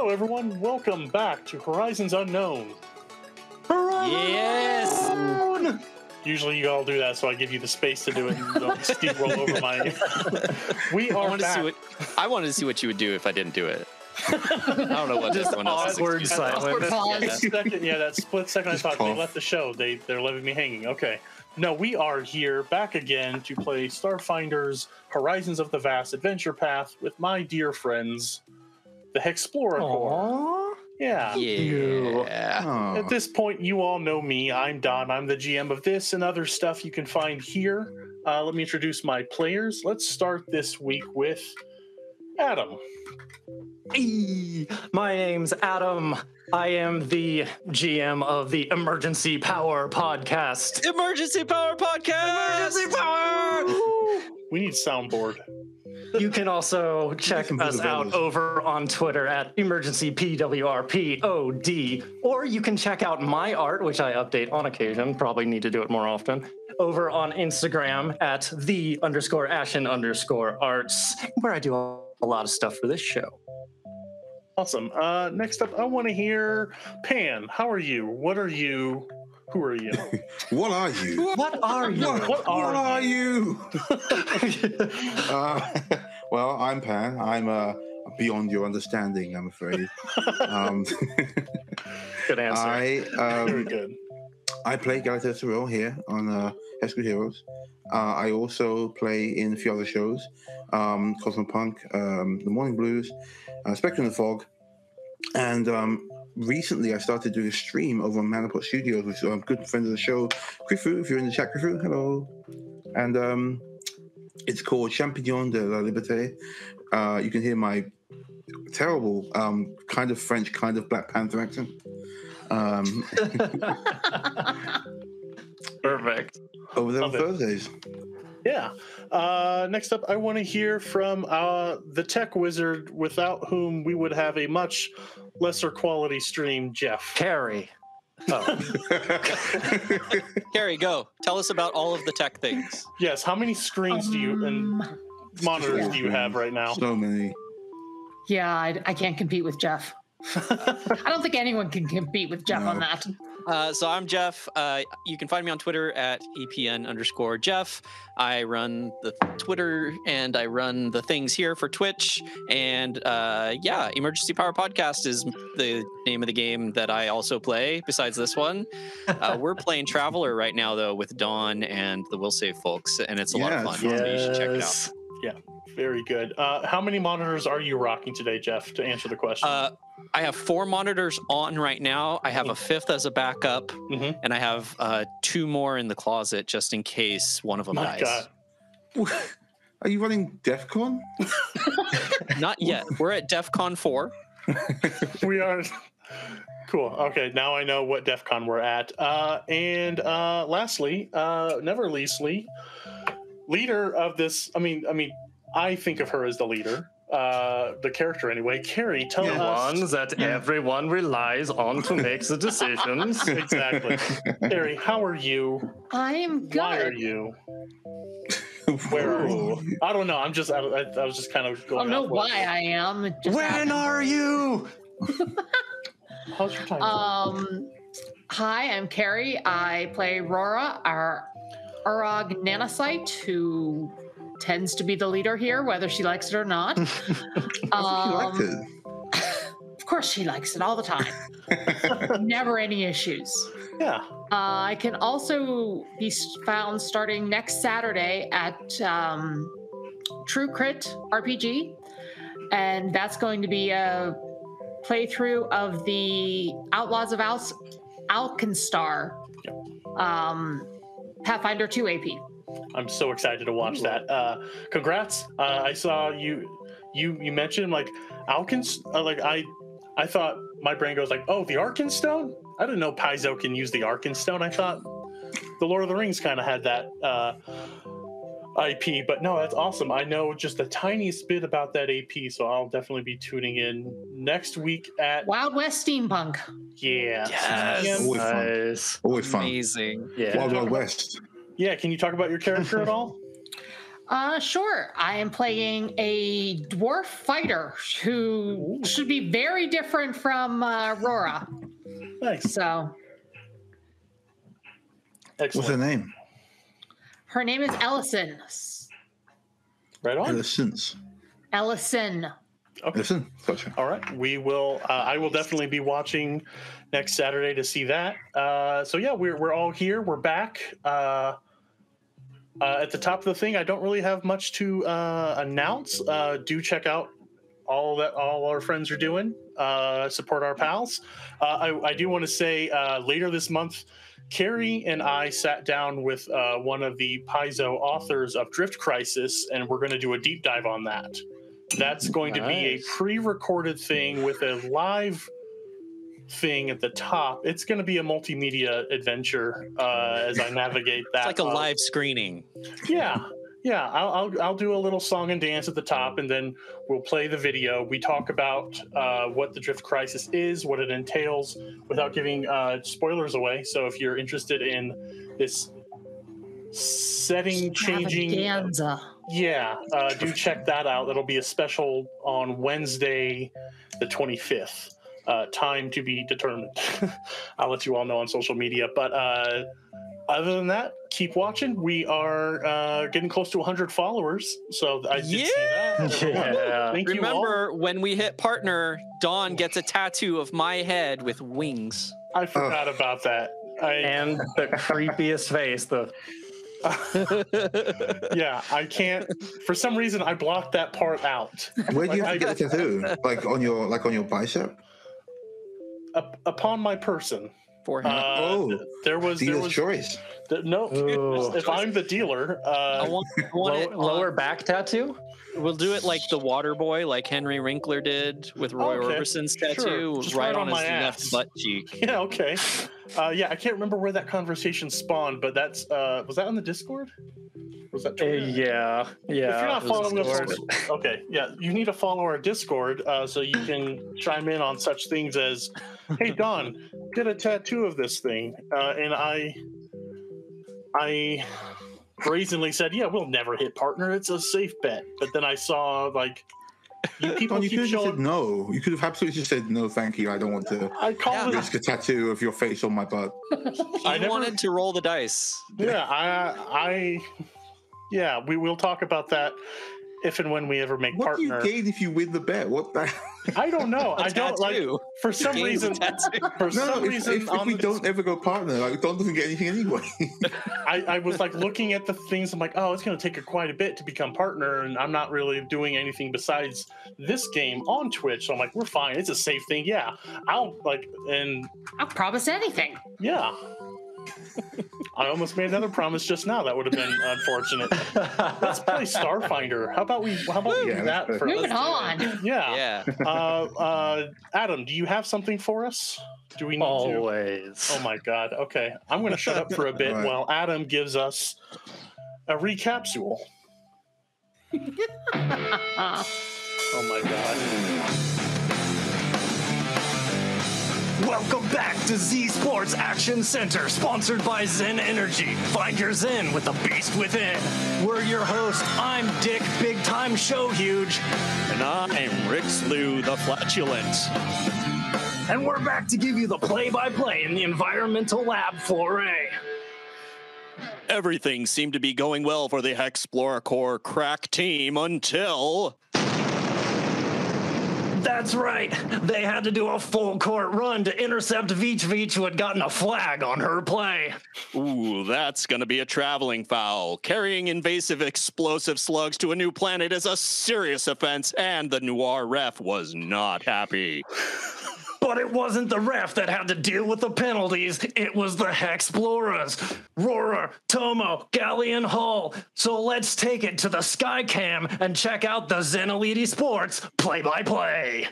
Hello, everyone. Welcome back to Horizons Unknown. Yes! Usually you all do that, so I give you the space to do it and don't steamroll over my... We are back. I wanted to see what you would do if I didn't do it. I don't know what just everyone else awkward silence. That split second I thought they left the show. They're leaving me hanging. Okay. No, we are here back again to play Starfinder's Horizons of the Vast Adventure Path with my dear friends, the Hexplora-Corp. Yeah. Yeah. At this point, you all know me. I'm Don. I'm the GM of this and other stuff you can find here. Let me introduce my players. Let's start this week with Adam. Hey, my name's Adam. I am the GM of the Emergency Power Podcast. Emergency Power Podcast! Emergency Power! We need soundboard. You can also check us out over on Twitter at EmergencyPWRPOD, or you can check out my art, which I update on occasion, probably need to do it more often, over on Instagram at _Ashen_arts, where I do a lot of stuff for this show. Awesome. Next up, I want to hear Pan. How are you? What are you? Who are you? What are you? What are you? What are you? Well, I'm Pan. I'm beyond your understanding, I'm afraid. Good answer. Very good. I play Galactus Surreal here on Hexplora Heroes. I also play in a few other shows, Cosmopunk, The Morning Blues, Spectrum and the Fog, and recently I started doing a stream over on Manaport Studios, which is a good friend of the show, Krifu. If you're in the chat, Krifu, hello. And it's called Champignon de la Liberté. You can hear my terrible kind of French, kind of Black Panther accent. Perfect. Over there on Thursdays. Yeah. Next up, I want to hear from the tech wizard without whom we would have a much lesser quality stream, Jeff. Carrie. Oh. Carrie, go. Tell us about all of the tech things. Yes. How many screens do you and monitors do you have right now? So many. Yeah, I can't compete with Jeff. I don't think anyone can compete with Jeff on that. So I'm Jeff. You can find me on Twitter at EPN_Jeff. I run the Twitter and I run the things here for Twitch. And Emergency Power Podcast is the name of the game that I also play besides this one. We're playing Traveler right now, though, with Dawn and the Will Save folks. And it's a lot of fun. So you should check it out. Yeah, very good. How many monitors are you rocking today, Jeff, to answer the question? I have 4 monitors on right now. I have a 5th as a backup, and I have 2 more in the closet just in case one of them dies. God. Are you running DEF CON? Not yet. We're at DEF CON 4. We are. Cool. Okay, now I know what DEF CON we're at. And lastly, never leastly, leader of this. I think of her as the leader. The character anyway. Carrie, tell us. The ones that everyone relies on to make the decisions. Exactly. Carrie, how are you? I am good. Why are you? Where are you? I don't know. I was just kind of going. I don't know why I am. When are you? How's your time? Hi, I'm Carrie. I play Rora, our Urog nanocyte, who tends to be the leader here, whether she likes it or not. She liked it. Of course she likes it all the time. Never any issues. Yeah. I can also be found starting next Saturday at True Crit RPG, and that's going to be a playthrough of the Outlaws of Alkenstar Pathfinder 2 AP. I'm so excited to watch that. Congrats. I saw you mentioned like Alkens. I thought my brain goes like, oh, the Arkenstone? I didn't know Paizo can use the Arkenstone. I thought the Lord of the Rings kind of had that IP, but no, that's awesome. I know just the tiniest bit about that AP, so I'll definitely be tuning in next week at Wild West Steampunk. Yeah. Yes. Always fun. Always fun. Amazing. Yeah. Wild Wild West. Yeah, can you talk about your character at all? Sure. I am playing a dwarf fighter who should be very different from Rora. Nice. So Excellent. What's her name? her name is Ellison. Right on. Ellison. Okay. Listen, gotcha. All right. We will. I will definitely be watching next Saturday to see that. So yeah, we're all here. We're back. At the top of the thing, I don't really have much to announce. Do check out all our friends are doing. Support our pals. I do want to say later this month, Carrie and I sat down with one of the Paizo authors of Drift Crisis, and we're going to do a deep dive on that. That's going to be a pre-recorded thing with a live thing at the top. It's going to be a multimedia adventure as I navigate that. It's like a live screening. Yeah. I'll do a little song and dance at the top, and then we'll play the video. We talk about what the Drift Crisis is, what it entails, without giving spoilers away. So if you're interested in this setting-changing, do check that out. That'll be a special on Wednesday, the 25th. Time to be determined. I'll let you all know on social media. But other than that, keep watching. We are getting close to 100 followers, so I did see that. Yeah. Thank you all. Remember, when we hit partner, Dawn gets a tattoo of my head with wings. I forgot about that. And the creepiest face. Yeah, I can't. For some reason, I blocked that part out. Where do you have to get a tattoo? Like on your bicep? Upon my person. Forehead. There was choice. No, if I'm the dealer, I want it lower back tattoo. We'll do it like the Water Boy, like Henry Winkler did with Roy Orbison's tattoo, sure. Just right on his my left ass. butt cheek. Yeah, okay. I can't remember where that conversation spawned, but that's was that on the Discord? Was that Twitter? Yeah. If you're not following us, okay, yeah, you need to follow our Discord so you can chime in on such things as, "Hey Don, get a tattoo of this thing," and I brazenly said, "Yeah, we'll never hit partner. It's a safe bet." But then I saw like you people you keep could have showing. said no. You could have absolutely just said no, thank you. I don't want to I called it. risk a tattoo of your face on my butt. I wanted to roll the dice. Yeah, we will talk about that if and when we ever make What partner. do you gain if you win the bet? What the? I don't know. I don't like. For some Gain reason. For some reason, if we don't ever go partner, like Don doesn't get anything anyway. I was like looking at the things. I'm like, oh, it's going to take quite a bit to become partner, and I'm not really doing anything besides this game on Twitch. So I'm like, we're fine. It's a safe thing. Yeah, I'll promise anything. Yeah. I almost made another promise just now. That would have been unfortunate. Let's play Starfinder. How about we do that first? Moving on. Yeah. Adam, do you have something for us? Do we need Always. Oh my God. Okay. I'm going to shut up for a bit while Adam gives us a recapsule. Oh my God. Welcome back to Z Sports Action Center, sponsored by Zen Energy. Find your Zen with the beast within. We're your hosts. I'm Dick Big Time Show Huge. And I'm Rick Slew, the Flatulent. And we're back to give you the play-by-play in the environmental lab foray. Everything seemed to be going well for the Hexplora-Corp crack team until... That's right. They had to do a full court run to intercept Veach, who had gotten a flag on her play. Ooh, that's gonna be a traveling foul. Carrying invasive explosive slugs to a new planet is a serious offense, and the Noir ref was not happy. But it wasn't the ref that had to deal with the penalties. It was the Hexploras. Rora, Tomo, Galleon Hall. So let's take it to the Skycam and check out the Zen Elite Sports play-by-play.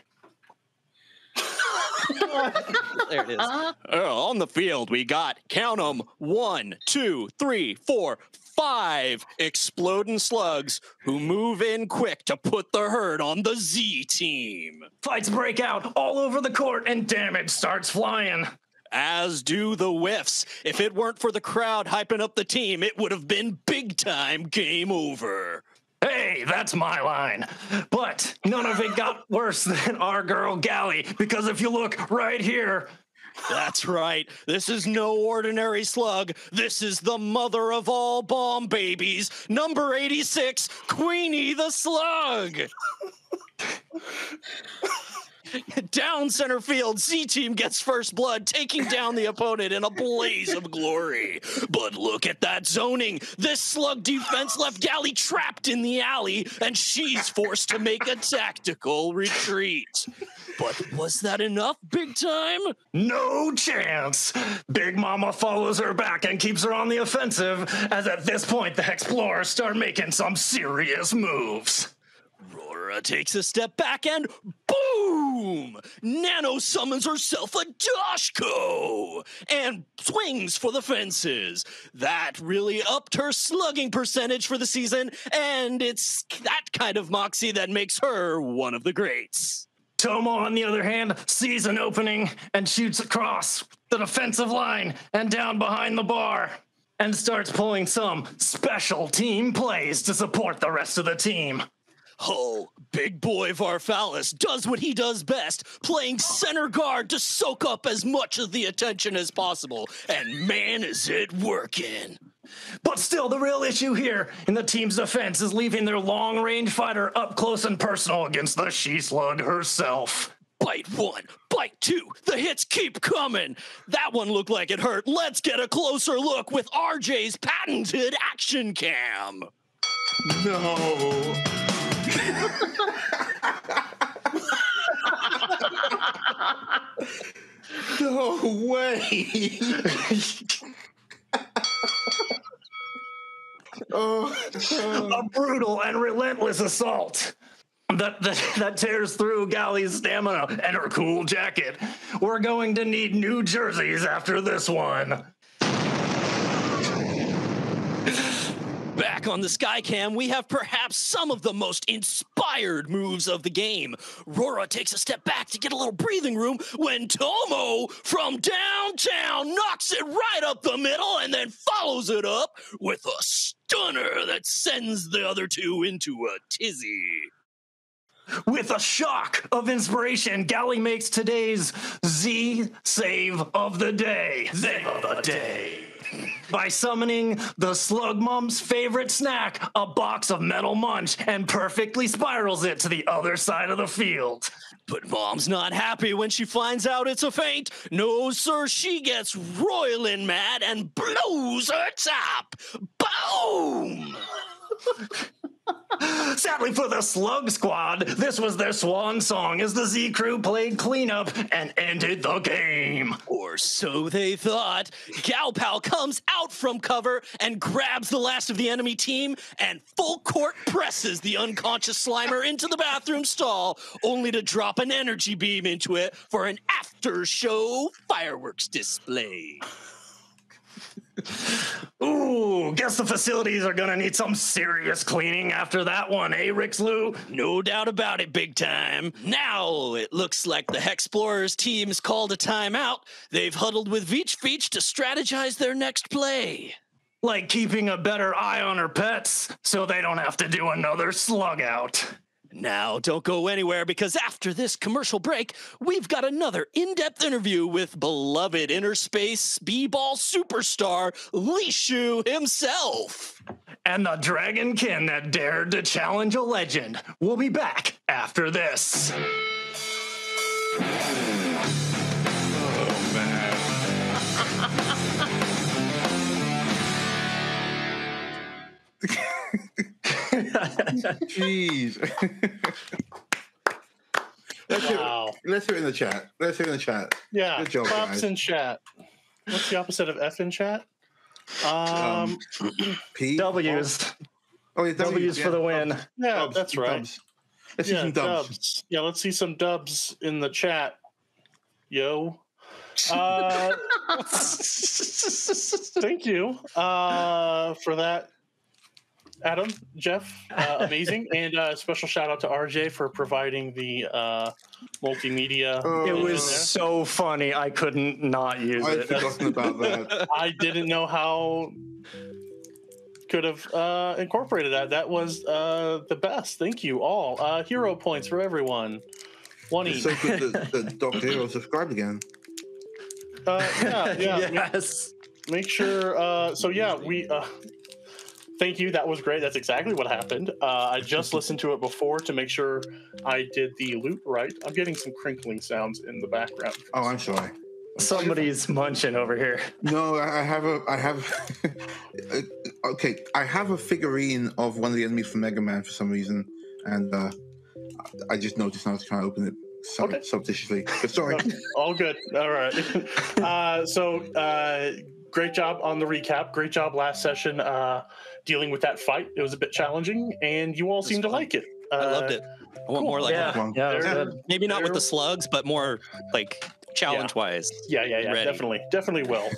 There it is. On the field, we got, count them, 1, 2, 3, 4, 5 exploding slugs who move in quick to put the hurt on the Z team. Fights break out all over the court and damage starts flying. as do the whiffs. If it weren't for the crowd hyping up the team, it would have been big time game over. Hey, that's my line. But none of it got worse than our girl Gally, because if you look right here, That's right. This is no ordinary slug. This is the mother of all bomb babies, number 86, Queenie the Slug. Down center field, Z-Team gets first blood, taking down the opponent in a blaze of glory. But look at that zoning. This slug defense left Gally trapped in the alley, and she's forced to make a tactical retreat. But was that enough, Big Time? no chance. Big Mama follows her back and keeps her on the offensive, as at this point the Hexplorers start making some serious moves. Aurora takes a step back and boom! Nano summons herself a Dashko and swings for the fences. That really upped her slugging percentage for the season, and it's that kind of moxie that makes her one of the greats. Tomo, on the other hand, sees an opening and shoots across the defensive line and down behind the bar and starts pulling some special team plays to support the rest of the team. Oh, big boy Varfalis does what he does best, playing center guard to soak up as much of the attention as possible. And man, is it working. But still, the real issue here in the team's defense is leaving their long-range fighter up close and personal against the she-slug herself. Bite one, bite two, the hits keep coming. That one looked like it hurt. Let's get a closer look with RJ's patented action cam. No. No way. A brutal and relentless assault that tears through Gally's stamina and her cool jacket. We're going to need new jerseys after this one. Back on the Skycam, we have perhaps some of the most inspired moves of the game. Rora takes a step back to get a little breathing room when Tomo from downtown knocks it right up the middle and then follows it up with a stunner that sends the other two into a tizzy. With a shock of inspiration, Gally makes today's Z save of the day. Save of the day. By summoning the slug mom's favorite snack, a box of metal munch, and perfectly spirals it to the other side of the field. But Mom's not happy when she finds out it's a feint. No, sir, she gets roiling mad and blows her top. Boom! Sadly for the Slug Squad, this was their swan song as the Z Crew played cleanup and ended the game. Or so they thought. Gal Pal comes out from cover and grabs the last of the enemy team and full court presses the unconscious Slimer into the bathroom stall, only to drop an energy beam into it for an after-show fireworks display. Ooh, guess the facilities are gonna need some serious cleaning after that one, eh, Rixloo? No doubt about it, Big Time. Now it looks like the Hexplorers team's called a timeout. They've huddled with Veach Feach to strategize their next play. Like keeping a better eye on her pets so they don't have to do another slug out. Now, don't go anywhere, because after this commercial break, we've got another in-depth interview with beloved inner space b-ball superstar Lishu himself. And the dragonkin that dared to challenge a legend. We'll be back after this. Oh, man. Jeez. Wow. Let's hear it in the chat. Let's hear it in the chat. Yeah, Good job, props guys. in chat. What's the opposite of F in chat? P. W's. Oh, yeah, W's for the win. Yeah, Dubs, that's right. dubs. Let's see some dubs. Yeah, let's see some dubs in the chat. Yo. Thank you for that. Adam, Jeff, amazing, and special shout out to RJ for providing the multimedia. It was there. so funny. I couldn't not use I'd it. forgotten about that. I didn't know how could have incorporated that. That was the best. Thank you all. Hero points for everyone. One It's each. so good that Dr. Hero subscribed again. Yeah. Yes. Make sure. So yeah, we. Thank you. That was great. That's exactly what happened. I just listened to it before to make sure I did the loop right. I'm getting some crinkling sounds in the background. Oh, I'm sorry. Somebody's munching over here. No, I have okay, I have a figurine of one of the enemies from Mega Man for some reason, and I just noticed I was trying to open it surreptitiously. But sorry. Okay, all good. All right. Great job on the recap. Great job last session dealing with that fight. It was a bit challenging, and you all seemed to like it. I loved it. I want more like that. Yeah, it was good. Maybe not with the slugs, but more like challenge-wise. Yeah, Ready. definitely will.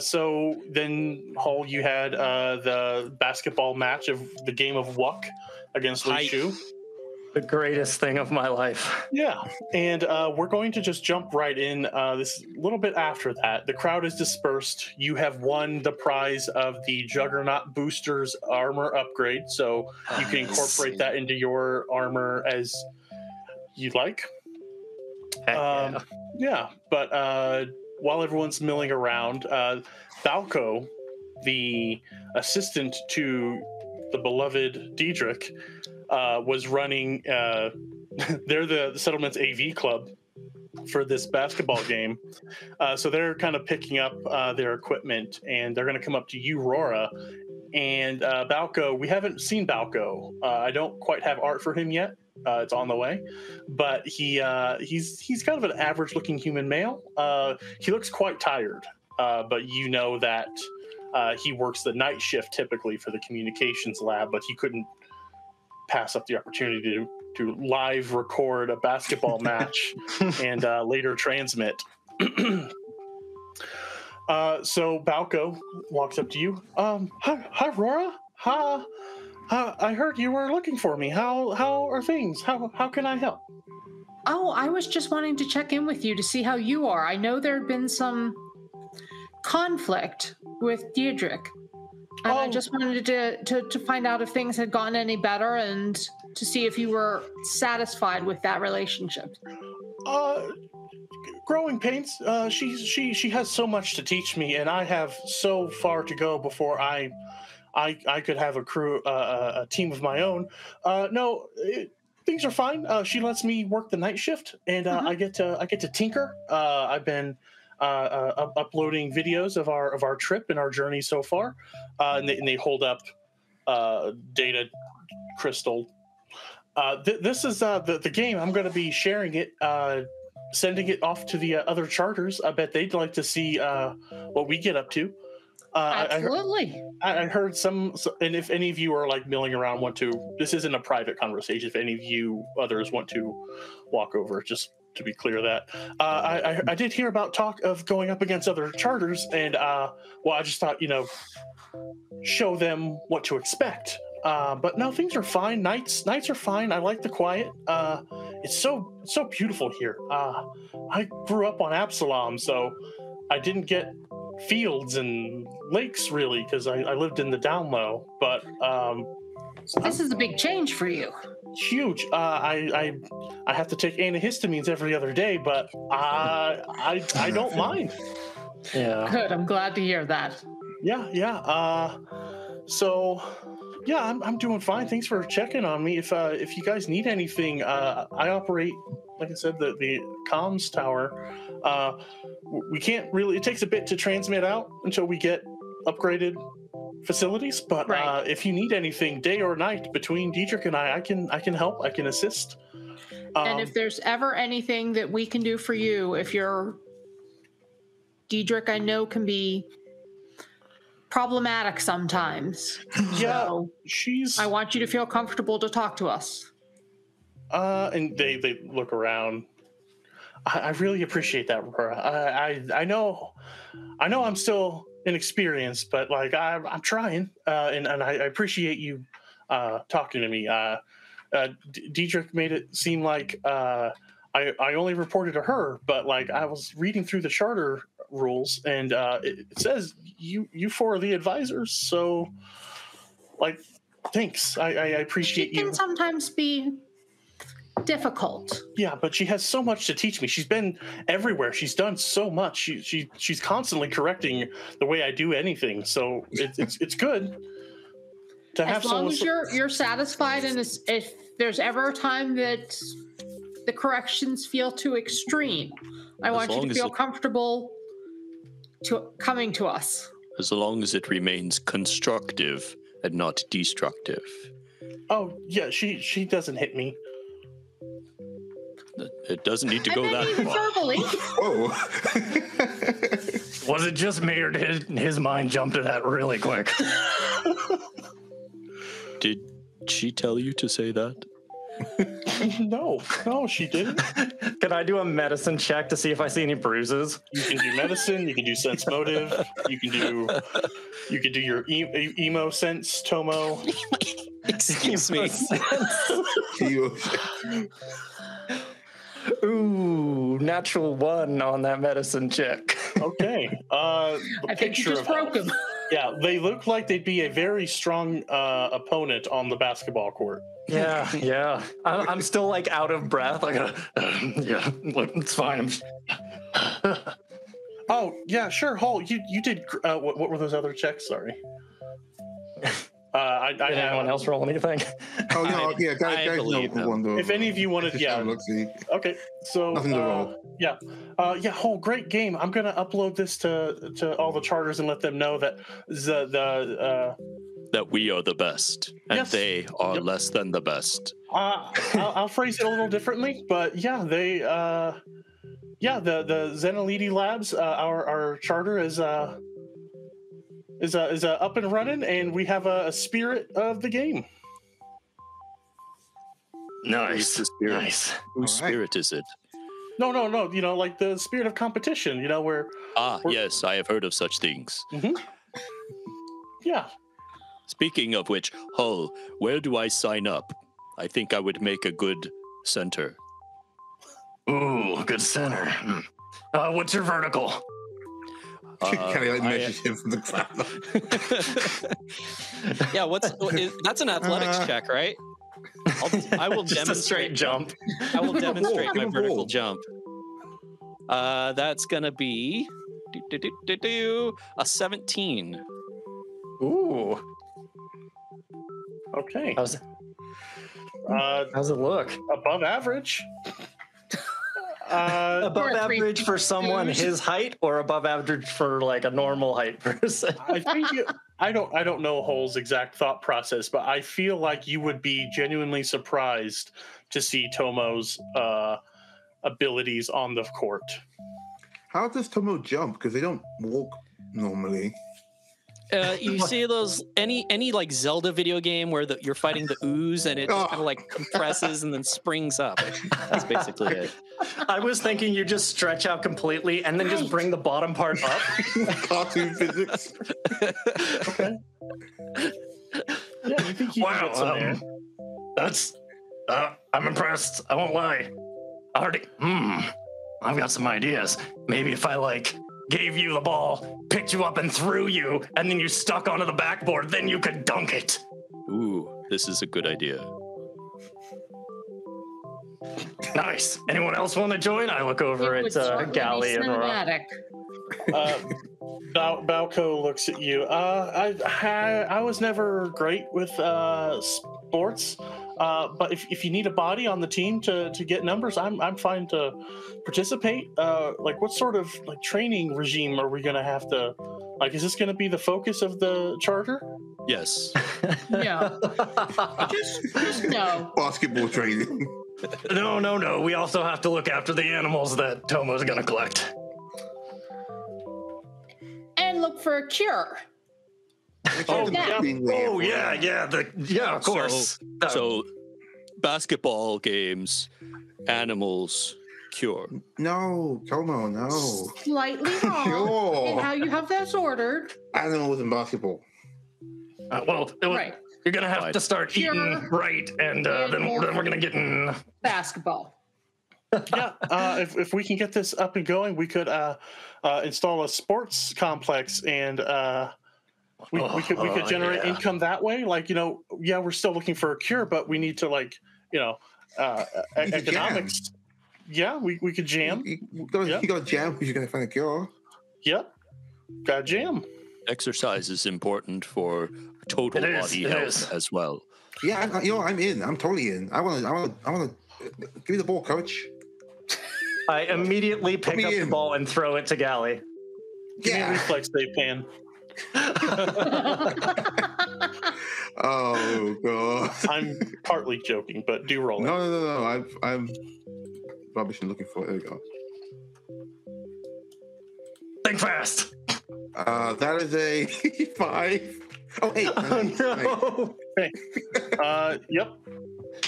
So then, Hull, you had the basketball match of the game of Wuck against Li Shu. The greatest thing of my life. Yeah, and we're going to just jump right in this little bit after that. The crowd is dispersed. You have won the prize of the Juggernaut Booster's armor upgrade, so you can incorporate that into your armor as you'd like. Heck Yeah, but while everyone's milling around, Balco, the assistant to the beloved Diedrich, was running. They're the settlement's AV club for this basketball game, so they're kind of picking up their equipment, and they're going to come up to you, Rora, and Balco. We haven't seen Balco. I don't quite have art for him yet. It's on the way, but he's kind of an average-looking human male. He looks quite tired, but you know that he works the night shift typically for the communications lab, but he couldn't pass up the opportunity to live record a basketball match and later transmit. So Balco walks up to you. Hi, Rora. Hi. I heard you were looking for me. How are things? How can I help? Oh, I was just wanting to check in with you to see how you are. I know there had been some conflict with Diedrich. And I just wanted to find out if things had gotten any better and to see if you were satisfied with that relationship. Growing pains. She has so much to teach me, and I have so far to go before I could have a crew, a team of my own. Things are fine. She lets me work the night shift, and I get to tinker. I've been uploading videos of our trip and our journey so far, and they hold up data crystal. This is the game. I'm going to be sharing it, sending it off to the other charters. I bet they'd like to see what we get up to. Absolutely. I heard some, and if any of you are like milling around, this isn't a private conversation. If any of you others want to walk over, just to be clear that I did hear about talk of going up against other charters, and I just thought, show them what to expect. But no, things are fine. Nights are fine. I like the quiet. It's so beautiful here. I grew up on Absalom, so I didn't get fields and lakes really because I lived in the down low. But so this is a big change for you. Huge. I have to take antihistamines every other day, but I don't mind. Yeah. Good. I'm glad to hear that. Yeah. So yeah, I'm doing fine. Thanks for checking on me. If you guys need anything, I operate, like I said, the comms tower. We can't really. It takes a bit to transmit out until we get upgraded facilities. But right. If you need anything, day or night, between Diedrich and I can help. I can assist. And if there's ever anything that we can do for you, if you're Diedrich, I know can be problematic sometimes. Yeah, so she's. I want you to feel comfortable to talk to us. And they look around. I really appreciate that, Rora. I know I'm still inexperienced, but like I'm trying, and I appreciate you talking to me. Diedrich made it seem like I only reported to her, but like I was reading through the charter rules, and it says you four are the advisors. So, like, thanks. I appreciate you. She can sometimes be difficult. Yeah, but she has so much to teach me. She's been everywhere. She's done so much. She's constantly correcting the way I do anything. So it's good to have as long as you're satisfied, and if there's ever a time that the corrections feel too extreme, I want you to feel comfortable coming to us. As long as it remains constructive and not destructive. Oh yeah, she doesn't hit me. It doesn't need to go that far. Verbally. Whoa. Was it just me, or did his mind jump to that really quick? Did she tell you to say that? No, she didn't. Can I do a medicine check to see if I see any bruises? You can do medicine. You can do sense motive. You can do your emo sense, Tomo. Excuse me. Ooh, natural 1 on that medicine check. Okay. I think you just broke him. Yeah, they look like they'd be a very strong opponent on the basketball court. Yeah. I'm still like out of breath. Like, yeah, look, it's fine. Oh yeah, sure. Hall, you did. What were those other checks? Sorry. Did anyone else roll anything? Oh no, yeah, guys know one though. If any of you wanted, yeah. Okay, so nothing to roll. Yeah, Hall, great game. I'm gonna upload this to all the charters and let them know that that we are the best, and yes. they are less than the best. I'll phrase it a little differently, but yeah, they the Zenalidi Labs, our charter is up and running, and we have a spirit of the game. Nice. The spirit. Nice. Whose spirit is it? No. You know, like the spirit of competition. You know, where. Yes, I have heard of such things. Mm-hmm. Yeah. Speaking of which, Hull, where do I sign up? I think I would make a good center. Ooh, good center. What's your vertical? Can I message him from the ground? Yeah, that's an athletics check, right? I will demonstrate jump. I will demonstrate my vertical jump. That's gonna be a 17. Ooh. Okay. How's it look? Above average. Above average for someone his height, or above average for like a normal height person? I think I don't know Hull's exact thought process, but I feel like you would be genuinely surprised to see Tomo's abilities on the court. How does Tomo jump? Because they don't walk normally. You see those any like Zelda video game where you're fighting the ooze and it just kind of like compresses and then springs up. That's basically it. I was thinking you just stretch out completely and then just bring the bottom part up. Cartoon physics. Okay. Yeah, you think you can get some there. That's I'm impressed. I won't lie. I've got some ideas. Maybe if I like gave you the ball, picked you up and threw you, and then you stuck onto the backboard, then you could dunk it. Ooh, this is a good idea. Nice. Anyone else want to join? I look over at Gally and Rob. Balco looks at you. I was never great with sports, but if you need a body on the team to get numbers, I'm fine to participate. Like, what sort of like training regime are we gonna have to? Like, is this gonna be the focus of the charter? Yes. No. just no. Basketball training. No. We also have to look after the animals that Tomo's gonna collect. And look for a cure. Yeah, of course. So basketball games, animals, cure. No, Tomo, no. Slightly wrong Sure. in how you have this ordered. Animals and basketball. Right. You're gonna have to start eating right, and then we're gonna get in basketball. Yeah, if we can get this up and going, we could install a sports complex, and we could generate income that way. Like, we're still looking for a cure, but we need to economics. Jam. Yeah, we could jam. You got jam because you're gonna find a cure. Yep, got jam. Exercise is important for total body health as well. Yeah, I'm in. I'm totally in. I want to give me the ball, coach. I immediately pick up the ball and throw it to Gally. Give me a reflex save, Pan. Oh god. I'm partly joking, but do roll it. No. I'm rubbish and looking for it. There we go. Think fast. That is a 5. Oh, 8. Oh, no. Yep.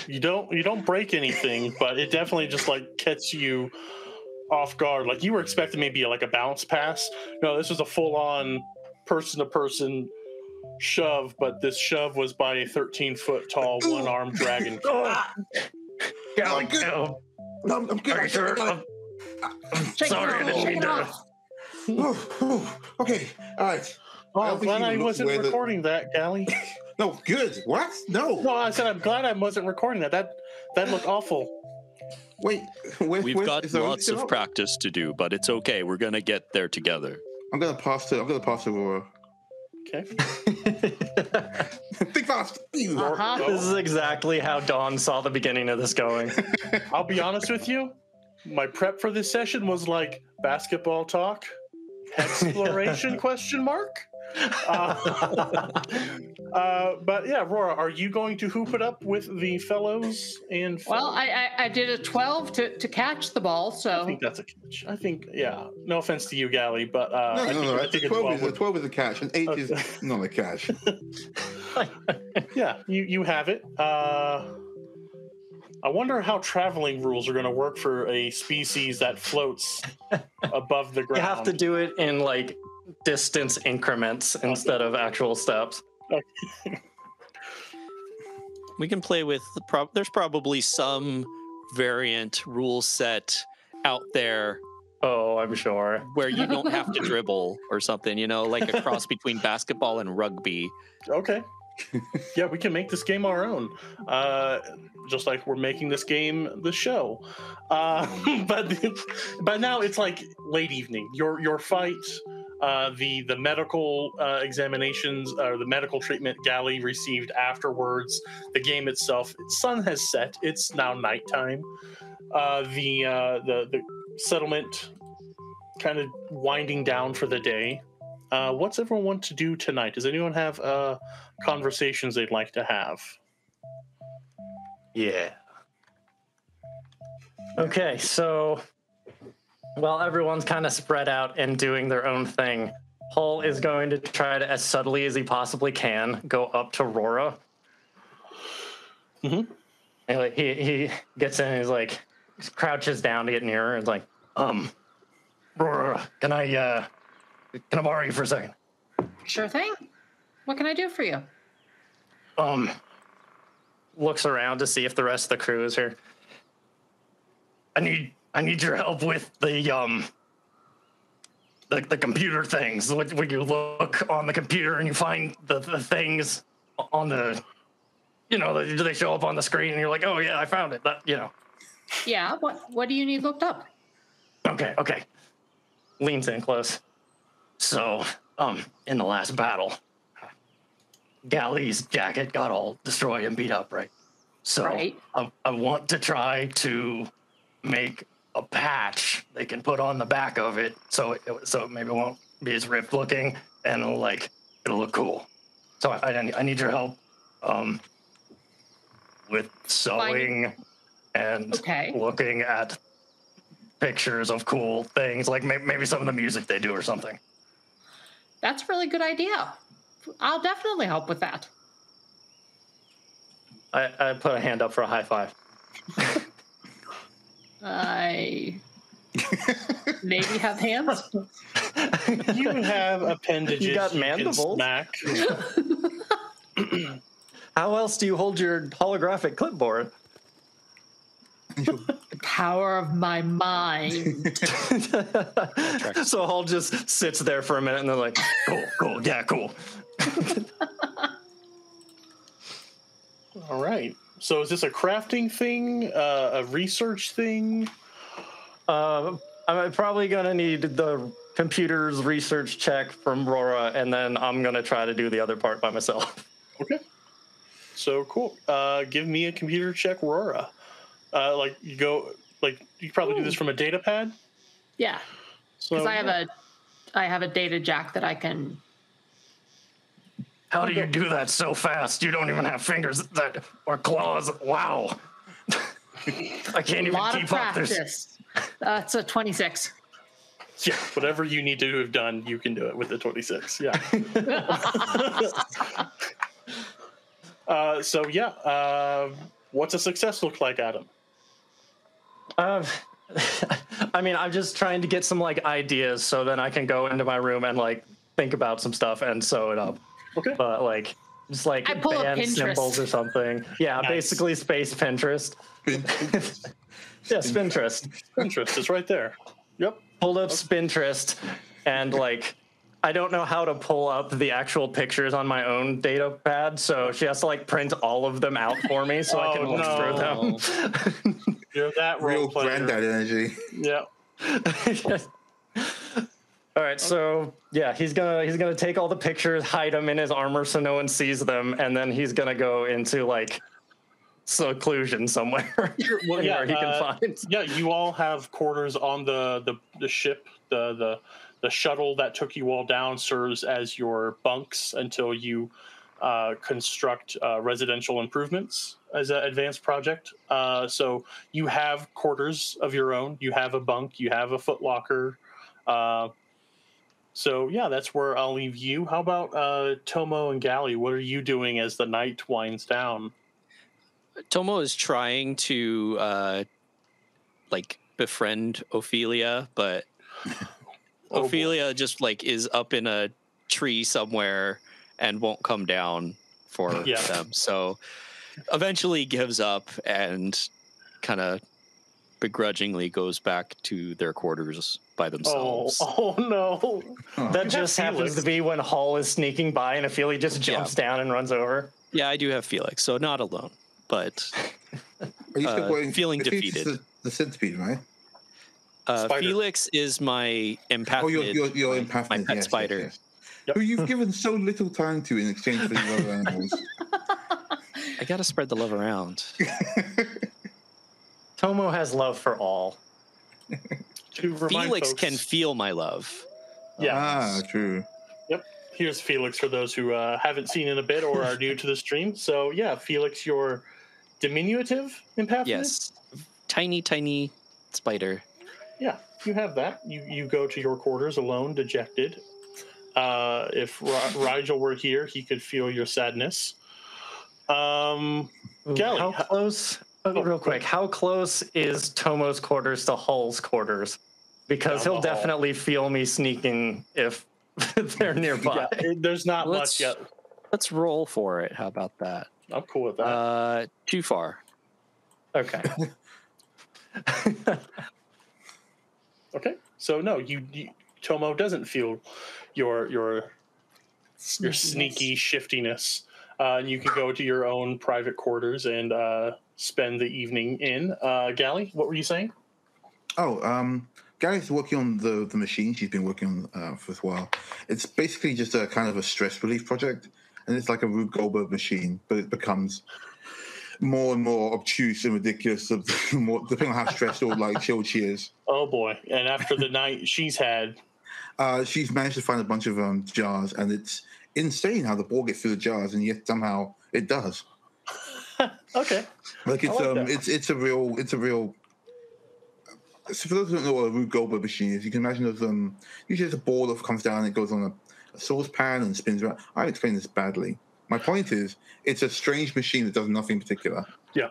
You don't break anything, but it definitely just catches you off guard. Like, you were expecting maybe a bounce pass. No, this was a full-on person-to-person shove, but this shove was by a 13-foot tall one-armed dragon. Gally, No, I'm good. Are you sure? I'm sorry, I didn't mean to. Okay, all right. I'm glad I wasn't recording that, Gally. No, good. What? No. No, I said I'm glad I wasn't recording that. That looked awful. Wait, we've got lots of practice to do, but it's okay. We're gonna get there together. I'm gonna pass to Aurora. Okay. Think fast. This is exactly how Dawn saw the beginning of this going. I'll be honest with you. My prep for this session was basketball talk, exploration ? But yeah, Aurora, are you going to hoop it up with the fellows? Well, I did a 12 to catch the ball, so I think that's a catch. I think, yeah. No offense to you, Gally, but no. I think 12 is a catch, and 8 is not a catch. Yeah, you have it. I wonder how traveling rules are going to work for a species that floats above the ground. You have to do it in distance increments instead of actual steps. We can play with there's probably some variant rule set out there. Oh, I'm sure. Where you don't have to dribble or something, like a cross between basketball and rugby. Okay. Yeah, we can make this game our own. Just like we're making this game the show. But now it's late evening. Your fight, the medical examinations or the medical treatment Gally received afterwards, the game itself, sun has set. It's now nighttime. The settlement kind of winding down for the day. What's everyone want to do tonight? Does anyone have conversations they'd like to have? Yeah. Okay, so while everyone's kind of spread out and doing their own thing, Hull is going to try to, as subtly as he possibly can, go up to Rora. Mm-hmm. And he gets in and he crouches down to get nearer and Rora, can I borrow you for a second? Sure thing. What can I do for you? Looks around to see if the rest of the crew is here. I need your help with the computer things. When you look on the computer and you find the things on the, they show up on the screen and you're like, oh yeah, I found it. Yeah. What do you need looked up? Okay. Leans in close. So, in the last battle, Gally's jacket got all destroyed and beat up, right? So right. I want to try to make a patch they can put on the back of it, so maybe it won't be as ripped looking, and it'll look cool. So I need your help with sewing and looking at pictures of cool things, like maybe some of the music they do or something. That's a really good idea. I'll definitely help with that. I put a hand up for a high five. I maybe have hands. You have appendages. You got mandibles. Smack. How else do you hold your holographic clipboard? The power of my mind. So Hall just sits there for a minute and they're like, cool, yeah, cool. All right. So is this a crafting thing, a research thing? I'm probably going to need the computer's research check from Rora, and then I'm going to try to do the other part by myself. Okay. So cool. Give me a computer check, Rora. You probably do this from a data pad. Yeah, So because I have a data jack that I can. How do you do that so fast? You don't even have fingers or claws. Wow. I can't even Lot of keep up. practice. It's a 26. Yeah, whatever you need to have done, you can do it with the 26. Yeah. What's a success look like, Adam? I mean, I'm just trying to get some like ideas so then I can go into my room and like think about some stuff and sew it up. Okay. But like just like I pull up band Pinterest. symbols or something. Yeah, Nice. basically space Pinterest. Yeah, Spinterest. Pinterest is right there. Yep. Pulled up Spinterest and like I don't know how to pull up the actual pictures on my own data pad, so she has to like print all of them out for me so I can look through them. You're that Real role player. granddad energy. Yeah. All right, so yeah, he's gonna take all the pictures, hide them in his armor so no one sees them, and then he's gonna go into like seclusion somewhere where he can find. Yeah, you all have quarters on the ship. The shuttle that took you all down serves as your bunks until you construct residential improvements as an advanced project. So you have quarters of your own. You have a bunk. You have a footlocker. So yeah, that's where I'll leave you. How about Tomo and Gally? What are you doing as the night winds down? Tomo is trying to befriend Ophelia, but Ophelia just like is up in a tree somewhere and won't come down for them. So eventually gives up and kind of begrudgingly goes back to their quarters by themselves. Oh no. That just happens to be when Hall is sneaking by and Ophelia just jumps down and runs over. Yeah, I do have Felix, so not alone, but Are you still playing feeling Felix defeated. is the centipede, right? Felix is my empathed, Oh, your empathed, my pet yes, spider. yes, yes. Who you've given so little time to in exchange for these other animals. I gotta spread the love around. Tomo has love for all. To remind Felix folks, can feel my love. Yeah. Ah, true. Yep. Here's Felix for those who haven't seen in a bit or are new to the stream. So yeah, Felix, your diminutive empathed? Yes. Tiny spider. Yeah, you have that. You go to your quarters alone, dejected. If Rigel were here, he could feel your sadness. Gally, How close? Real quick, how close is Tomo's quarters to Hull's quarters? Because he'll definitely feel me sneaking if they're nearby. Yeah, there's not much yet. Let's roll for it. How about that? I'm cool with that. Too far. Okay. Okay, so no, you Tomo doesn't feel your sneaky shiftiness. And you can go to your own private quarters and spend the evening in. Gally, what were you saying? Oh, Gally's working on the machine she's been working on for a while. It's basically just a kind of a stress relief project, and it's like a Rube Goldberg machine, but it becomes more and more obtuse and ridiculous depending on how stressed or like chilled she is. Oh boy! And after the night she's had, she's managed to find a bunch of jars, and it's insane how the ball gets through the jars, and yet somehow it does. Okay. Like it's a real. So for those who don't know what a Rube Goldberg machine is, you can imagine usually there's a ball that comes down and it goes on a saucepan and spins around. I explained this badly. My point is, it's a strange machine that does nothing particular. Yeah.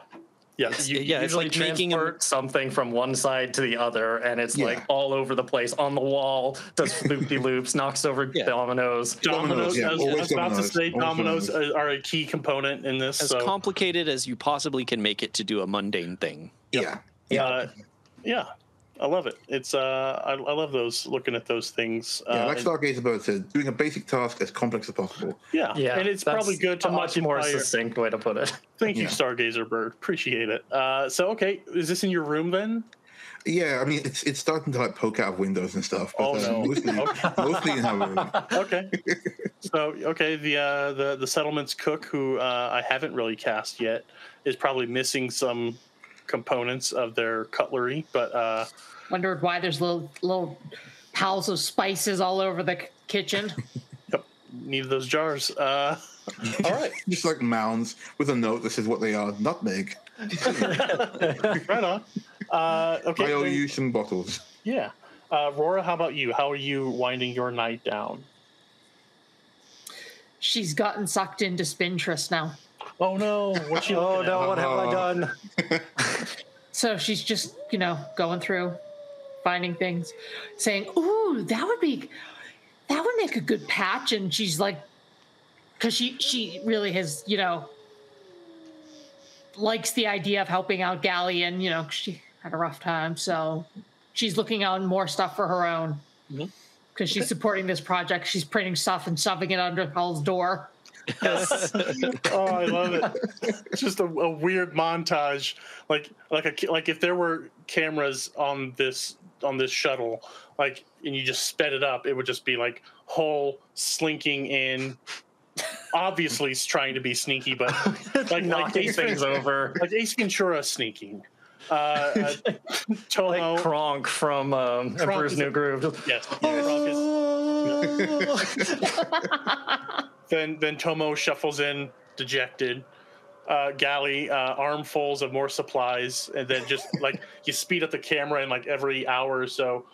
Yeah, It's you, Usually like making a- transport something from one side to the other, and it's Yeah. like all over the place on the wall, does loop-de-loops, knocks over Yeah. dominoes. Dominoes. Yeah, I was always about to dominoes. say Always dominoes dominoes. are a key component in this. as So complicated as you possibly can make it to do a mundane thing. Yeah. yeah, I love it. It's I love those, looking at those things. Yeah, like And- Stargazer Bird said, doing a basic task as complex as possible. yeah, Yeah, and it's that's probably good to a much more occupy your- succinct way to put it. Thank you, Yeah. Stargazer Bird. Appreciate it. So okay, is this in your room then? Yeah, I mean, it's starting to like poke out of windows and stuff. But, Oh, no. mostly in our room. Okay. So okay, the settlement's cook, who I haven't really cast yet, is probably missing some components of their cutlery, but Wondered why there's little piles of spices all over the kitchen. yep, need those jars. All right, Just like mounds with a note that says what they are. Nutmeg. right on. Okay, I owe then- you some bottles. yeah. Rora, how about you? How are you winding your night down? She's gotten sucked into Spintress now. Oh no! What you? Oh looking no, what have I done? So she's just, going through, finding things, saying, "Ooh, that would make a good patch." And she's like, because she really has, likes the idea of helping out Galleon. She had a rough time, so she's looking on more stuff for her own. Because she's supporting this project, she's printing stuff and shoving it under Hull's door. Oh, I love it. It's just a weird montage, like if there were cameras on this shuttle, like, and you just sped it up, it would just be like Hull slinking in, obviously he's trying to be sneaky, but like Knocking Ace things Ventura, over. like Ace Ventura sneaking. Tomo, Like Kronk from Emperor's is New a- Groove. yes, Kronk is- Then Tomo shuffles in, dejected. Galley, armfuls of more supplies, and then just like you speed up the camera, and like every hour or so,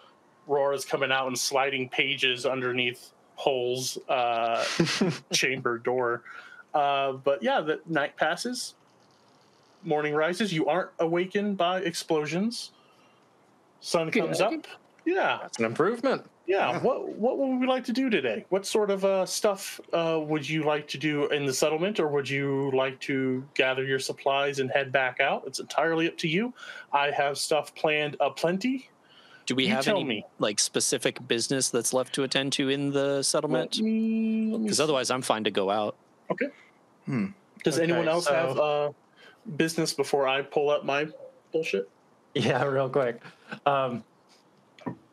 Rora's coming out and sliding pages underneath Hull's chamber door. But yeah, the night passes. Morning rises. You aren't awakened by explosions. Sun comes Good. up. Yeah. That's an improvement. Yeah. What would we like to do today? What sort of stuff would you like to do in the settlement, or would you like to gather your supplies and head back out? It's entirely up to you. I have stuff planned aplenty. Do we You have tell any me. like specific business that's left to attend to in the settlement? Let me Because see. otherwise, I'm fine to go out. Okay. Does Okay, anyone else so- have business before I pull up my bullshit? Yeah, real quick.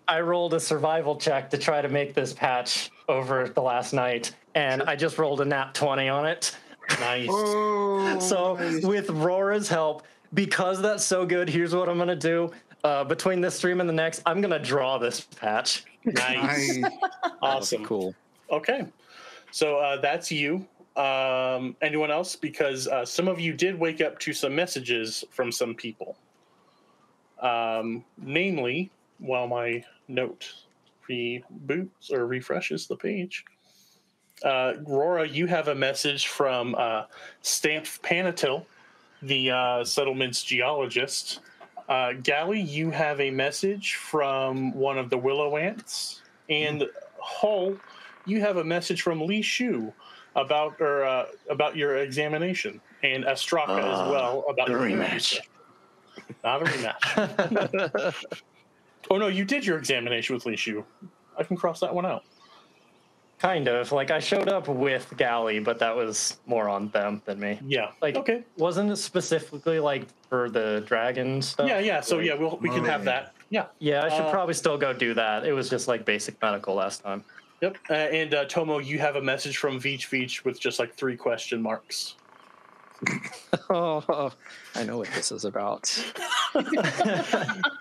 I rolled a survival check to try to make this patch over the last night, and I just rolled a nat 20 on it. Nice. Oh, So nice. with Rora's help, because that's so good, here's what I'm gonna do. Between this stream and the next, I'm gonna draw this patch. Nice. Nice. Awesome. Cool. Okay. So that's you. Anyone else? Because some of you did wake up to some messages from some people. Namely, while my note reboots or refreshes the page, Rora, you have a message from Stamp Panatil, the settlement's geologist. Gally, you have a message from one of the willow ants. And Hull, you have a message from Li Shu about your examination, and Astraka as well about your rematch. Not a rematch. Oh no, you did your examination with Li Shu. I can cross that one out. Kind of. Like, I showed up with Gally, but that was more on them than me. Yeah. Like, Okay. wasn't it specifically, like, for the dragon stuff? Yeah. So Like, yeah, we can have that. Yeah. Yeah, I should probably still go do that. It was just, like, basic medical last time. Yep. And Tomo, you have a message from Veach with just like 3 question marks. Oh, I know what this is about.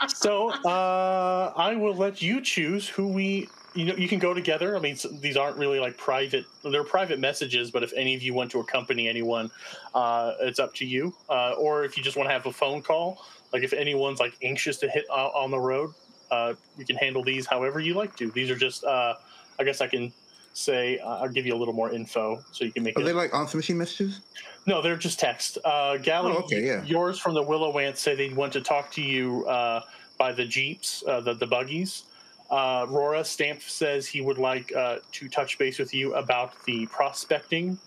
So I will let you choose who we. You can go together. I mean, these aren't really like private. They're private messages, but if any of you want to accompany anyone, it's up to you. Or if you just want to have a phone call, like if anyone's like anxious to hit on the road, we can handle these however you like to. These are just. I guess I can say, I'll give you a little more info so you can make Are it. they like answer machine messages? No, they're just text. Gally, okay, yeah. yours from the Willow Ants say they want to talk to you by the Jeeps, the buggies. Rora Stamp says he would like to touch base with you about the prospecting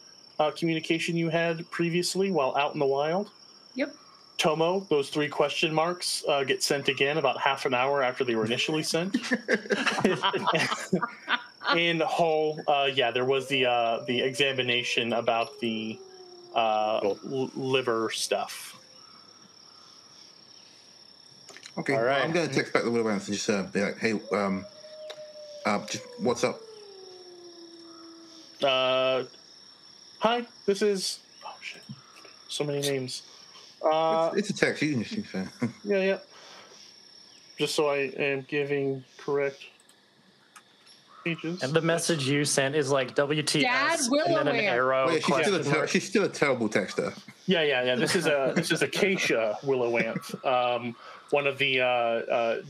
communication you had previously while out in the wild. Yep. Tomo, those 3 question marks get sent again about half an hour after they were initially sent. And Hull, there was the examination about the liver stuff. Okay, All well, right. I'm going to text back the Willow Ants and just be like, hey, just what's up? Hi, this is... Oh, shit. So many names. It's a text. You can just say. Yeah. Just so I am giving correct pages. And the message you sent is like WTS Dad, and then an Willowware. arrow. Well, question mark. she's still a terrible texter. Yeah. This is Acacia Willowanth, one of the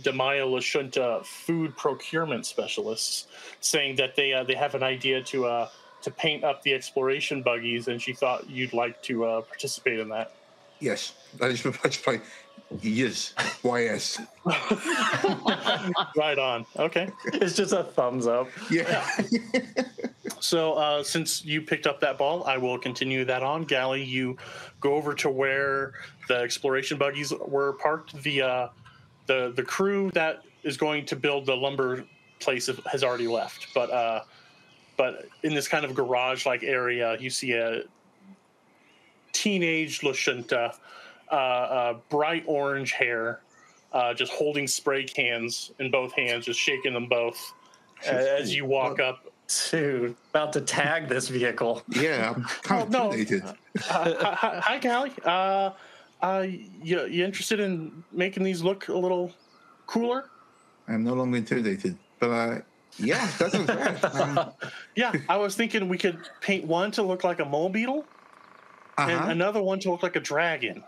Demaya Lashunta food procurement specialists, saying that they have an idea to paint up the exploration buggies, and she thought you'd like to participate in that. Yes, I just play. Yes, YS. Right on. Okay. It's just a thumbs up. Yeah. So since you picked up that ball, I will continue that on. Gally, you go over to where the exploration buggies were parked. The crew that is going to build the lumber place has already left, but in this kind of garage-like area, you see a teenage Lashunta, bright orange hair, just holding spray cans in both hands, just shaking them both as you walk up. Dude, about to tag this vehicle. Yeah, I'm kind of intimidated. Hi, Gally. You interested in making these look a little cooler? I'm no longer intimidated, but yeah, that sounds right. Yeah, I was thinking we could paint one to look like a mole beetle and another one to look like a dragon.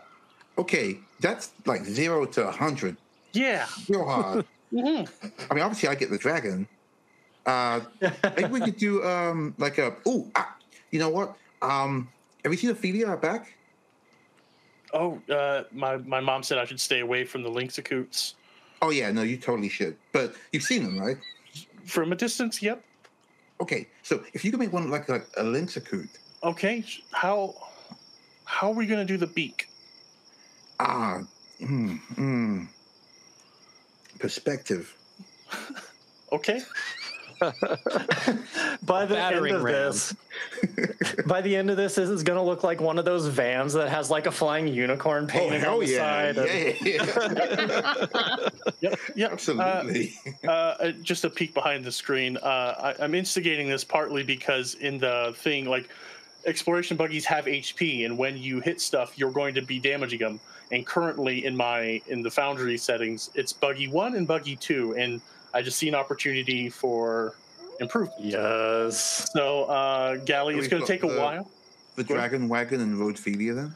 Okay, that's like 0 to 100. Yeah. Real hard. Mm-hmm. I mean, obviously, I get the dragon. Maybe we could do like a. You know what? Have you seen Ophelia back? Oh, my mom said I should stay away from the lynxacoots. Oh yeah, no, you totally should. But you've seen them, right? From a distance, yep. Okay, so if you can make one like a lynxacoot. Okay, how are we going to do the beak? Perspective. Okay. By the end Battering of ram. this, this is going to look like one of those vans that has like a flying unicorn painted on the side. Yep. Absolutely. Just a peek behind the screen. I'm instigating this partly because in the thing, like, exploration buggies have HP, and when you hit stuff, you're going to be damaging them. And currently, in the Foundry settings, it's buggy 1 and buggy 2, and I just see an opportunity for improvement. Yes. So, Gally, it's going to take a while. The Dragon Wagon and Roadphilia, then?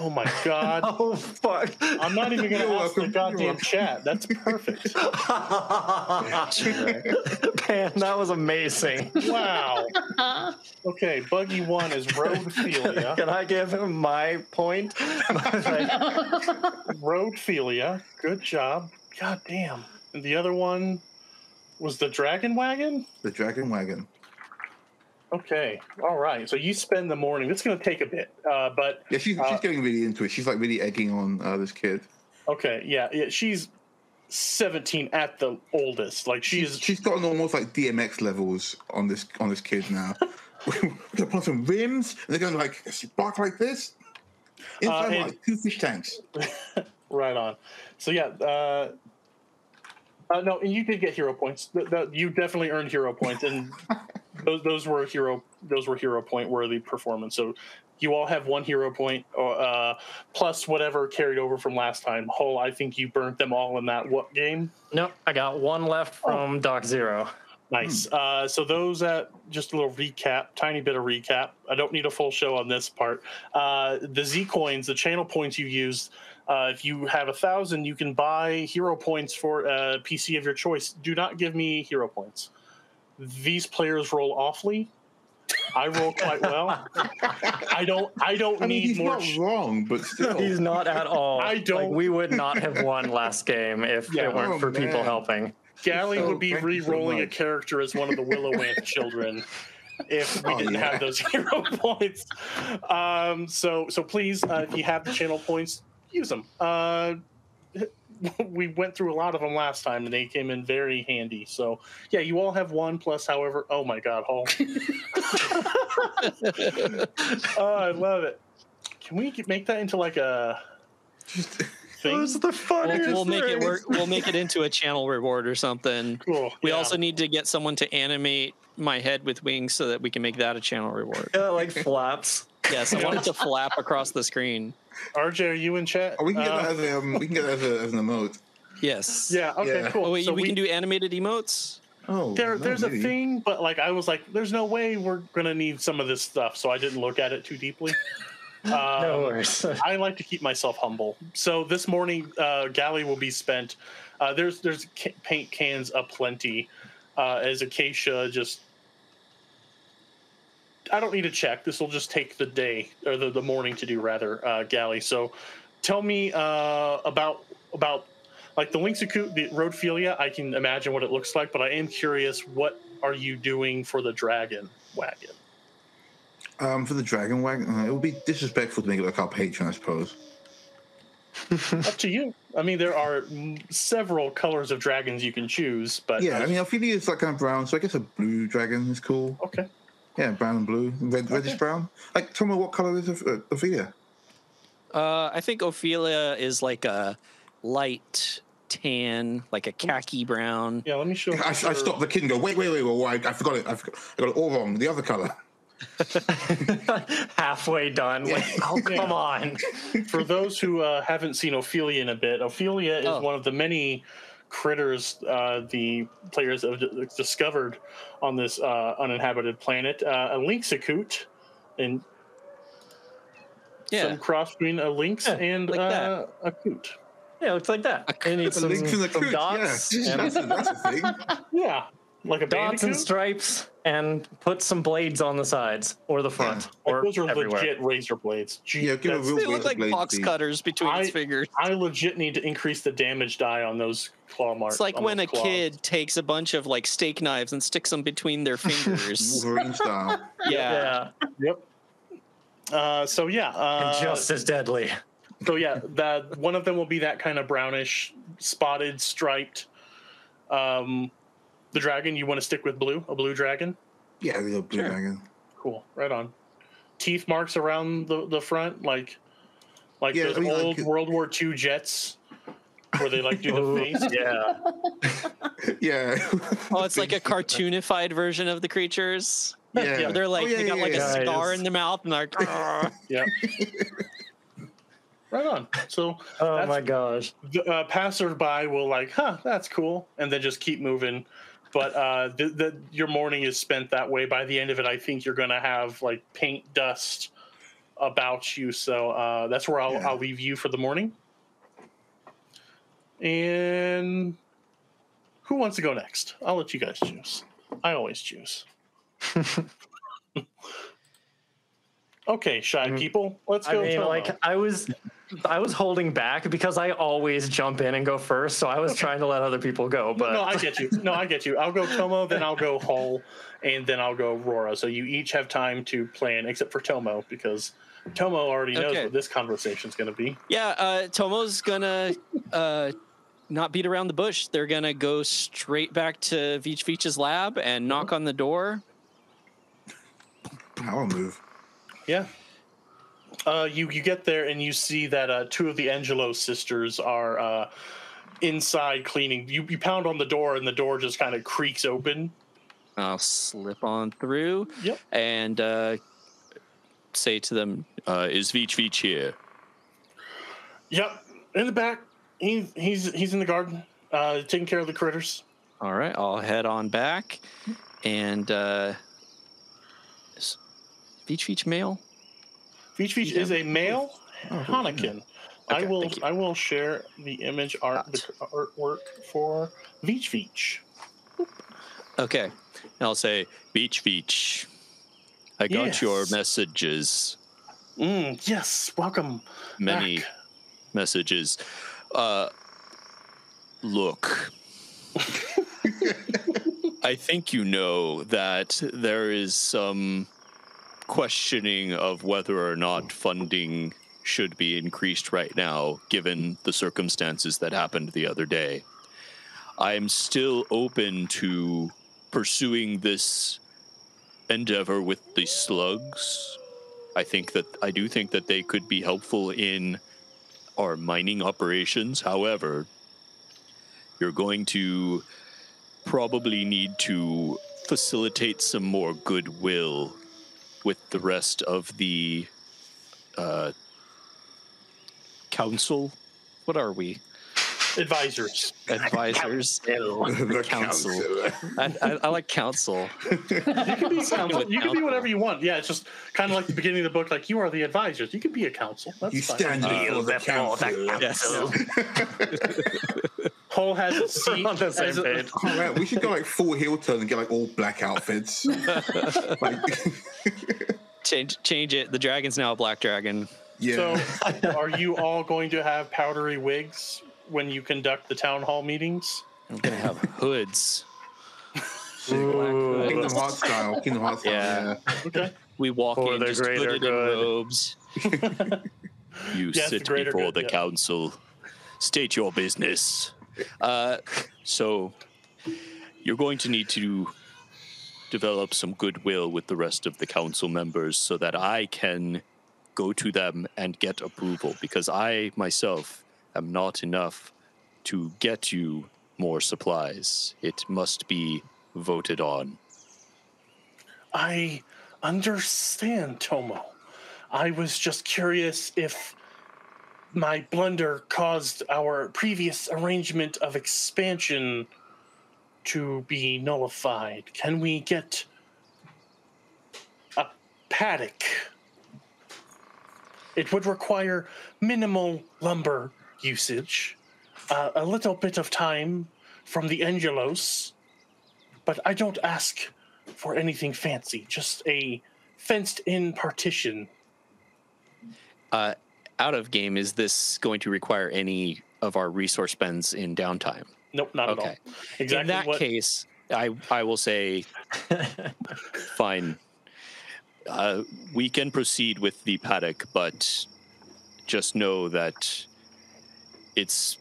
Oh my God. Oh, fuck. I'm not even going to You're ask the welcome. goddamn chat. That's perfect. Man, that was amazing. Wow. Okay, buggy 1 is Roadphilia. Can I give him my point? Roadphilia. Good job. God damn. And the other one was the Dragon Wagon? The Dragon Wagon. Okay. All right. So you spend the morning. It's going to take a bit, but... Yeah, she's getting really into it. She's like really egging on this kid. Okay, yeah. She's 17 at the oldest. Like she's gotten almost like DMX levels on this kid now. We're going to put on some rims, and they're going to like spark like this. Inside like 2 fish tanks. Right on. So yeah, no, and you did get hero points. You definitely earned hero points, and those were hero point worthy performance. So you all have 1 hero point, plus whatever carried over from last time. Hull, I think you burnt them all in that game? Nope, I got 1 left from Doc Zero. Nice. So those just a little recap, tiny bit of recap. I don't need a full show on this part. The Z coins, the channel points you used. If you have 1,000, you can buy hero points for a PC of your choice. Do not give me hero points. these players roll awfully. I roll quite well. I don't I mean, need he's more. not wrong, but still. He's not at all. I don't- Like, we would not have won last game if Yeah. it weren't Oh, for people man. helping. Gally So, would be thank you so re-rolling a much. character as one of the Willowant children if we Oh, didn't yeah. have those hero points. So please, if you have the channel points, use them. We went through a lot of them last time, and they came in very handy. So yeah, you all have one plus. However, oh my God, Hall. Oh, I love it. Can we make that into like a thing? That's the funniest We'll make it thing. work. We'll make it into a channel reward or something. Cool. We yeah. also need to get someone to animate my head with wings so that we can make that a channel reward. Yeah, like flaps. Yes, I want it to flap across the screen. RJ, are you in chat? Oh, we can get that as an emote. Yes. Yeah. Okay. Yeah. Cool. Oh, wait, So we can do animated emotes? Oh, There's a maybe. thing, but like I was like, there's no way we're gonna need some of this stuff, so I didn't look at it too deeply. No worries. I like to keep myself humble. So this morning, galley will be spent. There's paint cans aplenty. As Acacia just, I don't need to check. This will just take the day or the morning to do rather, galley. So tell me about like the Lynxacoot, the Rhodophilia. I can imagine what it looks like, but I am curious, what are you doing for the dragon wagon? For the dragon wagon, it would be disrespectful to make it look our patron, I suppose. Up to you. I mean, there are several colors of dragons you can choose, but Yeah, I mean, Ophelia is like kind of brown, so I guess a blue dragon is cool. okay. Yeah, brown and blue, reddish brown. Like, tell me what color is Ophelia? I think Ophelia is like a light tan, like a khaki brown. Yeah, let me show. I stopped the kid and go, wait, I forgot it. I got it all wrong. The other color. Halfway done. Like, oh, come on. For those who haven't seen Ophelia in a bit, Ophelia is one of the many critters the players have discovered on this uninhabited planet. A Lynxacoot, and some cross between a lynx and like that. a coot. Yeah, it looks like that. It needs some, Links in the some coot, dots, yeah. and That's a thing. Yeah, like a dots and bandicoot. stripes, and put some blades on the sides or the front or Those are everywhere. legit razor blades. Gee, Yeah, give a that's- real They look like blade box speed. cutters between its fingers. I legit need to increase the damage die on those claw marks. It's like when a kid takes a bunch of like steak knives and sticks them between their fingers. Wolverine style. Yeah. Yeah, Yep. So yeah. and just as deadly. So yeah, that one of them will be that kind of brownish, spotted, striped. The dragon, you want to stick with blue, a blue dragon? Yeah, the blue dragon. Cool, right on. Teeth marks around the front, like Yeah, those I mean, old like- World War II jets, where they like do the face. Yeah. Yeah. Oh, it's like a cartoonified version of the creatures. Yeah. They're like they got like a yeah. scar in their mouth and they're like, "Grr." Yeah. Right on. So Oh that's- my gosh. the passerby will like, huh, that's cool, and then just keep moving. But your morning is spent that way. By the end of it, I think you're gonna have like paint dust about you. So that's where I'll leave you for the morning. And who wants to go next? I'll let you guys choose. I always choose. Okay, shy people, let's go. I mean, Tomo. like I was holding back because I always jump in and go first, so I was trying to let other people go. But No, I get you. No, I get you. I'll go Tomo, then I'll go Hull, and then I'll go Rora. So you each have time to plan, except for Tomo, because Tomo already knows Okay. what this conversation's going to be. Yeah, Tomo's gonna not beat around the bush. They're gonna go straight back to Veach's lab and knock on the door. Power move. Yeah. You get there and you see that two of the Angelo sisters are inside cleaning. You pound on the door and the door just kind of creaks open. I'll slip on through. Yep. And say to them, Is Veach here? Yep, in the back. He's in the garden, taking care of the critters. all right, I'll head on back. And is Veach male? Veach is a male Oh, Hanukkah. Okay, thank you. I will share the image the artwork for Veach. Okay. I'll say, Beach. I got your Yes. messages. Yes, welcome. Many back. messages. Look. I think you know that there is some questioning of whether or not funding should be increased right now, given the circumstances that happened the other day. I'm still open to pursuing this endeavor with the slugs. I do think that they could be helpful in our mining operations. However, you're going to probably need to facilitate some more goodwill with the rest of the council. What are we? Advisors. Advisors. The Council. council. I like council. You can be council. with You can be council. whatever you want. Yeah, it's just kind of like the beginning of the book. Like, you are the advisors. You can be a council. That's You fine. stand before the council. Yes. Hole has a seat. On the same as a- page. Oh, man, we should go like full heel turn and get like all black outfits. Like, Change it. The dragon's now a black dragon. yeah. So, are you all going to have powdery wigs when you conduct the town hall meetings? I'm gonna have hoods. Ooh. Kingdom Hearts style. Kingdom Hearts style. Yeah. Yeah. Okay. We walk For in the just greater hooded in good. robes. You Yes, the sit greater before good, the yeah. council. State your business. So you're going to need to develop some goodwill with the rest of the council members so that I can go to them and get approval, because I myself am not enough to get you more supplies. It must be voted on. I understand, Tomo. I was just curious if my blunder caused our previous arrangement of expansion to be nullified. Can we get a paddock? It would require minimal lumber usage, a little bit of time from the Angelos, but I don't ask for anything fancy, just a fenced-in partition. Out of game, is this going to require any of our resource spends in downtime? Nope, not at all. Okay. Exactly In that what case, I will say, fine. We can proceed with the paddock, but just know that it's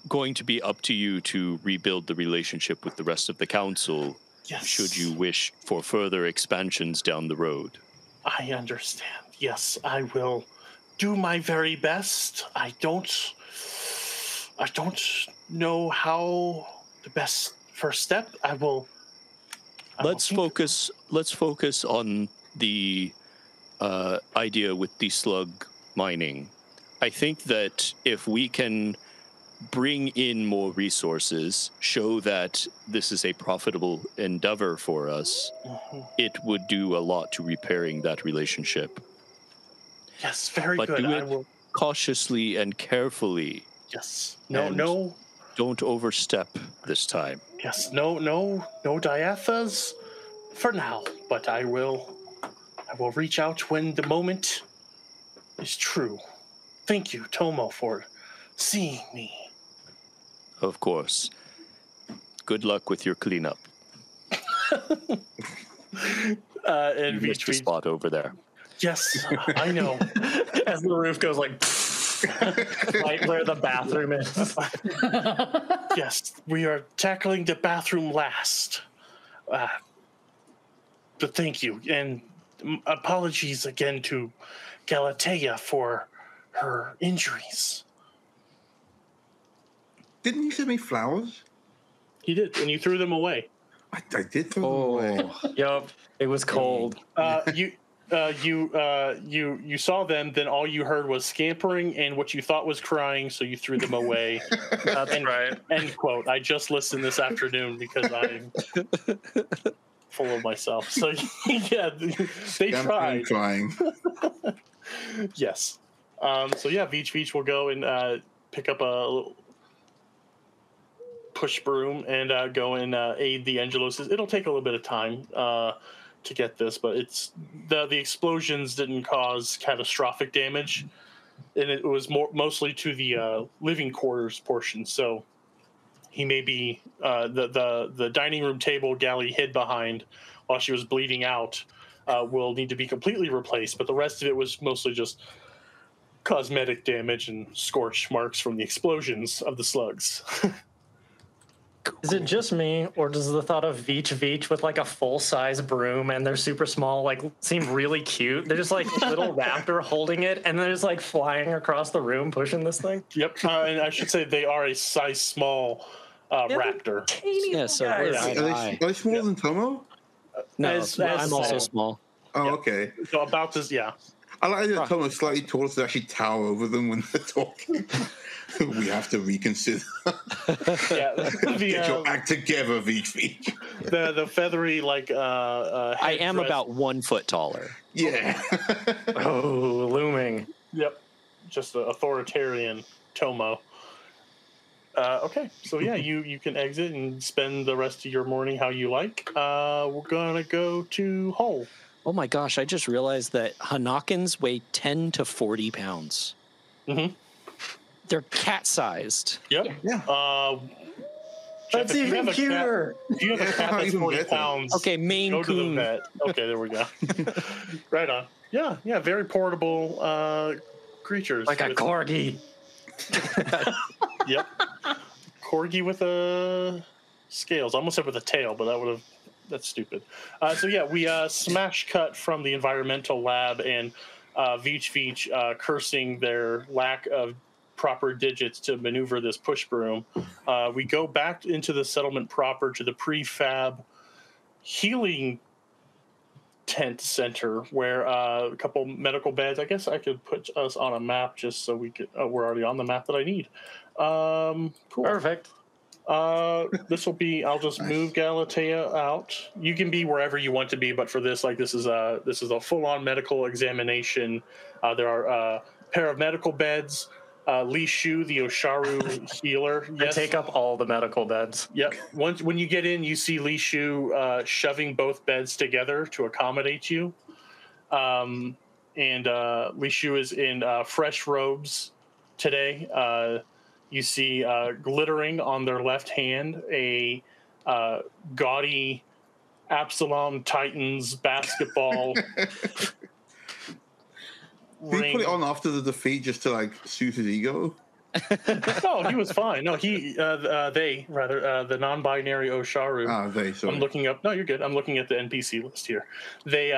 going to be up to you to rebuild the relationship with the rest of the council yes, should you wish for further expansions down the road. I understand. Yes, I will do my very best. I don't know how the best first step. I will Let's think- focus on the idea with the slug mining. I think that if we can bring in more resources, show that this is a profitable endeavor for us, Mhm. it would do a lot to repairing that relationship. Yes, very But good. do I it will. cautiously and carefully. Yes. and- No. Don't overstep this time. Yes. No diathas for now. But I will reach out when the moment is true. Thank you, Tomo, for seeing me. Of course. Good luck with your cleanup. And You missed a retweet. spot over there. Yes, I know. As the roof goes like, right where the bathroom is. Yes, we are tackling the bathroom last. But thank you, and apologies again to Galatea for her injuries. Didn't you send me flowers? You did, and you threw them away. I did throw them away. Yup. It was cold. You saw them. Then all you heard was scampering and what you thought was crying. So you threw them away. That's right. End quote. I just listened this afternoon because I'm full of myself. So yeah, they I'm tried. trying. Yes. So yeah, Beach will go and pick up a little, push broom and go and aid the Angelos. It'll take a little bit of time to get this, but it's the explosions didn't cause catastrophic damage, and it was mostly to the living quarters portion. So he may be the dining room table Gally hid behind while she was bleeding out will need to be completely replaced, but the rest of it was mostly just cosmetic damage and scorch marks from the explosions of the slugs. Is it just me, or does the thought of Veach with like a full-size broom and they're super small like seem really cute? They're just like a little raptor holding it, and they're just like flying across the room pushing this thing. Yep, and I should say they are a size small raptor. Teeny Yeah, little so guys. we're- Are they smaller than Tomo? No, As I'm also small. Oh, Yep. okay. So about this, yeah. I like that Tomo's slightly taller to actually tower over them when they're talking. We have to reconsider. Yeah, Get your act together, Veach. the feathery I am headdress. about 1 foot taller. Yeah. Oh, looming. Yep, just an authoritarian Tomo. Okay, so yeah, you can exit and spend the rest of your morning how you like. We're gonna go to Hull. Oh my gosh, I just realized that Hanakins weigh 10 to 40 pounds. Mm-hmm. They're cat-sized. Yep. Yeah. Jeff, That's if you even have a cat- cuter. If you have a cat that's Even 40 better. pounds, Okay, Maine go to the Coon. vet. Okay, there we go. Right on. Yeah, very portable creatures. Like a with- corgi. Yep. Corgi with scales. Almost said with a tail, but that's stupid. So yeah, we smash cut from the environmental lab and Veach cursing their lack of proper digits to maneuver this push broom. We go back into the settlement proper to the prefab healing tent center where a couple medical beds. I guess I could put us on a map just so we could. Oh, we're already on the map that I need. Cool. Perfect. This will be. I'll just move Galatea out. You can be wherever you want to be, but for this, this is a full-on medical examination. There are a pair of medical beds. Li Shu, the Osharu healer. Yes. They take up all the medical beds. Yep. When you get in, you see Li Shu shoving both beds together to accommodate you. And Li Shu is in fresh robes today. You see glittering on their left hand a gaudy Absalom Titans basketball Did he put it on after the defeat just to soothe his ego? No, he was fine. No, the non-binary Osharu. Ah, they. Sorry. I'm looking up. No, you're good. I'm looking at the NPC list here. They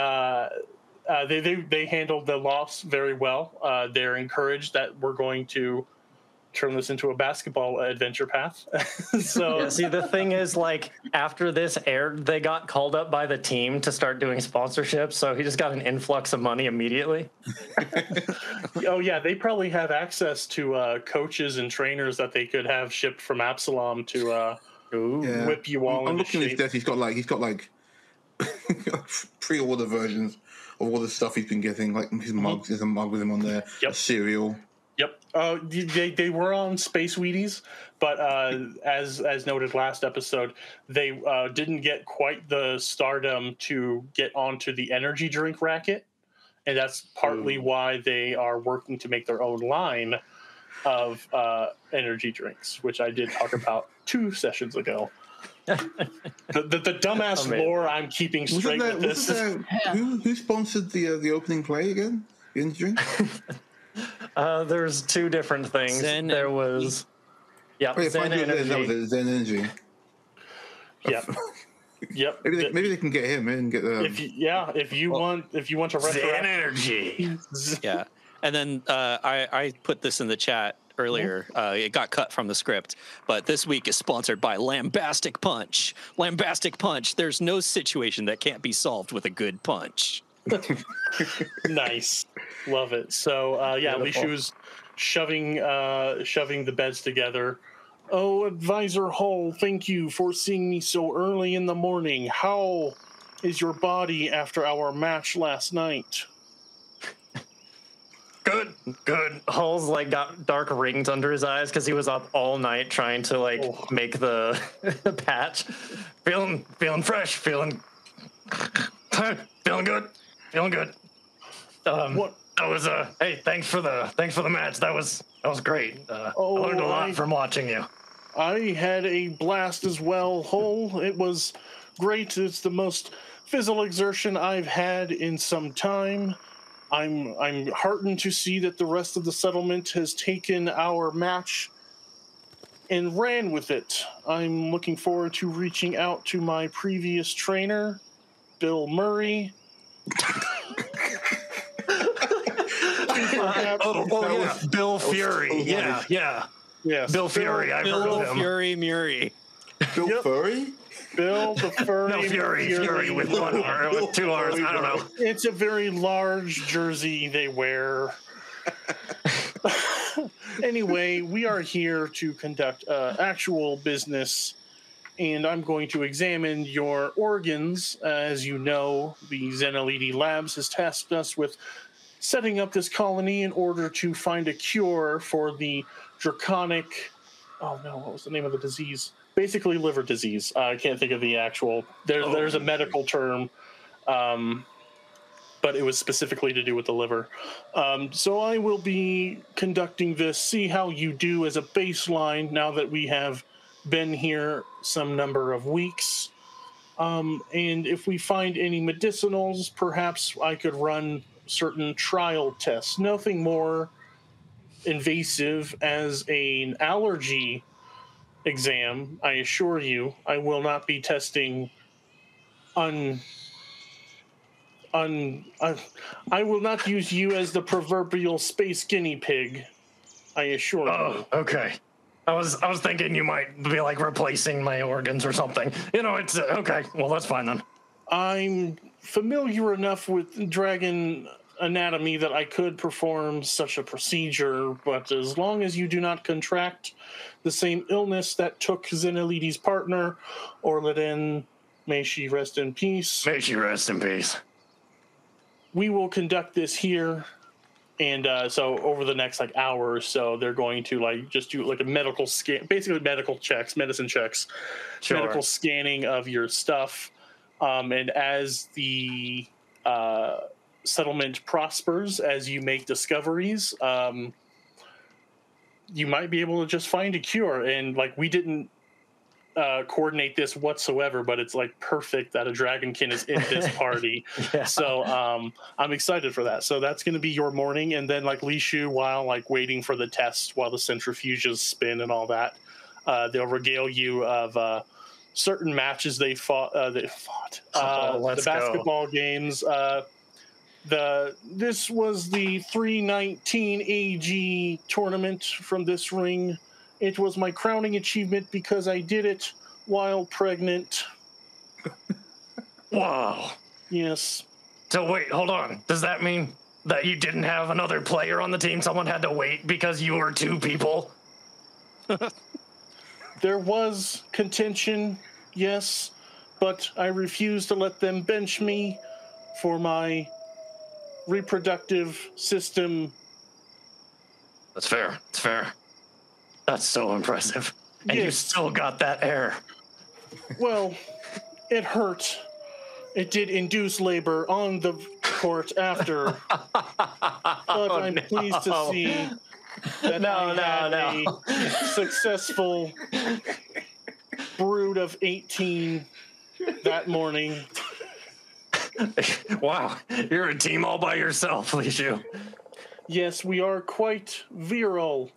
handled the loss very well. They're encouraged that we're going to turn this into a basketball adventure path. So Yeah, see, the thing is, after this aired, they got called up by the team to start doing sponsorships, so he just got an influx of money immediately. Oh yeah, they probably have access to coaches and trainers that they could have shipped from Absalom to whip you all I'm into looking at his shape. desk. He's got pre-order versions of all the stuff he's been getting, like his mugs. There's a mug with him on there. Yep. A cereal. Yep. They were on Space Wheaties, but as noted last episode, they didn't get quite the stardom to get onto the energy drink racket, and that's partly why they are working to make their own line of energy drinks, which I did talk about 2 sessions ago. The dumbass lore I'm keeping straight with this. Who sponsored the opening play again? The energy drink? There's 2 different things. Zen there was, Zen Energy. That was it, Zen Energy. Yep. Yep. Maybe they can get him and get the. If you want to Zen Energy. Yeah. And then I put this in the chat earlier. It got cut from the script, but this week is sponsored by Lambastic Punch. Lambastic Punch. There's no situation that can't be solved with a good punch. Nice, love it. So Li Shu's shoving the beds together. Oh, Advisor Hull, thank you for seeing me so early in the morning. How is your body after our match last night? Good. Hull's like got dark rings under his eyes because he was up all night trying to like make the patch. Feeling fresh. Feeling good. What? That was hey, thanks for the match. That was great. I learned a lot from watching you. I had a blast as well, Hull. It was great. It's the most physical exertion I've had in some time. I'm heartened to see that the rest of the settlement has taken our match and ran with it. I'm looking forward to reaching out to my previous trainer, Bill Murray. Yeah, Bill Fury. Yeah. Yes. Bill Fury. I've heard of him. Fury Muri. Bill Furry? Bill the Furry. No, Fury with one R, with two R's. I don't know. It's a very large jersey they wear. Anyway, we are here to conduct actual business, and I'm going to examine your organs. As you know, the Zeneliti Labs has tasked us with setting up this colony in order to find a cure for the draconic... Oh no, what was the name of the disease? Basically liver disease. I can't think of the actual... There's a medical term, but it was specifically to do with the liver. So I will be conducting this, see how you do as a baseline now that we have been here some number of weeks. And if we find any medicinals, perhaps I could run certain trial tests. Nothing more invasive as an allergy exam, I assure you. I will not be testing I will not use you as the proverbial space guinea pig, I assure you. Oh, okay. I was thinking you might be like replacing my organs or something. It's okay. Well, that's fine then. I'm familiar enough with dragon anatomy that I could perform such a procedure, but as long as you do not contract the same illness that took Zeneliti's partner, Orladen, may she rest in peace. May she rest in peace. We will conduct this here, and so over the next hour or so, they're going to just do a medical scan, basically medical checks, medicine checks, Sure. medical scanning of your stuff, and as the settlement prospers, as you make discoveries, you might be able to just find a cure. And we didn't coordinate this whatsoever, but it's perfect that a dragonkin is in this party. Yeah. So I'm excited for that. So that's going to be your morning, and then Lishu, while waiting for the test, while the centrifuges spin and all that, they'll regale you of certain matches they fought. The basketball games. This was the 319 AG tournament from this ring. It was my crowning achievement because I did it while pregnant. Wow. Yes. So wait, hold on. Does that mean that you didn't have another player on the team? Someone had to wait because you were two people? There was contention, yes, but I refused to let them bench me for my reproductive system. That's fair. It's fair. That's so impressive. And you Yes. still got that air. Well, it hurt. It did induce labor on the court after. But I'm pleased to see that I had a successful brood of 18 that morning. Wow. You're a team all by yourself, Lishu. Yes, we are quite virile,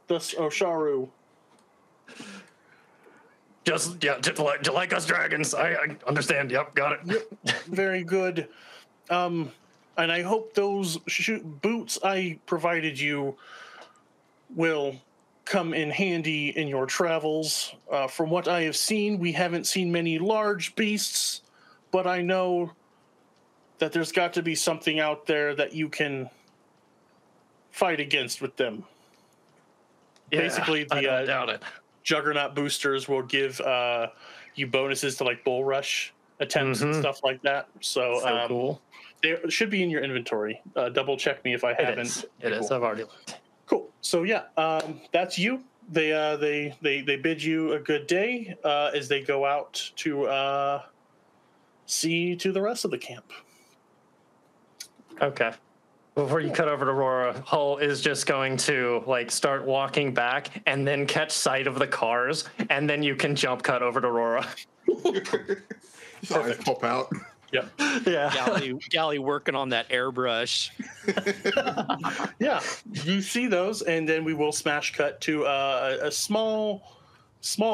thus Osharu. Just like us dragons. I understand. Yep, got it. Yep, very good. And I hope those boots I provided you will come in handy in your travels. From what I have seen, we haven't seen many large beasts, but I know that there's got to be something out there that you can fight against with them. Yeah, Basically, I don't the doubt it. Juggernaut boosters will give you bonuses to bull rush attempts and stuff like that. So, So cool. They should be in your inventory. Double check me if I haven't. It is. I've already looked. Cool. So yeah, that's you. They bid you a good day as they go out to see to the rest of the camp. Okay. Before you cut over to Aurora, Hull is just going to like start walking back and then catch sight of the cars, and then you can jump cut over to Aurora. His eyes pop out. Yep. Yeah. Galley working on that airbrush. Yeah, you see those, and then we will smash cut to a small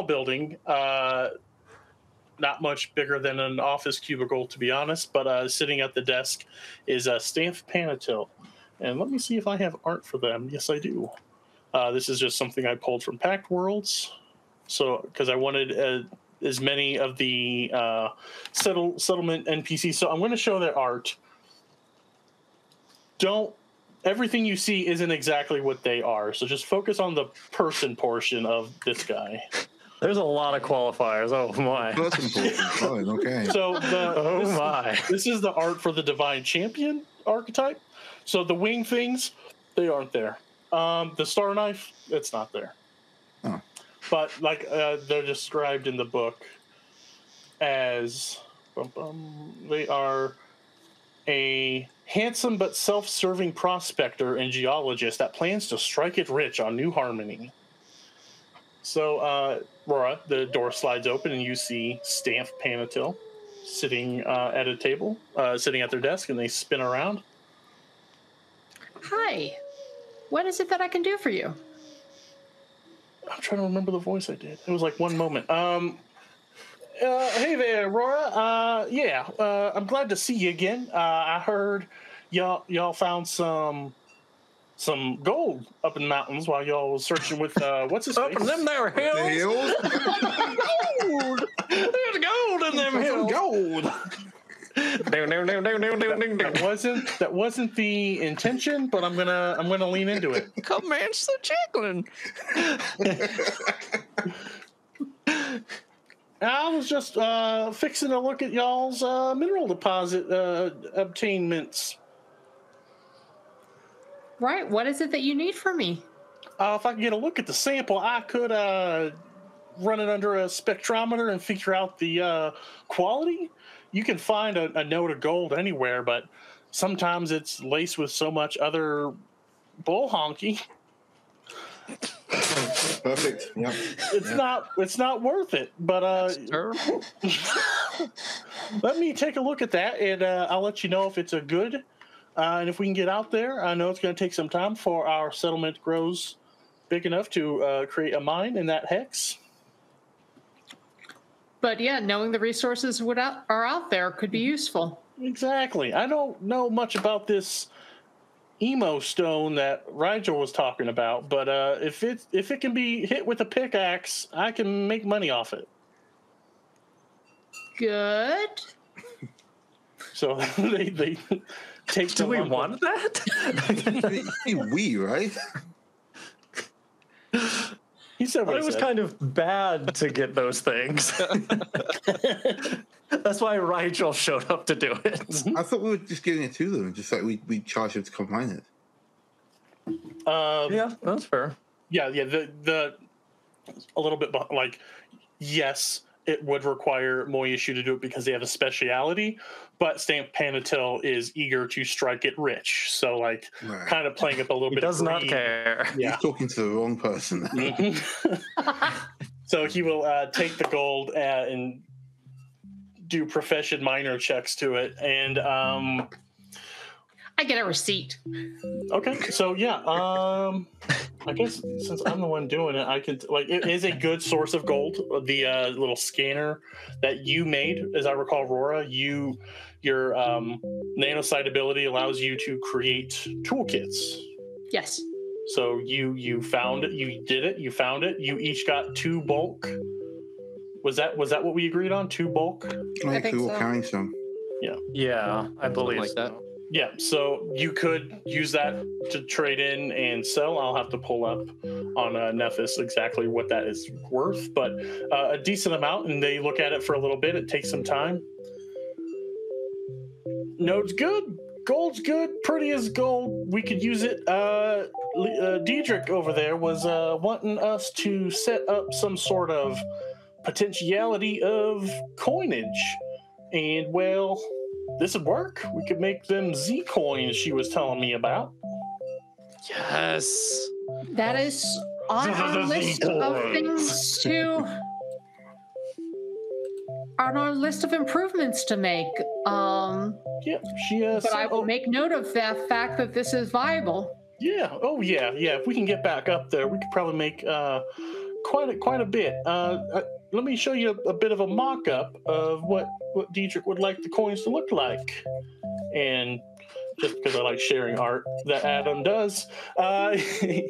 building, not much bigger than an office cubicle, to be honest. But sitting at the desk is Stamp Panatil, and let me see if I have art for them. Yes, I do. This is just something I pulled from Pact Worlds, so because I wanted as many of the settlement NPCs. So I'm going to show their art. Everything you see isn't exactly what they are, so just focus on the person portion of this guy. There's a lot of qualifiers. Oh my. Person portion. Fine, okay. So this is the art for the Divine Champion archetype. So the wing things, they aren't there. The Star Knife, it's not there. Oh. But like they're described in the book as they are a handsome but self-serving prospector and geologist that plans to strike it rich on New Harmony. So, Rora, the door slides open and you see Stamp Panatil sitting at a table, sitting at their desk, and they spin around. Hi. What is it that I can do for you? I'm trying to remember the voice I did. It was like one moment. Hey there, Rora. I'm glad to see you again. I heard y'all found some gold up in the mountains while y'all was searching with what's his face? Up in them there hills. Gold. There's gold in them hills. Gold. That wasn't the intention, but I'm gonna lean into it. Commence the jiggling. I was just fixing to look at y'all's mineral deposit obtainments. Right. What is it that you need from me? If I could get a look at the sample, I could run it under a spectrometer and figure out the quality. You can find a note of gold anywhere, but sometimes it's laced with so much other bull honky. Perfect. Yep. It's not worth it. But let me take a look at that, and I'll let you know if it's a good. And if we can get out there, I know it's going to take some time before our settlement grows big enough to create a mine in that hex. But yeah, knowing the resources are out there could be useful. Exactly. I don't know much about this emo stone that Rigel was talking about, but if it can be hit with a pickaxe, I can make money off it. Good. So they take. Do we want that? We, right? He said what it was kind of bad to get those things. That's why Rigel showed up to do it. I thought we were just giving it to them, just like we charged them to come find it. Yeah, that's fair. Yeah. The a little bit like, yes, it would require Moyishu to do it because they have a speciality, but Stamp Panatil is eager to strike it rich. So, like, kind of playing up a little bit. He does of not greed. Care. Yeah. He's talking to the wrong person. So he will take the gold and do profession minor checks to it, and I get a receipt. okay. So yeah, I guess since I'm the one doing it, I can it is a good source of gold. The little scanner that you made, as I recall, Aurora, your nanosite ability allows you to create toolkits. Yes. So you found it, you did it, you found it. You each got 2 bulk. Was that what we agreed on? 2 bulk? I think so. Carrying some. Yeah, I believe like that. so. Yeah, so you could use that to trade in and sell. I'll have to pull up on Nephis exactly what that is worth, but a decent amount, and they look at it for a little bit. It takes some time. Node's good. Gold's good. Pretty as gold. We could use it. Diedrich over there was wanting us to set up some sort of potentiality of coinage. And, well, this would work. We could make them Z coins she was telling me about. Yes. That is on our list of things to... on our list of improvements to make. Yeah, she but I will make note of the fact that this is viable. Yeah. Oh, yeah. If we can get back up there, we could probably make quite a bit. Let me show you a bit of a mock-up of what Diedrich would like the coins to look like. And just because I like sharing art that Adam does,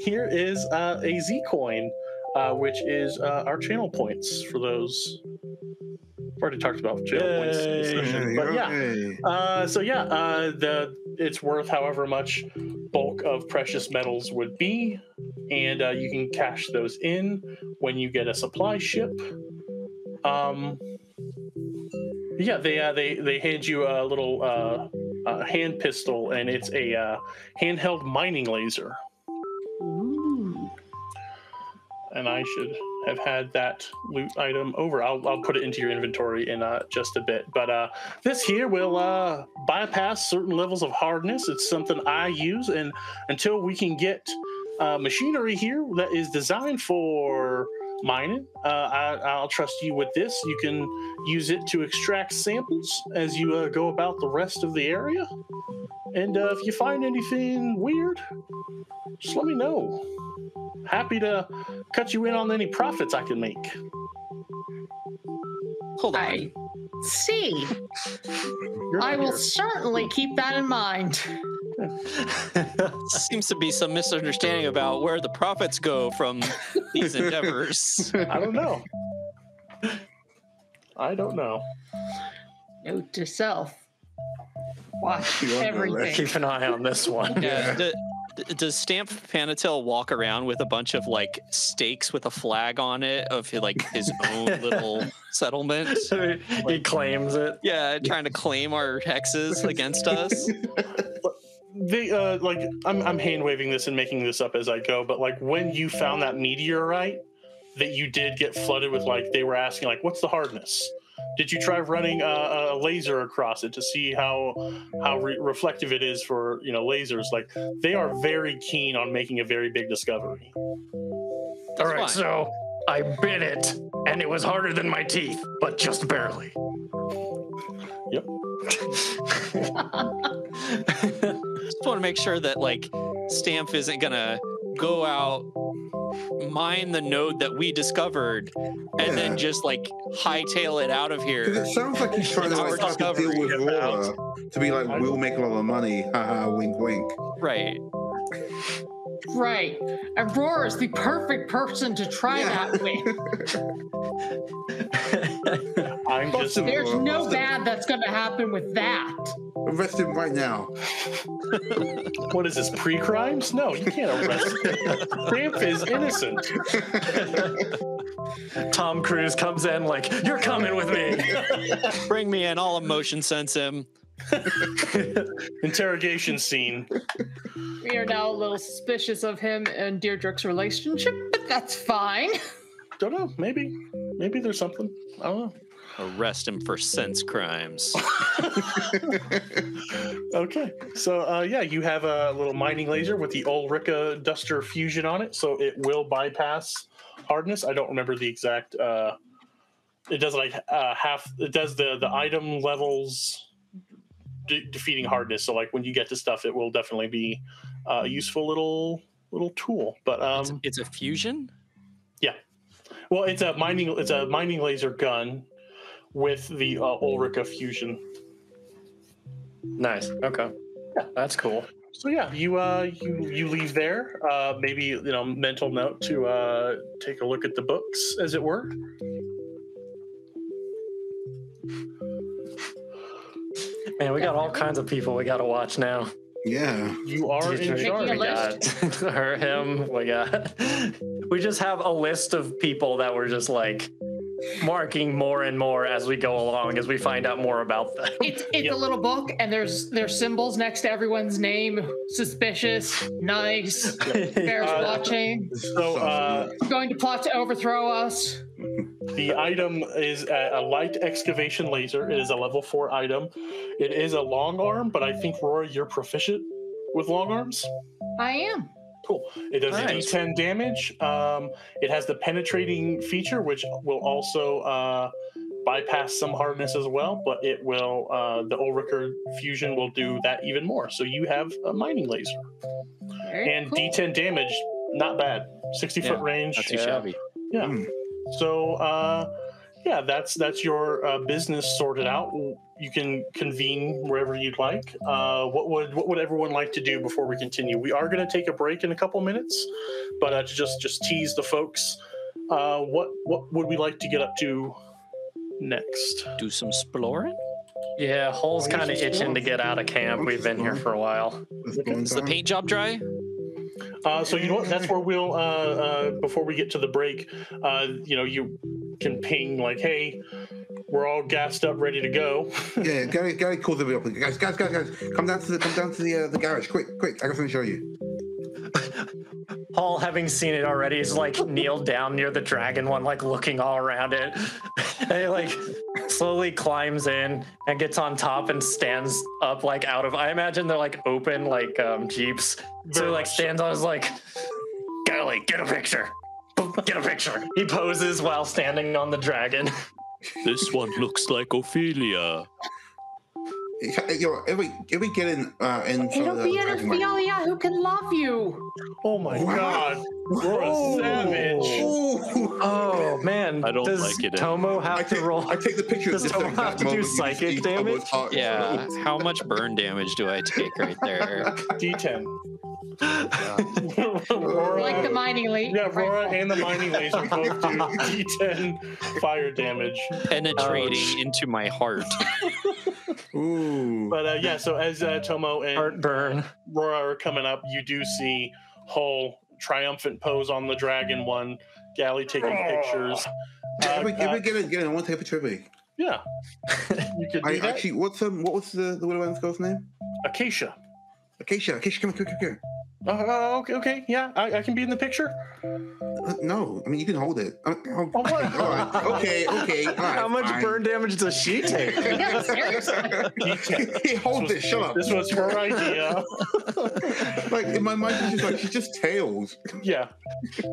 here is a Z coin, which is our channel points for those. I've already talked about channel points in this session, but it's worth however much bulk of precious metals would be, and you can cash those in when you get a supply ship. They hand you a little hand pistol, and it's a handheld mining laser. Ooh. And I should have had that loot item over. I'll put it into your inventory in just a bit. But this here will bypass certain levels of hardness. It's something I use, and until we can get machinery here that is designed for mining, I'll trust you with this. You can use it to extract samples as you go about the rest of the area. And if you find anything weird, just let me know. Happy to cut you in on any profits I can make. Hold on. I see. I will certainly keep that in mind. Seems to be some misunderstanding about where the profits go from these endeavors. I don't know. Note to self. Watch everything. Keep an eye on this one. Yeah. Does Stamp Panatil walk around with a bunch of like stakes with a flag on it of like his own little settlement? He claims it. Yeah, trying to claim our hexes against us. They I'm hand waving this and making this up as I go, but like when you found that meteorite that you did get flooded with, like they were asking like, what's the hardness? Did you try running a laser across it to see how reflective it is for lasers? Like they are very keen on making a very big discovery. All right, fine. so I bit it, and it was harder than my teeth, but just barely. Yep. Just want to make sure that like Stamp isn't gonna go out, mine the node that we discovered, and then just like hightail it out of here. Because it sounds like he's trying to Our like to deal with discovery. Aurora to be like, we'll make a lot of money, haha, wink, wink. Right. Right. Aurora is the perfect person to try that with. There's no bad that's going to happen with that. Arrest him right now. What is this, pre-crimes? No, you can't arrest him. Stamp is innocent. Tom Cruise comes in like, you're coming with me. Bring me in. I'll emotion sense him. Interrogation scene. We are now a little suspicious of him and Deirdre's relationship, but that's fine. Don't know. Maybe there's something. I don't know. Arrest him for sense crimes. Okay, so you have a little mining laser with the Ulrika Duster fusion on it, so it will bypass hardness. I don't remember the exact. It does like half. It does the item levels defeating hardness. So like when you get to stuff, it will definitely be a useful little tool. But it's a fusion. Yeah, well, it's a mining laser gun with the Ulrika fusion. Nice. Okay. Yeah, that's cool. So yeah, you leave there. Maybe mental note to take a look at the books, as it were. Man, we got all kinds of people we got to watch now. Yeah. You are in charge. We got her, him. We just have a list of people that were just like marking more and more as we go along, as we find out more about them. It's a little book, and there's symbols next to everyone's name. Suspicious, nice, bears watching. So, Going to plot to overthrow us. the item is a light excavation laser. It is a level 4 item. It is a long arm, but I think, Rory, you're proficient with long arms? I am. Cool. It does Nice. D10 damage. It has the penetrating feature, which will also bypass some hardness as well, but it will, the Ulriker fusion will do that even more. So you have a mining laser. Very And cool. D10 damage, not bad. 60-foot range. Not too shabby. Yeah. So, yeah, that's your business sorted out. You can convene wherever you'd like. What would everyone like to do before we continue? We are going to take a break in a couple minutes, but to just tease the folks, what would we like to get up to next? Do some exploring. Yeah, Hull's kind of itching to get out of camp. We've been here for a while. Is the paint job dry? So you know what? That's where we'll before we get to the break, you can ping like, hey, we're all gassed up, ready to go. Yeah, Gary calls everybody up. Guys, come down to the garage, quick! I got something to show you. Hull, having seen it already, is like kneeled down near the dragon one, like looking all around it. And he like slowly climbs in and gets on top and stands up like out of. I imagine they're like open like jeeps. So he like stands on his like, Golly, get a picture. Get a picture. He poses while standing on the dragon. This one looks like Ophelia. If we get in It'll be an Ophelia who can love you. Oh my Wow. God, you're a savage. Oh man, I don't does like it Tomo have to roll? I take the picture. Does of this Tomo exact have to do moment you psychic see Tomo's damage? heart Yeah. explode. How much burn damage do I take right there? D10. Like the mining lead. Yeah, Aurora and the mining laser both do D10 fire damage. Penetrating into my heart. Ooh. But yeah, so as Tomo and Heartburn. Aurora are coming up, you do see Hull triumphant pose on the dragon one, Galley taking pictures. If we get in, I want to take a picture of me. Yeah, you could do that. Actually, what was the Widow girl's name? Acacia. Acacia, come here. Okay, yeah, I can be in the picture. No, I mean you can hold it. what? All right. Okay. All right, How much fine. burn damage does she take? Yeah, seriously. Hey, hold this. Shut up. This was her idea. Like in my mind, she's just like she's just tails. Yeah.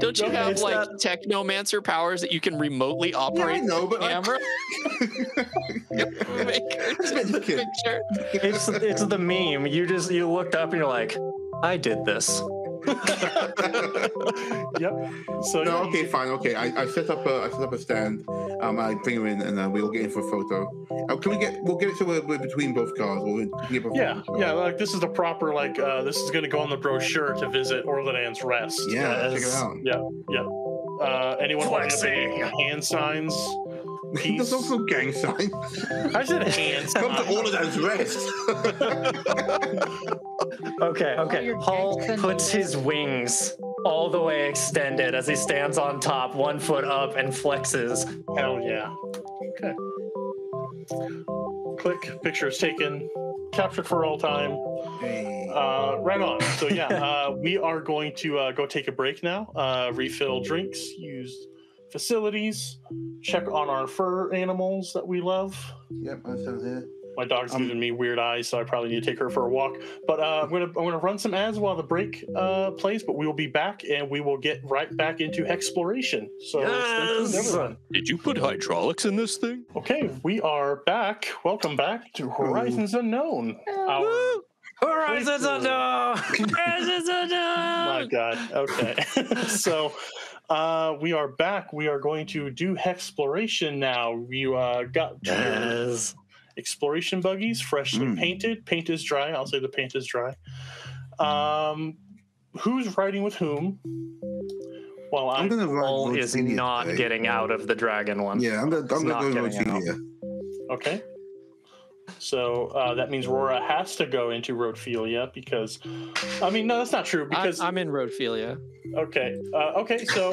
Don't you have It's like not- technomancer powers that you can remotely Yeah, I operate know, but the camera? Make her take the Kid. picture. It's the meme. You looked up and you're like, I did this. Yep. So No, okay, fine, okay. I set up a stand. I bring her in, and we'll get in for a photo. We'll get it so we're between both cars. yeah, like this is the proper this is going to go on the brochure to visit Orlandan's Rest. Yeah, check it out. Yeah. Anyone want to Flexing. hand signs? There's also gang sign. I said hand Come to signs. all of those rest. Okay. your Hull gangsta puts his wings all the way extended as he stands on top, 1 foot up, and flexes. Hell yeah. Okay. Click. Picture is taken. Captured for all time. Hey. Right on. So yeah, we are going to go take a break now. Refill drinks. Use facilities. Check on our fur animals that we love. Yep, I stand here. My dog's giving me weird eyes, so I probably need to take her for a walk. But I'm gonna run some ads while the break plays. But we will be back, and we will get right back into exploration. So stay tuned, everyone. Did you put hydraulics in this thing? Okay, we are back. Welcome back to Horizons Unknown. Our Horizons Unknown! Horizons My Unknown! God. Okay. So we are back. We are going to do Hexploration now. We got Yes. exploration buggies, freshly painted. Paint is dry. I'll say the paint is dry. Who's riding with whom? Well, I'm gonna ride Hull is Roselia not today. getting out of the dragon one. Yeah, I'm gonna not go getting out. Roselia. okay. So that means Rora has to go into Rhodophilia because, I mean, no, that's not true because I'm in Rhodophilia. Okay. So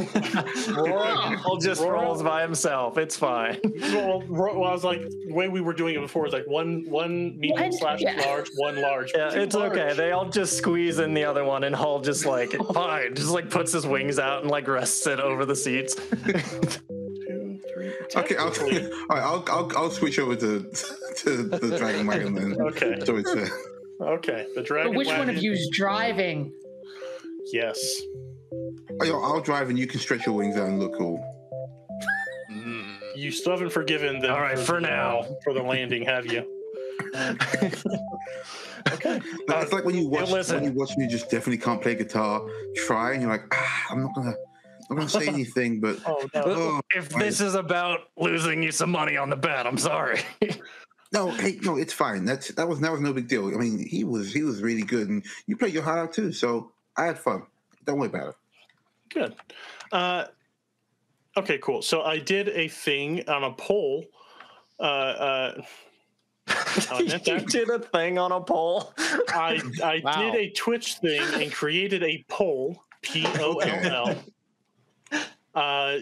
Rora just rolls by himself. It's fine. Well, I was like, the way we were doing it before was like one medium / large, one large. Yeah, two it's large. okay. They all just squeeze in the other one, and Hull just like fine, just like puts his wings out and like rests it over the seats. 2, 3. Okay, I'll switch over to the Dragon Wagon then. Okay. So it's Okay. The Dragon But which Wagon. one of you is driving? Yes. I'll drive and you can stretch your wings out and look cool. You still haven't forgiven them. All right, for now. For the landing, have you? Okay. It's like when you watch me just definitely can't play guitar, try and you're like, I'm not gonna say anything, but If this is about losing you some money on the bet, I'm sorry. no, it's fine. That was no big deal. I mean, he was really good, and you played your heart out too. So I had fun. Don't worry about it. Good. Okay, cool. So I did a thing on a poll. You did a thing on a poll. I Wow. did a Twitch thing and created a poll. POLL.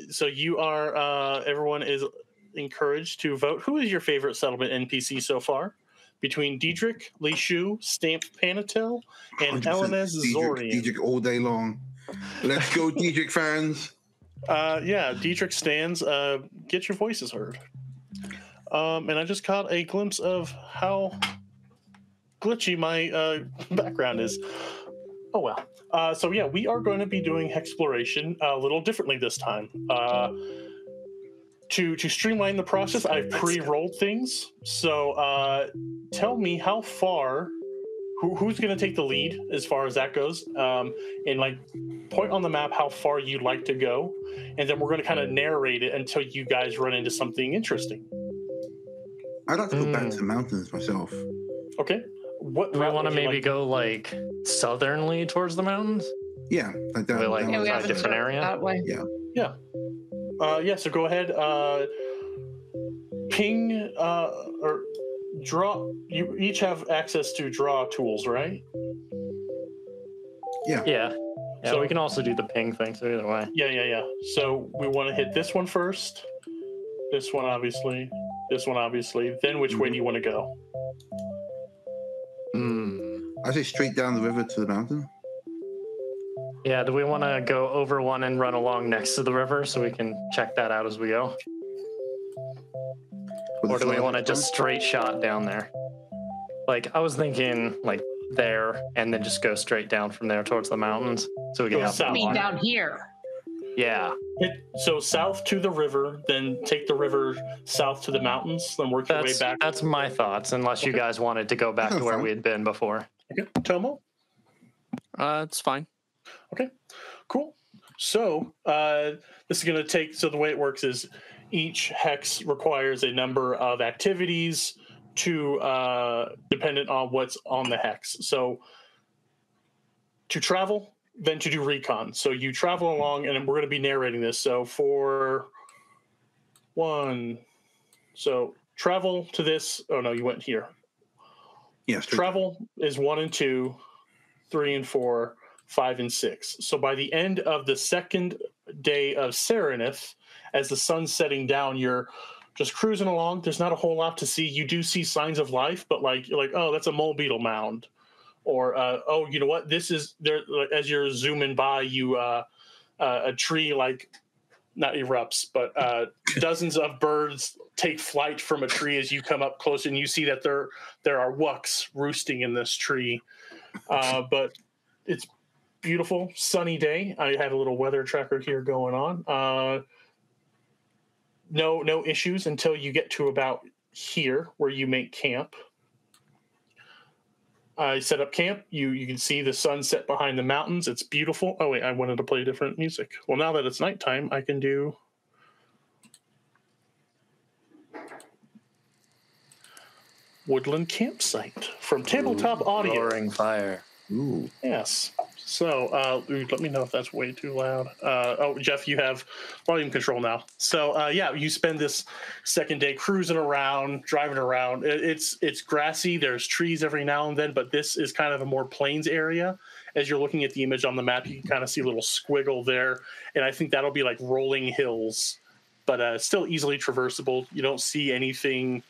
So you are. Everyone is encouraged to vote. Who is your favorite settlement NPC so far? Between Diedrich, Li Shu, Stamp Panatel, and 100% Elenes Zorian. Diedrich all day long. Let's go, Diedrich fans. Yeah, Diedrich stands. Get your voices heard. And I just caught a glimpse of how glitchy my background is. Oh well. So yeah, we are going to be doing Hexploration a little differently this time. To streamline the process, I've pre-rolled things. So tell me how far. Who's going to take the lead as far as that goes? And like point on the map how far you'd like to go, and then we're going to kind of narrate it until you guys run into something interesting. I'd like to go back to the mountains myself. Okay. What Do we route want to would you maybe like? go like southernly towards the mountains? Yeah, like that. We like that Yeah, we was- have a different area? that way. Yeah. Yeah. So go ahead. Ping or draw. You each have access to draw tools, right? Yeah. So- We can also do the ping thing, so either way. Yeah. So we want to hit this one first. This one, obviously. This one, obviously. Then which way do you want to go? I say straight down the river to the mountain. Yeah, do we want to go over one and run along next to the river so we can check that out as we go? Or do we want to just straight shot down there? Like, I was thinking, like, there, and then just go straight down from there towards the mountains so we can Go have south. I mean, down here. Yeah. So south to the river, then take the river south to the mountains, then work your way back. That's my thoughts, unless you guys wanted to go back to where we had been before. Okay. Tomo? It's fine. Okay, cool. So this is going to take, so the way it works is each hex requires a number of activities to dependent on what's on the hex. So to travel, then to do recon. So you travel along, and we're going to be narrating this. So for one, so travel to this. Oh no, you went here. Yeah, straight Travel is 1 and 2, 3 and 4, 5 and 6. So by the end of the second day of Serenith, as the sun's setting down, you're just cruising along. There's not a whole lot to see. You do see signs of life, but like you're like, oh, that's a mole beetle mound, or oh, you know what? This is there. As you're zooming by, you a tree like not erupts, but dozens of birds take flight from a tree as you come up close, and you see that there are wucks roosting in this tree. But it's beautiful, sunny day. I had a little weather tracker here going on. No issues until you get to about here where you make camp. I set up camp. You can see the sunset behind the mountains. It's beautiful. Oh wait, I wanted to play different music. Well, now that it's nighttime, I can do Woodland Campsite from Tabletop Audio. Roaring fire. Ooh. Yes. So, let me know if that's way too loud. Oh, Jeff, you have volume control now. So, yeah, you spend this second day cruising around, driving around. It's grassy. There's trees every now and then, but this is kind of a more plains area. As you're looking at the image on the map, you can kind of see a little squiggle there, and I think that'll be like rolling hills, but still easily traversable. You don't see anything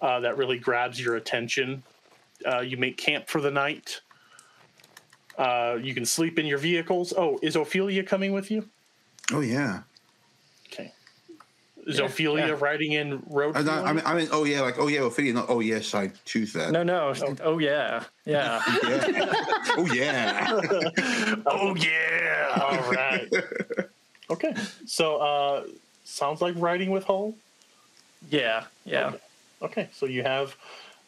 that really grabs your attention. You make camp for the night. You can sleep in your vehicles. Oh, is Ophelia coming with you? Oh yeah. Okay. Is Ophelia riding in road? I mean, oh yeah, like Ophelia. Not oh yes, I choose that. No. Oh yeah. Yeah. Oh yeah. Oh yeah. All right. Okay. So, sounds like riding with Hull. Yeah. Okay. So you have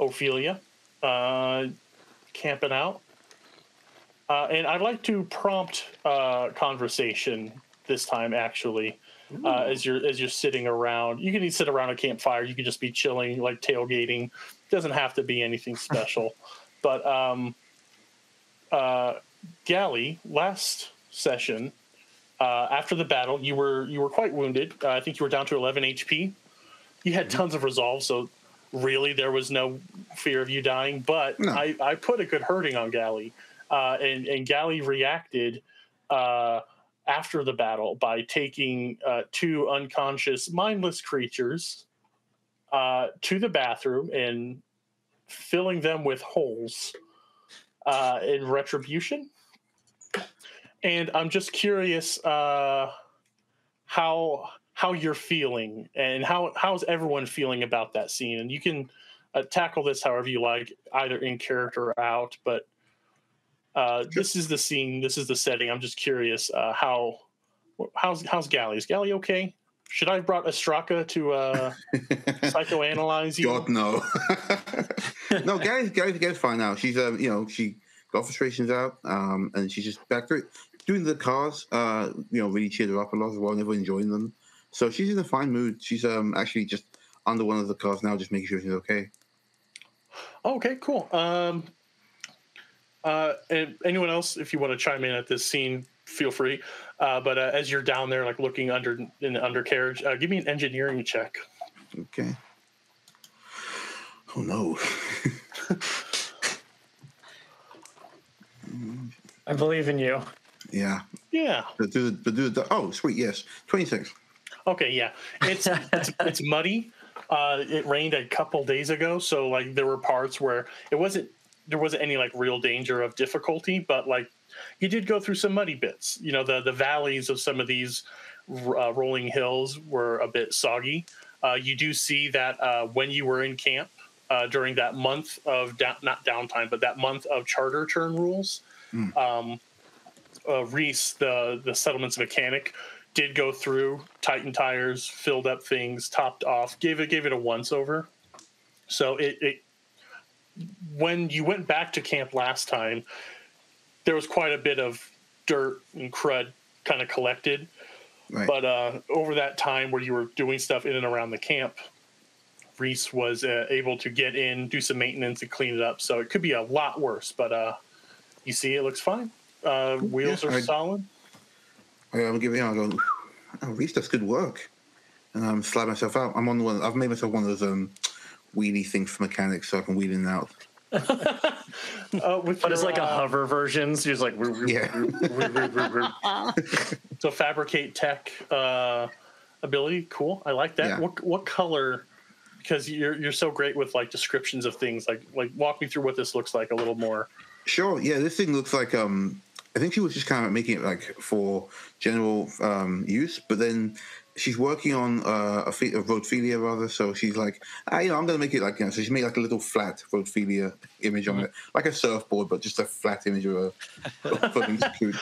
Ophelia camping out. And I'd like to prompt conversation this time, actually, as you're sitting around. You can sit around a campfire. You can just be chilling, like tailgating. It doesn't have to be anything special. But Gally, last session, after the battle, you were quite wounded. I think you were down to 11 HP. You had tons of resolve, so really there was no fear of you dying. But no. I put a good hurting on Gally. And Gally reacted after the battle by taking two unconscious, mindless creatures to the bathroom and filling them with holes in retribution. And I'm just curious how you're feeling and how's everyone feeling about that scene. And you can tackle this however you like, either in character or out, but this is the scene. This is the setting. I'm just curious. How's Gally? Is Gally okay? Should I have brought Astraka to psychoanalyze you? God no. No, Gally's fine now. She's she got frustrations out, and she's just back to it. Doing the cars, really cheered her up a lot as well. Never enjoying them, so she's in a fine mood. She's actually just under one of the cars now, just making sure she's okay. Okay, cool. And anyone else, if you want to chime in at this scene, feel free. But as you're down there, like looking in the undercarriage, give me an engineering check. Okay. Oh no. I believe in you. Yeah. Yeah. Oh, sweet. Yes. 26. Okay. Yeah. It's muddy. It rained a couple days ago, so like there were parts where there wasn't any like real danger of difficulty, but like you did go through some muddy bits. The valleys of some of these rolling hills were a bit soggy. You do see that when you were in camp during that month of not downtime, but that month of charter turn rules, Reese, the settlement's mechanic, did go through, tightened tires, filled up things, topped off, gave it a once over. So it when you went back to camp last time, there was quite a bit of dirt and crud kind of collected. Right. But over that time where you were doing stuff in and around the camp, Reese was able to get in, do some maintenance, and clean it up. So it could be a lot worse, but you see it looks fine. Wheels are solid. I'm giving I go, oh, Reese does good work. And I'm slide myself out. I'm on one. I've made myself one of those wheelie things for mechanics so I can wheel in and out. But it's like a hover version, so you're just like So fabricate tech ability, cool. I like that. Yeah. What color? Because you're so great with like descriptions of things. Like walk me through what this looks like a little more. Sure. Yeah, this thing looks like I think she was just kind of making it like for general use, but then she's working on a Rhodophilia rather. So she's like, I'm going to make it like, so she made like a little flat Rhodophilia image on it, like a surfboard, but just a flat image of a floating cute.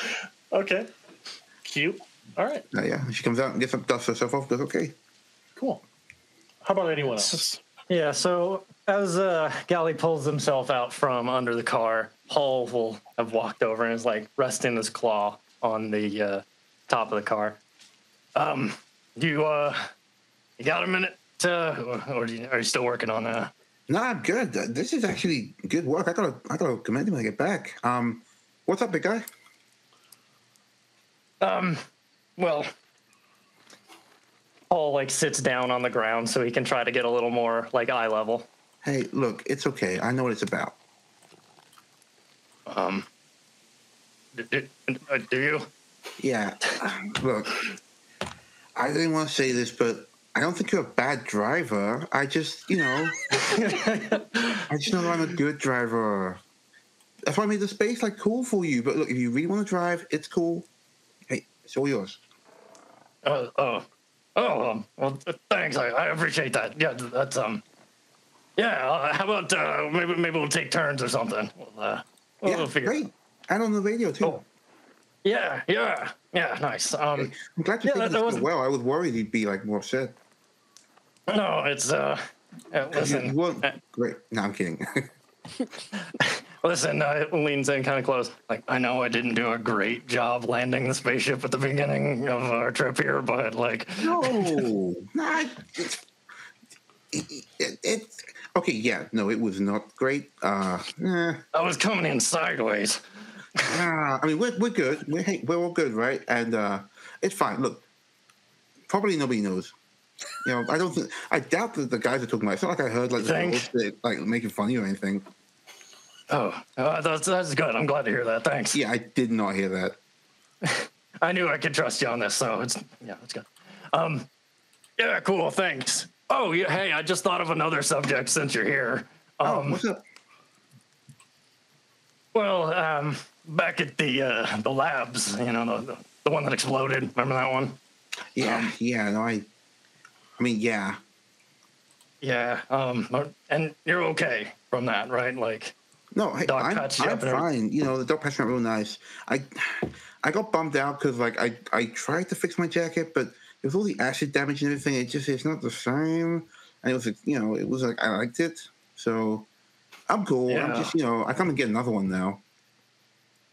Okay. Cute. All right. Yeah. She comes out and dusts herself off, goes, okay. Cool. How about anyone else? Yeah. So as Gally pulls himself out from under the car, Paul will have walked over and is like resting his claw on the top of the car. You got a minute? Or are you still working on that? No, I'm good. This is actually good work. I gotta commend him when I get back. What's up, big guy? Well, Paul like sits down on the ground so he can try to get a little more like eye level. Hey, look, it's okay. I know what it's about. Do you? Yeah. Look, I didn't want to say this, but I don't think you're a bad driver. I just, I just know I'm a good driver. That's why I made the space like cool for you. But look, if you really want to drive, it's cool. Hey, it's all yours. Well, thanks. I appreciate that. Yeah, that's yeah. How about maybe we'll take turns or something. We'll figure. Great. And on the radio too. Oh. Yeah, nice. I'm glad you think this well. I was worried he'd be like more upset. No, it's listen. You weren't great. No, I'm kidding. Listen, leans in kind of close. Like, I know I didn't do a great job landing the spaceship at the beginning of our trip here, but like, no, it's okay. Yeah, no, it was not great. I was coming in sideways. I mean, we're good. We're all good, right? And it's fine. Look, probably nobody knows. I doubt that the guys are talking about. It's not like I heard like like making fun of you or anything. Oh, that's good. I'm glad to hear that. Thanks. Yeah, I did not hear that. I knew I could trust you on this, so it's good. Yeah, cool. Thanks. Oh, yeah. Hey, I just thought of another subject since you're here. What's up? Well, back at the labs, the one that exploded. Remember that one? Yeah. No, I mean, yeah. Yeah. And you're okay from that, right? Like. No, hey, I'm fine. The dog patched me up real nice. I got bummed out because like I tried to fix my jacket, but with all the acid damage and everything, it's not the same. And it was it was like I liked it, so I'm cool. Yeah. I'm just I kind of get another one now.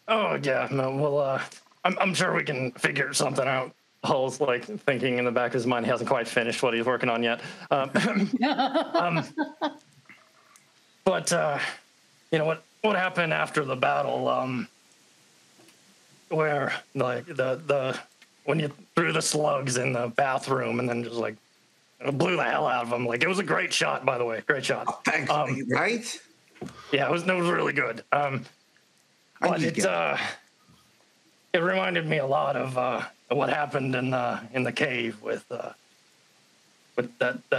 Oh yeah, no, well I'm sure we can figure something out. Hull's like thinking in the back of his mind he hasn't quite finished what he's working on yet. But what happened after the battle? Where like the when you threw the slugs in the bathroom and then just like blew the hell out of them. Like it was a great shot, by the way. Great shot. Oh, thanks. Right? Yeah, it was really good. But it reminded me a lot of what happened in the cave with that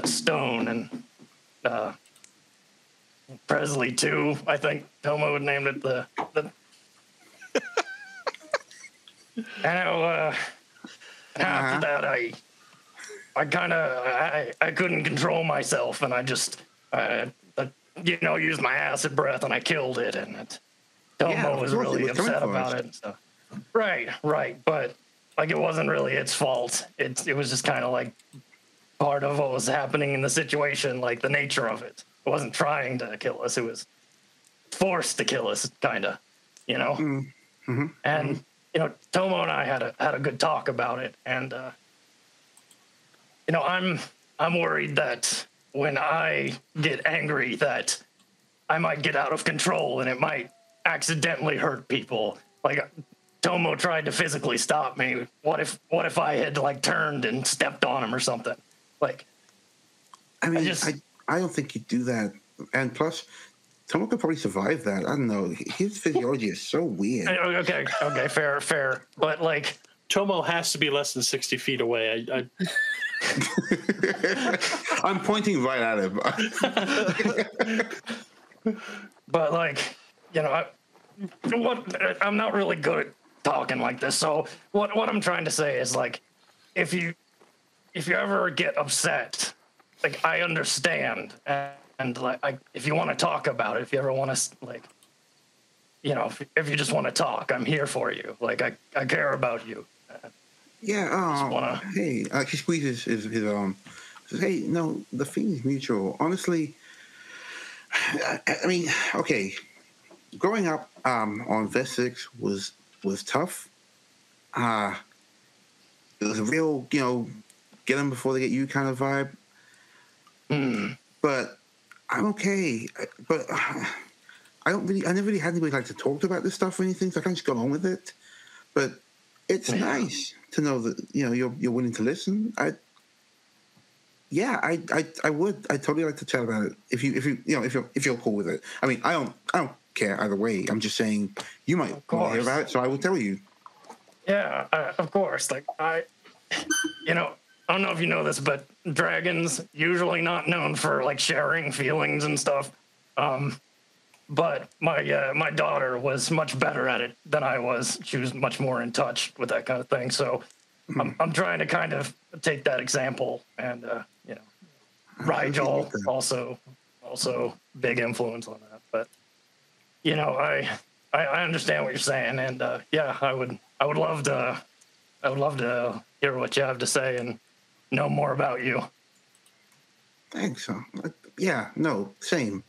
stone and Presley 2, I think Tomo had named it the and after that I couldn't control myself and I just used my acid breath and I killed it and Tomo was really upset about it. So. Right, but like it wasn't really its fault. It was just kind of like part of what was happening in the situation, like the nature of it. It wasn't trying to kill us. It was forced to kill us, kind of, Mm-hmm. And Tomo and I had a good talk about it, and I'm worried that when I get angry, that I might get out of control and it might accidentally hurt people. Like Tomo tried to physically stop me. What if I had like turned and stepped on him or something? Like, I mean, I don't think you'd do that. And plus, Tomo could probably survive that. I don't know. His physiology is so weird. Okay, fair. But like, Tomo has to be less than 60 feet away. I'm pointing right at him. But like, I'm not really good at talking like this. So what I'm trying to say is like, if you ever get upset, like I understand, and like if you want to talk about it, if you ever want to like, if you just want to talk, I'm here for you. Like I care about you. Yeah. Hey, he squeezes his arm. Says, hey, no, the feeling's mutual. Honestly, I mean, okay. Growing up on Vest 6 was tough. It was a real, get them before they get you kind of vibe. But I'm okay. But I never really had anybody like to talk to about this stuff or anything, so I kind of just got on with it. But it's nice to know that you're willing to listen. I would. I totally like to chat about it if you're cool with it. I mean, I don't care either way. I'm just saying you might want to hear about it, so I will tell you. Yeah, of course. Like I don't know if you know this, but dragons usually not known for like sharing feelings and stuff. But my daughter was much better at it than I was. She was much more in touch with that kind of thing. So I'm trying to kind of take that example, and Rigel also big influence on that. But I understand what you're saying, and I would love to hear what you have to say and know more about you. Thanks. Yeah, no, same.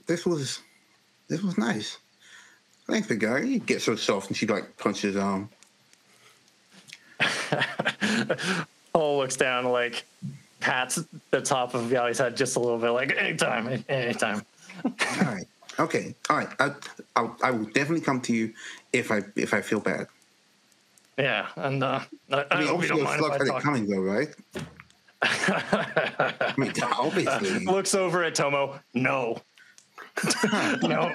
This was nice. Thanks, big guy. You get so soft, and she like punches his arm. Paul looks down, like pats the top of Galley's head just a little bit, like anytime. All right. Okay. All right. I will definitely come to you if I feel bad. Yeah, and I mean, obviously, don't mind if I talk. Coming though, right? I mean, obviously. Looks over at Tomo. No. No.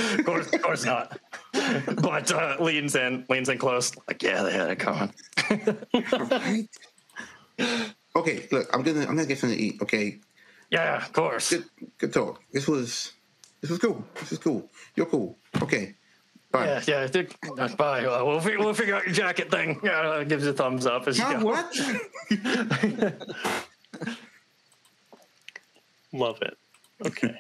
Of course not. But leans in close. Like, yeah, they had it coming. Right? Okay, look, I'm gonna get something to eat. Okay. Yeah, of course. Good talk. This was cool. This is cool. You're cool. Okay. Bye. Yeah. Bye. We'll figure out your jacket thing. Yeah, gives you a thumbs up as you go. What? Love it. Okay.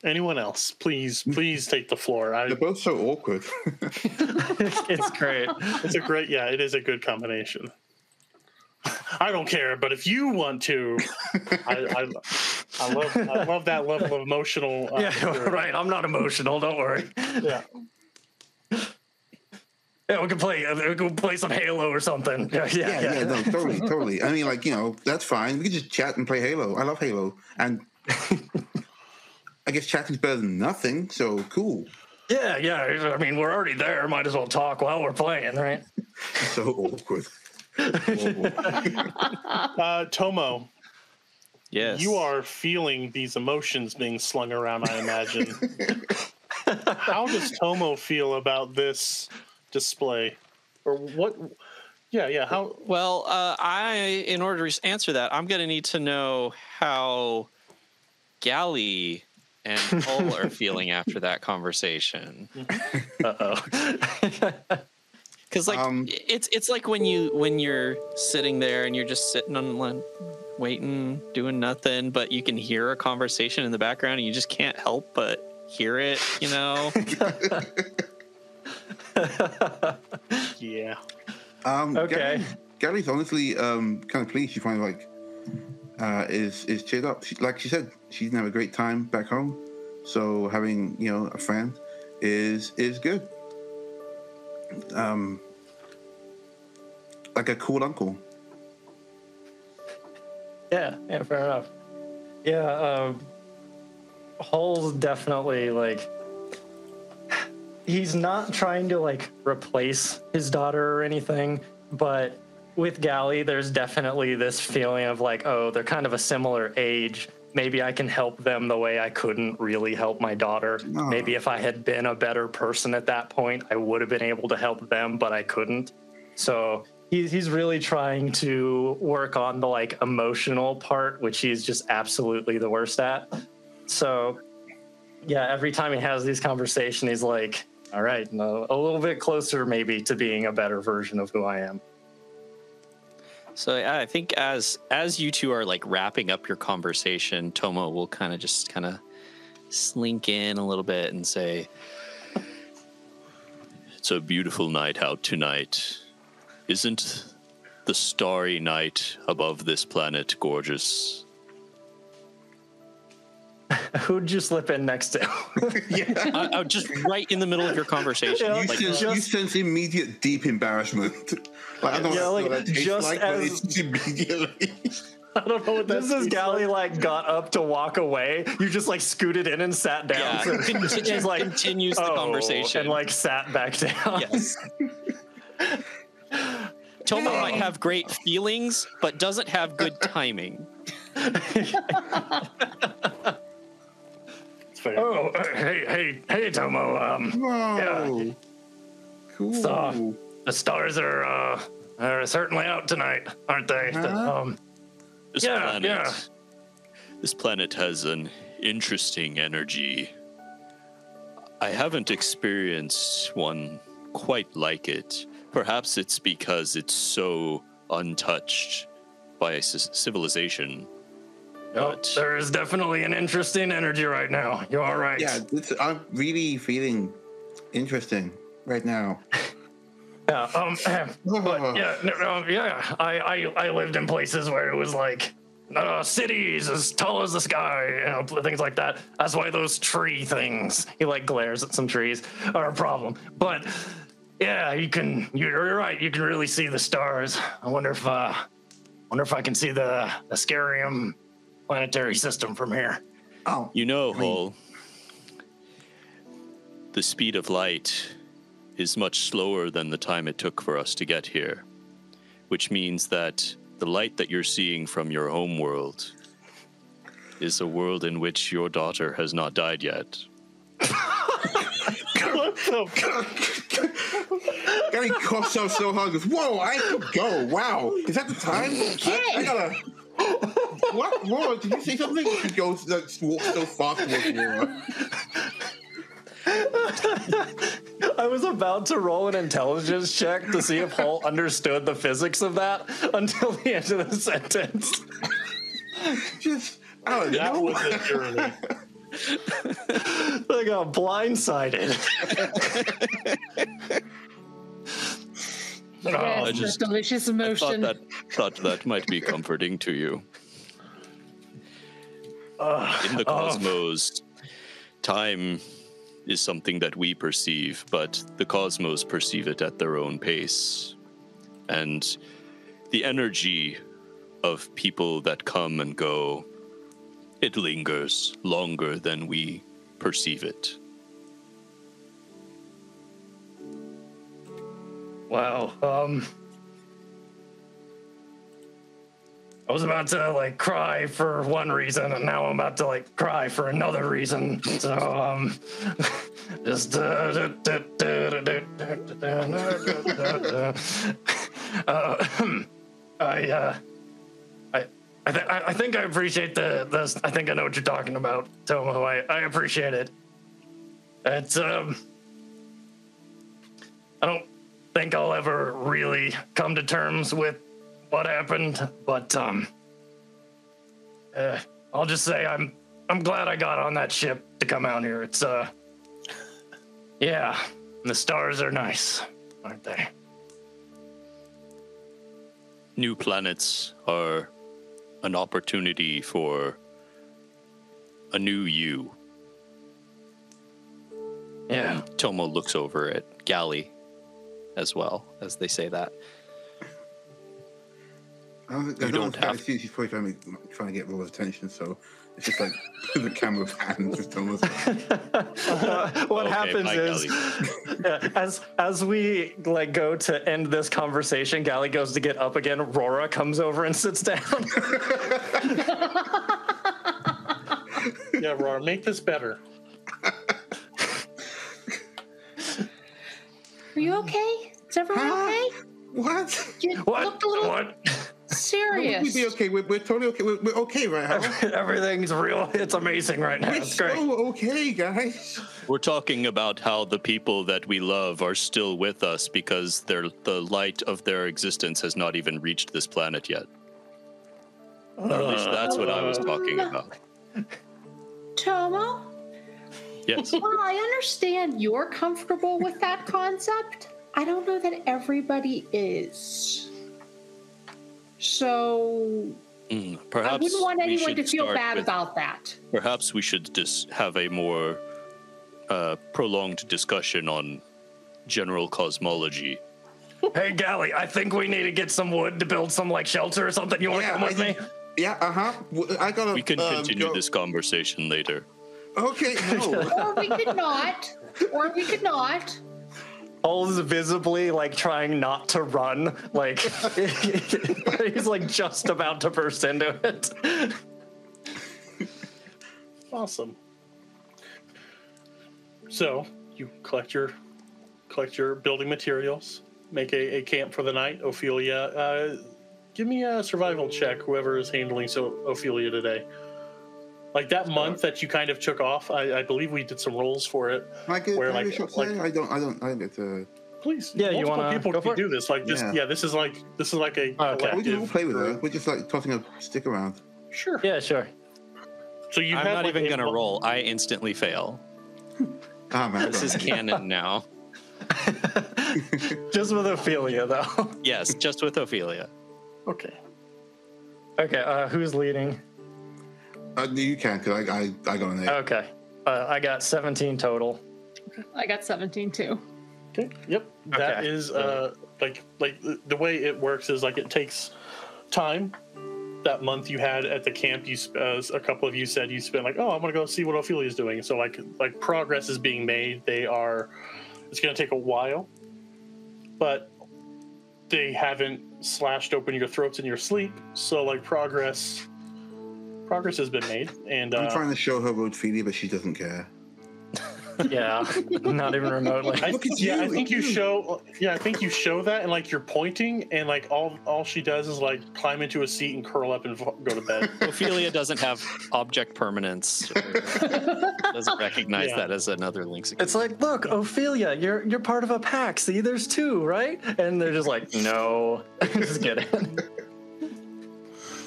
Anyone else? Please take the floor. They're both so awkward. It's great. It's it is a good combination. I don't care, but if you want to, I love that level of emotional. Right. I'm not emotional. Don't worry. Yeah. Yeah, we can play some Halo or something. Yeah. No, totally. I mean, like, that's fine. We can just chat and play Halo. I love Halo, and I guess chatting's better than nothing. So cool. Yeah. I mean, we're already there. Might as well talk while we're playing, right? So awkward. Tomo. Yes. You are feeling these emotions being slung around, I imagine. How does Tomo feel about this display? Or what? Yeah. How? Well, in order to answer that, I'm going to need to know how Galley and Hull are feeling after that conversation. Uh-oh. Because it's like when you're sitting there and you're just sitting on waiting, doing nothing, but you can hear a conversation in the background and you just can't help but hear it, Yeah. Okay. Gary's honestly kind of pleased. She finally is cheered up. Like she said, she's gonna have a great time back home. So having a friend is good. Like a cool uncle. Yeah, fair enough. Yeah, Hull's definitely he's not trying to replace his daughter or anything, but with Galley, there's definitely this feeling of they're kind of a similar age. Maybe I can help them the way I couldn't really help my daughter. Oh. Maybe if I had been a better person at that point, I would have been able to help them, but I couldn't. So he's really trying to work on the emotional part, which he's just absolutely the worst at. So yeah, every time he has these conversations, he's like, all right, no, a little bit closer maybe to being a better version of who I am. So yeah, I think as you two are wrapping up your conversation, Tomo will kind of slink in a little bit and say, It's a beautiful night out tonight. Isn't the starry night above this planet gorgeous? Who'd you slip in next to? Yeah, just right in the middle of your conversation. You sense immediate deep embarrassment. I don't know what that tastes just but it's immediately. I don't know what that Just as Gally like got up to walk away, you just like scooted in and sat down. Yeah, So she's like, continues the conversation. and like sat back down. Yes. Tomo might have great feelings, but doesn't have good timing. It's fair. Oh, hey, Tomo. Whoa. Yeah. Cool. So, the stars are certainly out tonight, aren't they? This Yeah, planet, yeah. This planet has an interesting energy. I haven't experienced one quite like it. Perhaps it's because it's so untouched by civilization. But There is definitely an interesting energy right now. You are right. Yeah, I'm really feeling interesting right now. Yeah. But yeah. I lived in places where it was like cities as tall as the sky, things like that. That's why those tree things. He like glares at some trees are a problem. But yeah, you're right. You can really see the stars. I wonder if I can see the Scarium planetary system from here. Oh, you know, Hull, the speed of light is much slower than the time it took for us to get here, which means that the light that you're seeing from your home world is a world in which your daughter has not died yet. Gary coughs out so hard. Goes, whoa! I have to go. Wow, is that the time? I gotta. What? Whoa! Did you say something? She goes, walks so fast towards Laura. I was about to roll an intelligence check to see if Hull understood the physics of that until the end of the sentence. Just out of That was nowhere. a journey. I got blindsided. Yes, just- a delicious I emotion. thought that might be comforting to you. In the cosmos, time is something that we perceive, but the cosmos perceive it at their own pace. And the energy of people that come and go, it lingers longer than we perceive it. Wow. I was about to like cry for one reason, and now I'm about to like cry for another reason. So just I think I appreciate the I think I know what you're talking about, Tomo. I appreciate it. It's I don't think I'll ever really come to terms with what happened, but I'll just say I'm glad I got on that ship to come out here. It's yeah, the stars are nice, aren't they? New planets are an opportunity for a new you. Yeah. Tomo looks over at Gally as well as they say that. I don't have- She's probably trying to get Laura's attention, so it's just like the camera pans with Thomas. What Okay, happens bye, is, yeah, as we like go to end this conversation, Gally goes to get up again. Rora comes over and sits down. Yeah, Rar, make this better. Are you okay? Is everyone okay? What? You looked a little What? serious. We'd be okay. We're totally okay. We're okay right now. Everything's real. It's amazing right now. We're It's great. so okay, guys. We're talking about how the people that we love are still with us because the light of their existence has not even reached this planet yet. Or at least that's what I was talking about. Tomo, Yes. while I understand you're comfortable with that concept, I don't know that everybody is. So Perhaps I wouldn't want we anyone should to feel start bad with- about that. Perhaps we should just have a more prolonged discussion on general cosmology. Hey, Gally, I think we need to get some wood to build some like shelter or something. You want to come with me? Yeah, I gotta. We can continue this conversation later. Okay, no. Or we could not. Or we could not. Hull's visibly like trying not to run, like he's like just about to burst into it. Awesome. So you collect your building materials, make a camp for the night. Ophelia, give me a survival check, whoever is handling Ophelia today. Like that month that you kind of took off, I believe we did some rolls for it. I get where, like, I don't get to. Please, Yeah, you multiple want to people go can for it? do this. Like this, Yeah. this is like a collective. We can all play with her. We're just like tossing a stick around. Sure. Yeah, sure. So you I'm have not like even a gonna roll. I instantly fail. Ah man, This is canon now. Just with Ophelia, though. Yes, just with Ophelia. Okay. Okay, who's leading? You can, because I got an 8. Okay, I got 17 total. I got 17 too. Okay. Yep. That Okay. is like the way it works is like it takes time. That month you had at the camp, you a couple of you said you spent like, oh, I'm gonna go see what Ophelia's doing. So like progress is being made. It's gonna take a while, but they haven't slashed open your throats in your sleep. So like progress has been made, and I'm trying to show her Ophelia, but she doesn't care. Yeah, not even remotely. I think you show that, and like you're pointing, and like all she does is like climb into a seat and curl up and go to bed. Ophelia doesn't have object permanence. Doesn't recognize that as another link. It's like, look, Ophelia, you're part of a pack. See, there's 2, right? And they're just like, no, just kidding.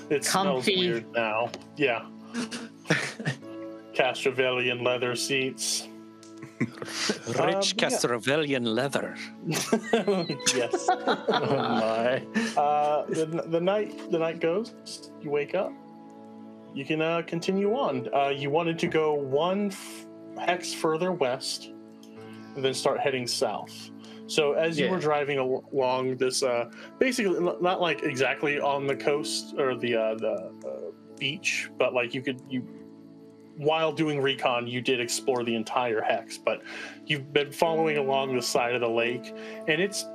It smells Comfy. weird now. Yeah. Castrovelian leather seats. Rich Castrovelian leather. Yes. Oh my. The night goes. You wake up. You can continue on. You wanted to go one hex further west, and then start heading south. So as you were driving along this, basically not like exactly on the coast or the beach, but like while doing recon, you did explore the entire hex, but you've been following along the side of the lake, and it's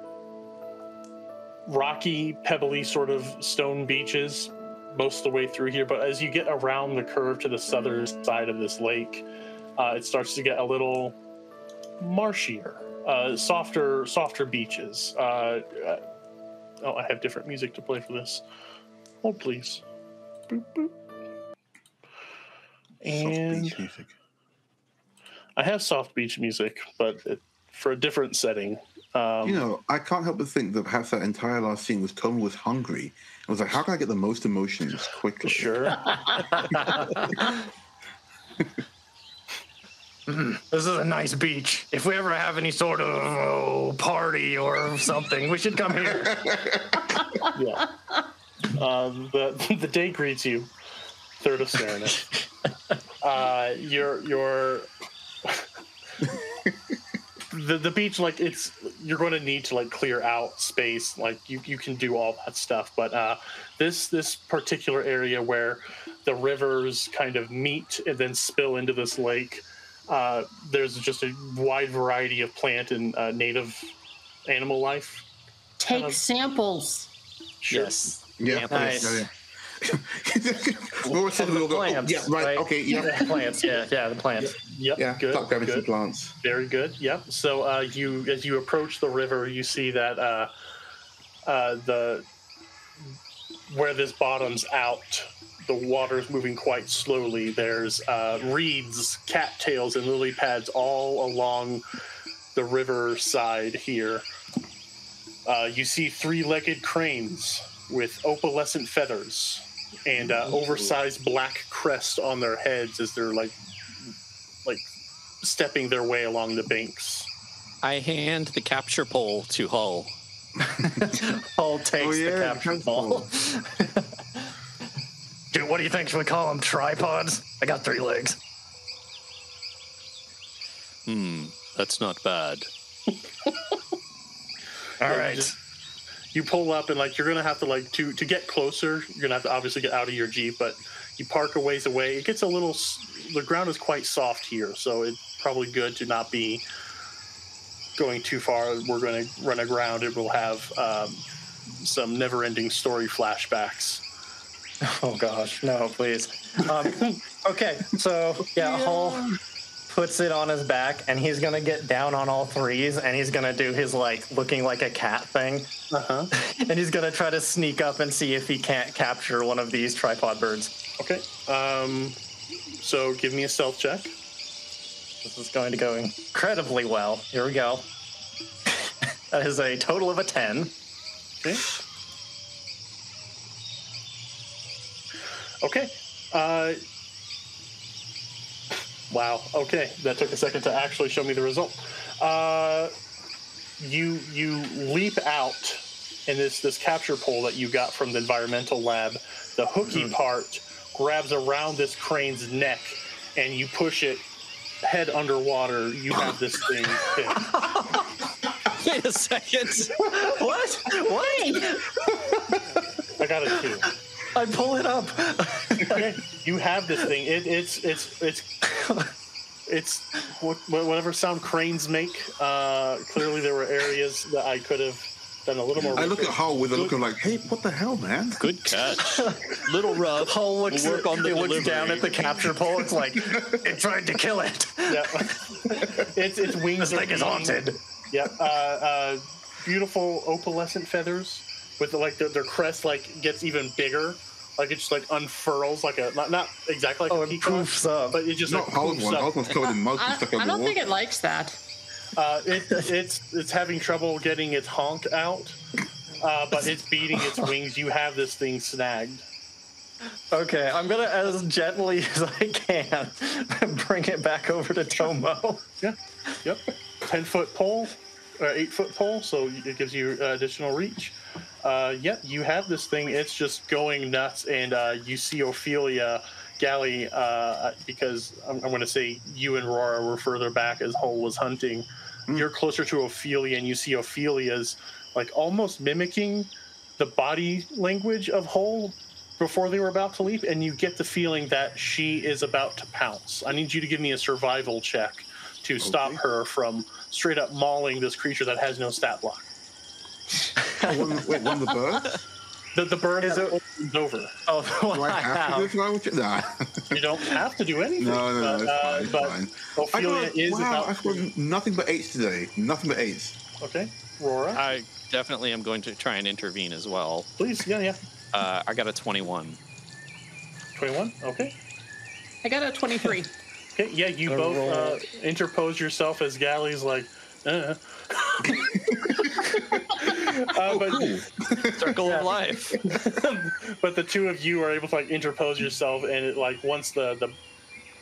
rocky, pebbly sort of stone beaches most of the way through here. But as you get around the curve to the southern side of this lake, it starts to get a little marshier, softer beaches. I have different music to play for this. Hold, please. Boop, boop. And beach music. I have soft beach music, but for a different setting. I can't help but think that perhaps that entire last scene was Tom was hungry. I was like, how can I get the most emotions quickly? Sure. This is a nice beach. If we ever have any sort of party or something, we should come here. Yeah. The day greets you. Third of Serenus. The beach, like you're going to need to like clear out space. Like you can do all that stuff, but this particular area where the rivers kind of meet and then spill into this lake, there's just a wide variety of plant and native animal life. Take samples. Sure. Yes. Yeah, Nice. yeah. More said we'll go, Plants, yeah, right, okay, yeah. Plants, yeah, the plants. Yep. Yeah, Good. stop grabbing some Good. plants. Very good. Yep. So as you approach the river, you see that where this bottoms out, the water's moving quite slowly. There's reeds, cattails, and lily pads all along the river side here. You see 3-legged cranes with opalescent feathers and oversized black crest on their heads as they're like stepping their way along the banks. I hand the capture pole to Hull. Hull takes the capture pole. Dude, what do you think? Should we call them tripods? I got 3 legs. That's not bad. All right. you pull up and like you're gonna have to like to get closer. You're gonna have to obviously get out of your Jeep, but you park a ways away. It gets a little. The ground is quite soft here, so it's probably good to not be going too far. We're going to run aground. It will have some never-ending story flashbacks. Oh gosh, no, please. Okay, so yeah, Hull puts it on his back, and he's gonna get down on all threes, and he's gonna do his like looking like a cat thing, and he's gonna try to sneak up and see if he can't capture one of these tripod birds. Okay. So give me a stealth check. This is going to go incredibly well. Here we go. That is a total of a 10. Okay. Okay. Wow. Okay, that took a second to actually show me the result. You leap out in this capture pole that you got from the environmental lab. The hooky part grabs around this crane's neck, and you push it head underwater. You have this thing pinned. Wait a second. What? What? I got a 2. I pull it up. Okay, you have this thing. It's whatever sound cranes make. Clearly, there were areas that I could have done a little more. I look at Hull with a look of like, hey, what the hell, man? Good catch. Little rough. Hull looks, We'll work on the it looks delivery. down at the capture pole. It's like, it tried to kill it. Yeah. its wings This thing is haunted. Yep. Beautiful opalescent feathers with their crest gets even bigger. Like it just unfurls like a not exactly like a it peacock, poofs up. but it just Not Hull's one. Hull's one's covered in mud and stuck I over don't the think wall. it likes that. It's having trouble getting its honk out, but it's beating its wings. You have this thing snagged. Okay, I'm gonna, as gently as I can, bring it back over to Tomo. Yeah. Yep. 10-foot pole, or 8-foot pole, so it gives you additional reach. Yep, you have this thing. It's just going nuts, and you see Ophelia, Galley, because I'm going to say you and Rora were further back as Hull was hunting. You're closer to Ophelia, and you see Ophelia's almost mimicking the body language of Hull before they were about to leap, and you get the feeling that she is about to pounce. I need you to give me a survival check to stop her from straight up mauling this creature that has no stat block. Wait, one of the birds? The bird is over. Oh, Do I have to do a survival check? Nah. You don't have to do anything. No, it's fine. It's but fine. Ophelia is I about. scored nothing but 8s today. Nothing but 8s. Okay, Rora, I definitely am going to try and intervene as well. please. Yeah. I got a 21. 21. Okay. I got a 23. Okay. Yeah, you both interpose yourself as Galley's like. Circle of life. But the two of you are able to interpose yourself, and it once the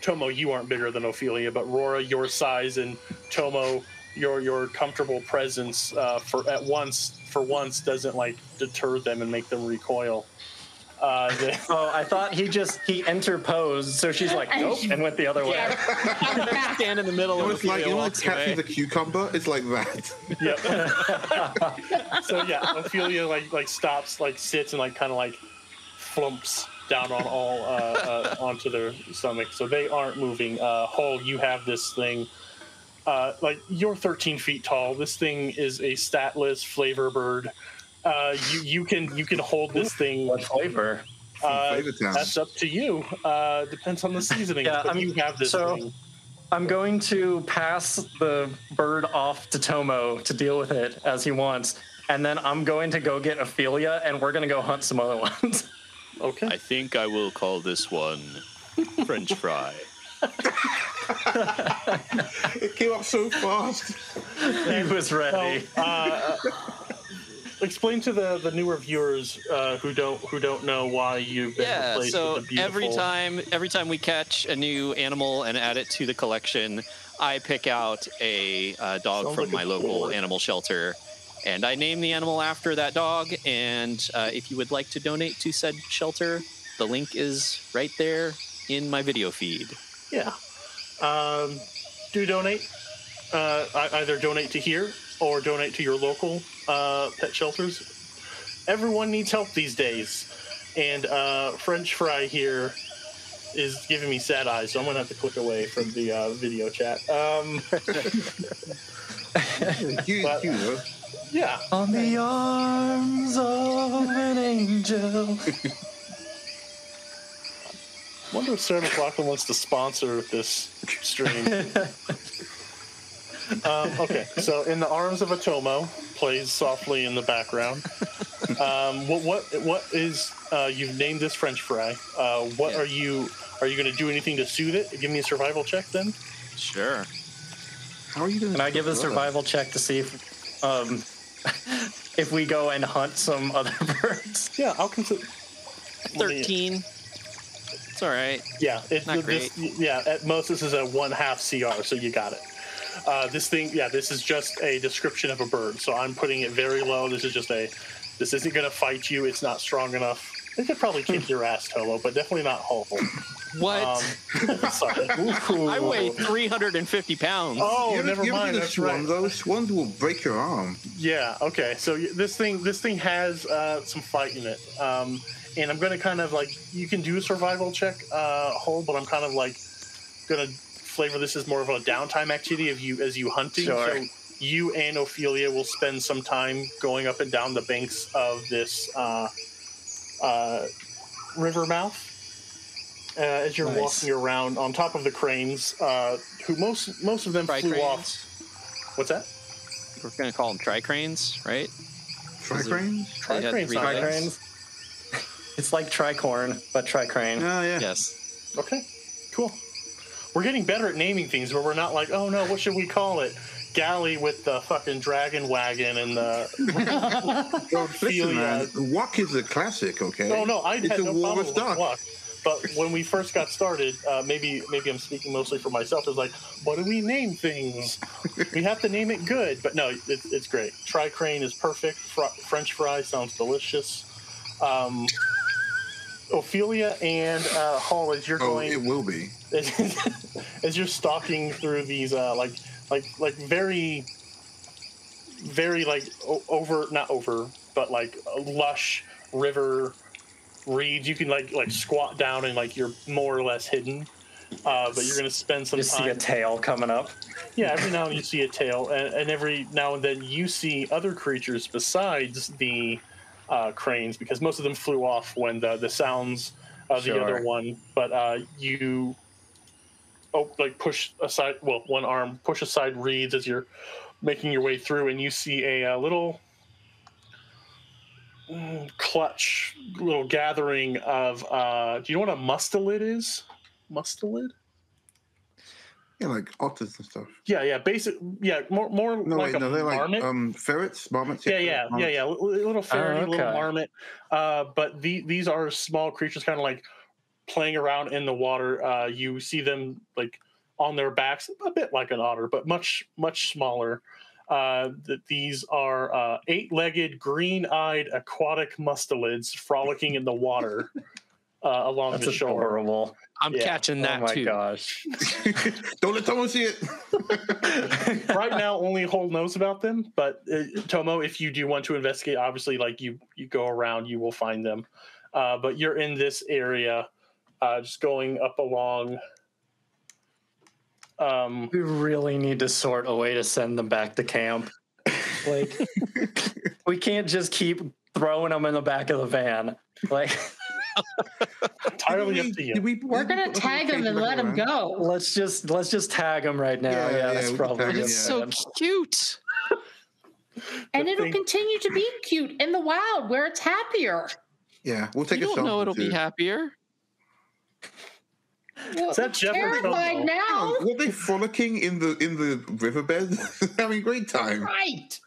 Tomo, you aren't bigger than Ophelia, but Rora, your size, and Tomo, your comfortable presence for once doesn't deter them and make them recoil. I thought he interposed, so she's like, nope, and went the other way. Stand in the middle of It's like, Ophelia like walks catching away. the cucumber? It's like that. Yep. So yeah, Ophelia stops, sits, and kind of flumps down on all onto their stomach. So they aren't moving. Hull, you have this thing. You're 13 feet tall. This thing is a statless flavor bird. You can hold this thing. What flavor? Flavor Town. That's up to you. Depends on the seasoning. Yeah, but you have this thing. I'm going to pass the bird off to Tomo to deal with it as he wants, and then I'm going to go get Ophelia, and we're going to go hunt some other ones. Okay. I think I will call this one French fry. It came up so fast. He was ready. Explain to the newer viewers who don't know why you've been replaced so with the beautiful. every time we catch a new animal and add it to the collection, I pick out a dog Sounds from like my a local toy. animal shelter, and I name the animal after that dog. And if you would like to donate to said shelter, the link is right there in my video feed. Yeah. Do donate. Either donate to here or donate to your local pet shelters. everyone needs help these days. And French Fry here is giving me sad eyes, so I'm going to have to click away from the video chat. Yeah. On the arms of an angel. I wonder if Sarah McLachlan wants to sponsor this stream. Okay, so In the Arms of a Tomo plays softly in the background. What is you've named this French Fry? What are you going to do anything to soothe it? Give me a survival check then. Sure. How are you doing? Can I give a survival check to see if we go and hunt some other birds? Yeah, I'll consider 13. It's all right. Yeah, Not great. At most this is a 1/2 CR, so you got it. This is just a description of a bird, so I'm putting it very low. This isn't going to fight you. It's not strong enough. It could probably kick your ass, Tolo, but definitely not whole. What? Sorry. I weigh 350 pounds. Oh, never mind. That's That's right. Those swans will break your arm. Yeah. Okay. So this thing has some fight in it, and I'm going to kind of like, you can do a survival check, Hole, but I'm kind of like going to flavor this as more of a downtime activity as you hunting. Sure. So you and Ophelia will spend some time going up and down the banks of this river mouth as you're walking around on top of the cranes, who most of them flew off. What's that? We're going to call them tricranes, right? Tricranes? Tricranes. It's like tricorn, but tricrane. Oh, yeah. Yes. Okay, cool. We're getting better at naming things where we're not like, oh no, what should we call it? Galley with the fucking dragon wagon and the Listen, man, Wok is a classic, okay? Oh no, I it's had a no war problem of with stock. Wok. But when we first got started, maybe I'm speaking mostly for myself. It was like, what do we name things? We have to name it good. But no, it's great. Tricrane is perfect. French fry sounds delicious. Ophelia and Hall, as you're going, it will be. as you're stalking through these like very like not over, but like lush river reeds, you can like squat down and like you're more or less hidden, but you're gonna spend some time. You see a tail coming up. Yeah, every now and then you see a tail, and every now and then you see other creatures besides the cranes, because most of them flew off when the sounds of the other one. But you push aside, one arm push aside reeds as you're making your way through, and you see a little little gathering of do you know what a mustelid is? Mustelid? Yeah, like otters and stuff. Yeah, more No, like wait, no, they're marmot. like ferrets, marmots. Yeah, little ferret, okay. little marmot. But these are small creatures, kind of like playing around in the water. You see them like on their backs, a bit like an otter, but much smaller. These are 8-legged, green-eyed aquatic mustelids frolicking in the water along the shore. Adorable. I'm catching that oh my too. Gosh. Don't let Tomo see it. Right now, only Hole knows about them. But Tomo, if you do want to investigate, obviously, like you go around, you will find them. But you're in this area, just going up along. We really need to sort a way to send them back to camp. Like, we can't just keep throwing them in the back of the van. Like, entirely up to you. We're gonna tag them and let them go. let's just tag them right now. Yeah, that's probably It's so cute. And it'll continue to be cute in the wild where it's happier. Yeah, we'll take You a don't sample know it'll too. be happier. Well, Is that Jeff or terrified Tomo? now. Were they frolicking in the riverbed? Having a great time. Right.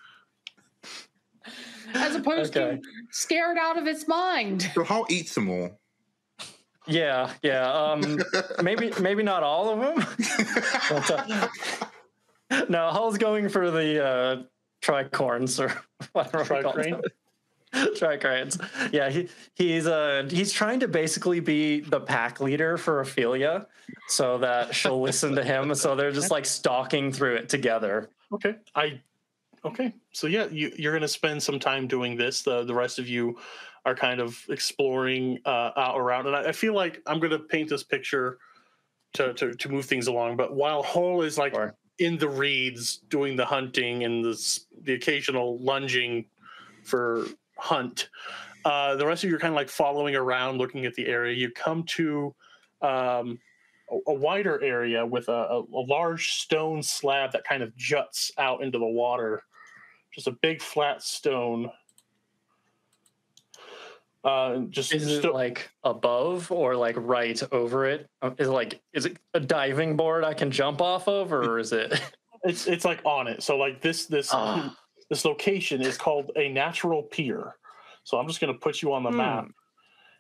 As opposed to scared out of its mind. So Hal eats them all. Yeah. Maybe not all of them. But, no, Hull's going for the tricorns or whatever. Tricrane? Tricranes. Yeah, he's trying to basically be the pack leader for Ophelia so that she'll listen to him. So they're just like stalking through it together. Okay. Okay, so yeah, you're going to spend some time doing this. The rest of you are kind of exploring out around, and I feel like I'm going to paint this picture to move things along. But while Hull is like in the reeds doing the hunting and the occasional lunging for hunt, the rest of you are kind of like following around, looking at the area. You come to a wider area with a large stone slab that kind of juts out into the water. Just a big flat stone. Is it like above or like right over it? Is it a diving board I can jump off of, or is it? It's like on it. So like this location is called a natural pier. So I'm just going to put you on the map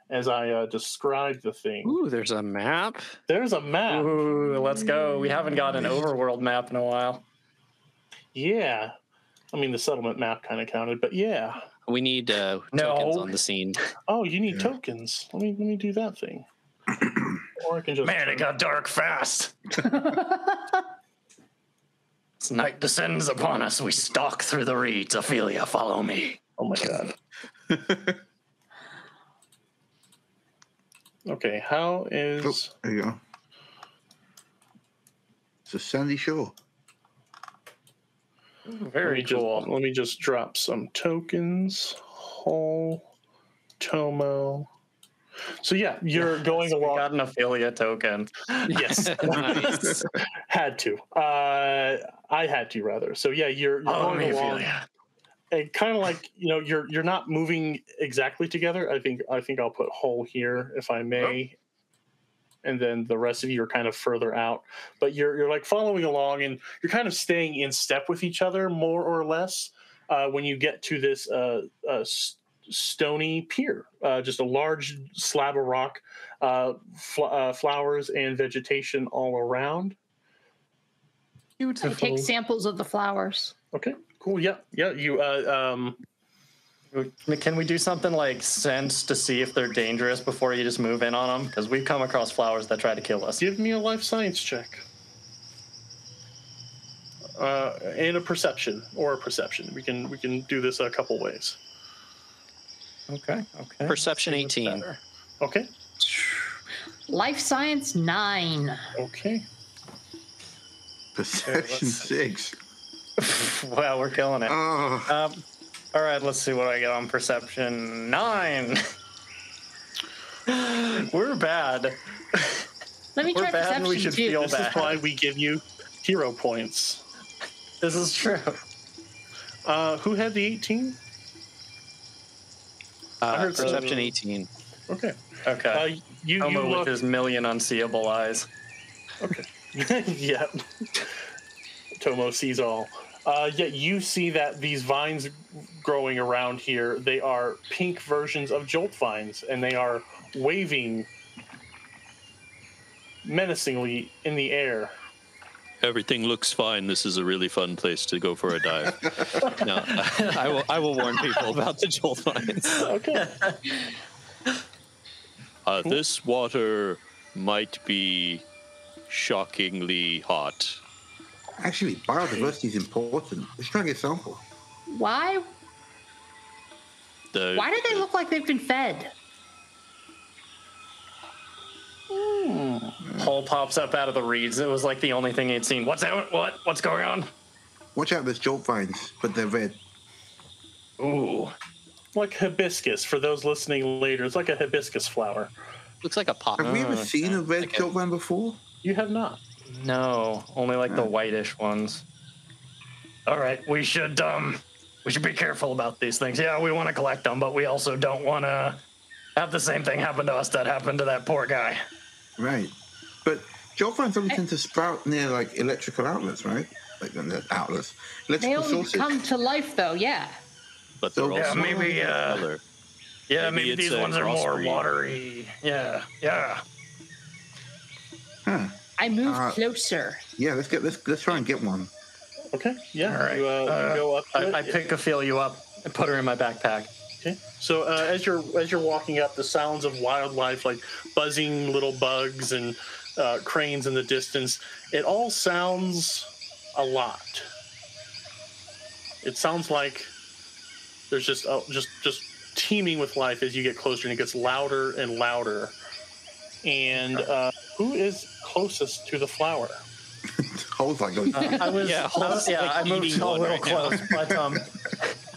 as I describe the thing. Ooh, there's a map. There's a map. Ooh, let's go. We haven't got an overworld map in a while. Yeah. I mean, the settlement map kind of counted, but yeah. We need tokens on the scene. Oh, you need tokens. Let me do that thing. Or I can just... Man, it got dark fast. As night descends upon us, we stalk through the reeds. Ophelia, follow me. Oh my god. Okay, how is... Oh, there you go. It's a sandy shore. Very cool. Let me just drop some tokens. Hull, Tomo. So yeah, you're going along. Got an Ophelia token. Yes. Nice. Had to. I had to rather. So yeah, you're going along. Ophelia. And kind of like, you're not moving exactly together. I think I'll put Hull here if I may. And then the rest of you are kind of further out, but you're like following along, and you're kind of staying in step with each other more or less when you get to this stony pier, just a large slab of rock, flowers and vegetation all around. I take samples of the flowers. Okay, cool. Yeah. You Can we do something like sense to see if they're dangerous before you just move in on them? Because we've come across flowers that try to kill us. give me a life science check. And a perception. We can do this a couple ways. Okay. Perception 18. Okay. Life science 9. Okay. Perception 6. Wow, we're killing it. Oh, All right, let's see what I get on perception. 9. We're bad. Let me We're try bad and we should perception 2. feel This bad. is why we give you hero points. This is true. Who had the 18? I heard Perception 18. Okay. Okay. You Homo look. with his million unseeable eyes. Okay. Yeah. Tomo sees all. Yeah, you see that these vines growing around here, they are pink versions of jolt vines, and they are waving menacingly in the air. Everything looks fine. This is a really fun place to go for a dive. No, I will warn people about the jolt vines. Okay. This water might be shockingly hot. actually, biodiversity is important. Let's try and get a sample. Why do they look like they've been fed? Hull pops up out of the reeds. It was like the only thing he'd seen. What's that? What's going on? Watch out, there's jolt vines, but they're red. Ooh. Like hibiscus, for those listening later. It's like a hibiscus flower. Looks like a pop. Have we ever seen a red jolt vine before? You have not. No, only like the whitish ones. All right, we should be careful about these things. Yeah, we want to collect them, but we also don't want to have the same thing happen to us that happened to that poor guy. Right. But jolt vines only tend to sprout near like electrical outlets, right? Like outlets. They Electrical only sources. come to life, though. Yeah. But they're So, also maybe, color. Yeah, Maybe maybe it's these a ones are more crossbreed. watery. Yeah. Huh. I move closer. Yeah, let's try and get one. Okay. Yeah. All right. You go up to it. I pick Ophelia up and put her in my backpack. Okay. So as you're walking up, the sounds of wildlife, like buzzing little bugs and cranes in the distance, it all sounds a lot. It sounds like there's just teeming with life as you get closer, and it gets louder and louder. And who is closest to the flower? Hole's like going. I moved a little close, but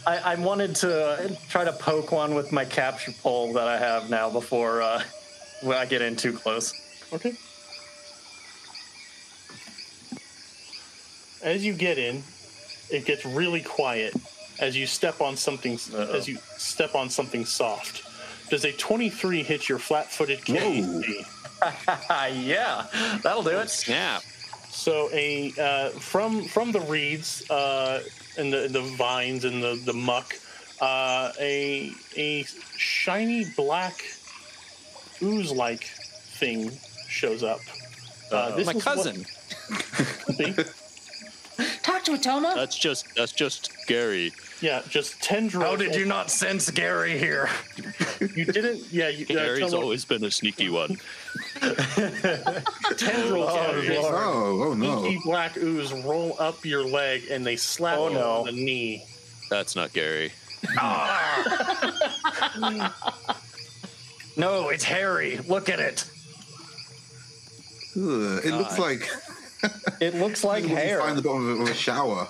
I wanted to try to poke one with my capture pole that I have now before when I get in too close. Okay. As you get in, it gets really quiet as you step on something. As you step on something soft. Does a 23 hit your flat-footed KC? Yeah, that'll do it. Snap. So from the reeds and the vines and the muck, a shiny black ooze-like thing shows up. This My is cousin. Could be. Talk to it, Toma. That's just Gary. Yeah, just tendrils. How did you not sense Gary here? You didn't. Yeah, Gary's always been a sneaky one. Tendrils. Oh no! Inky black ooze roll up your leg and they slap you on the knee. That's not Gary. No, it's Harry. Look at it. Ugh, it looks like. It looks like what you hair. find the bottom of a shower.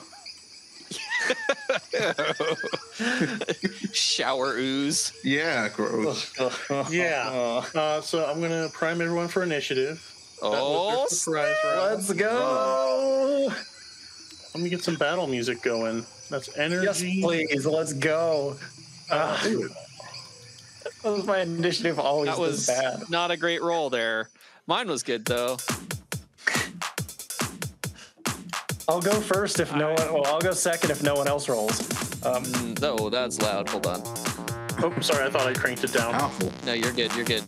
Shower ooze. Yeah, gross. Yeah. So I'm gonna prime everyone for initiative. Oh, Surprise round. Let's go. Let me get some battle music going. That's energy. Yes, please. Let's go. That was my initiative always that was this bad. not a great roll there. Mine was good though. I'll go first if no one. Well, I'll go second if no one else rolls. No, that's loud. Hold on. Oh, sorry. I thought I cranked it down. Powerful. No, you're good. You're good.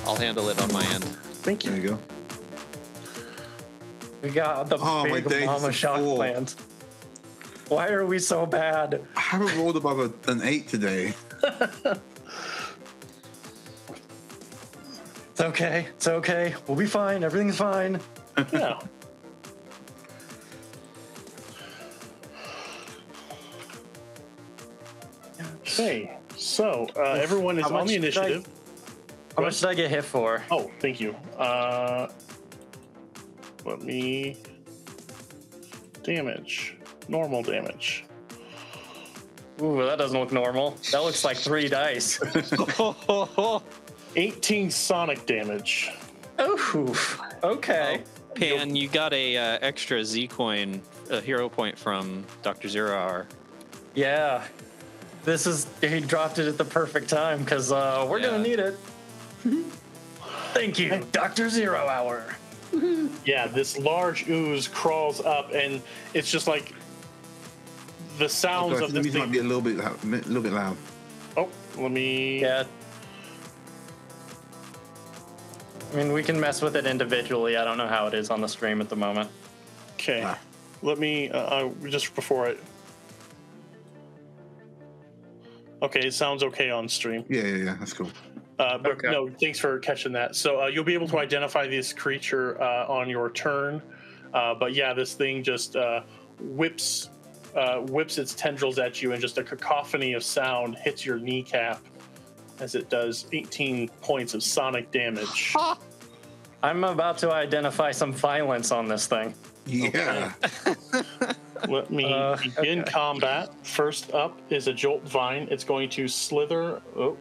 I'll handle it on my end. Thank There you. you go. We got the my big days, mama it's shock full. plans. Why are we so bad? I haven't rolled above an 8 today. It's okay. It's okay. We'll be fine. Everything's fine. Yeah. Okay. So everyone is How on much the did I- initiative. How much did I get hit for? Oh, thank you. Let me damage. Normal damage. Ooh, that doesn't look normal. That looks like 3 dice. 18 sonic damage. Ooh. Okay. Pan, you got a extra Z coin, a hero point from Dr. Zero Hour. Yeah. He dropped it at the perfect time because we're Yeah. going to need it. Thank you, Dr. Zero Hour. Yeah, this large ooze crawls up, and it's just like the sounds Okay, of the this music might thing. be a little bit loud. Oh, let me. Yeah. I mean, we can mess with it individually. I don't know how it is on the stream at the moment. Okay. Ah. Let me just before it. Okay, it sounds okay on stream. Yeah. That's cool. But Okay. no, thanks for catching that. So you'll be able to identify this creature on your turn. But yeah, this thing just whips its tendrils at you, and just a cacophony of sound hits your kneecap as it does 18 points of sonic damage. I'm about to identify some violence on this thing. Yeah. Let me begin combat. First up is a Jolt Vine. It's going to slither. Oh,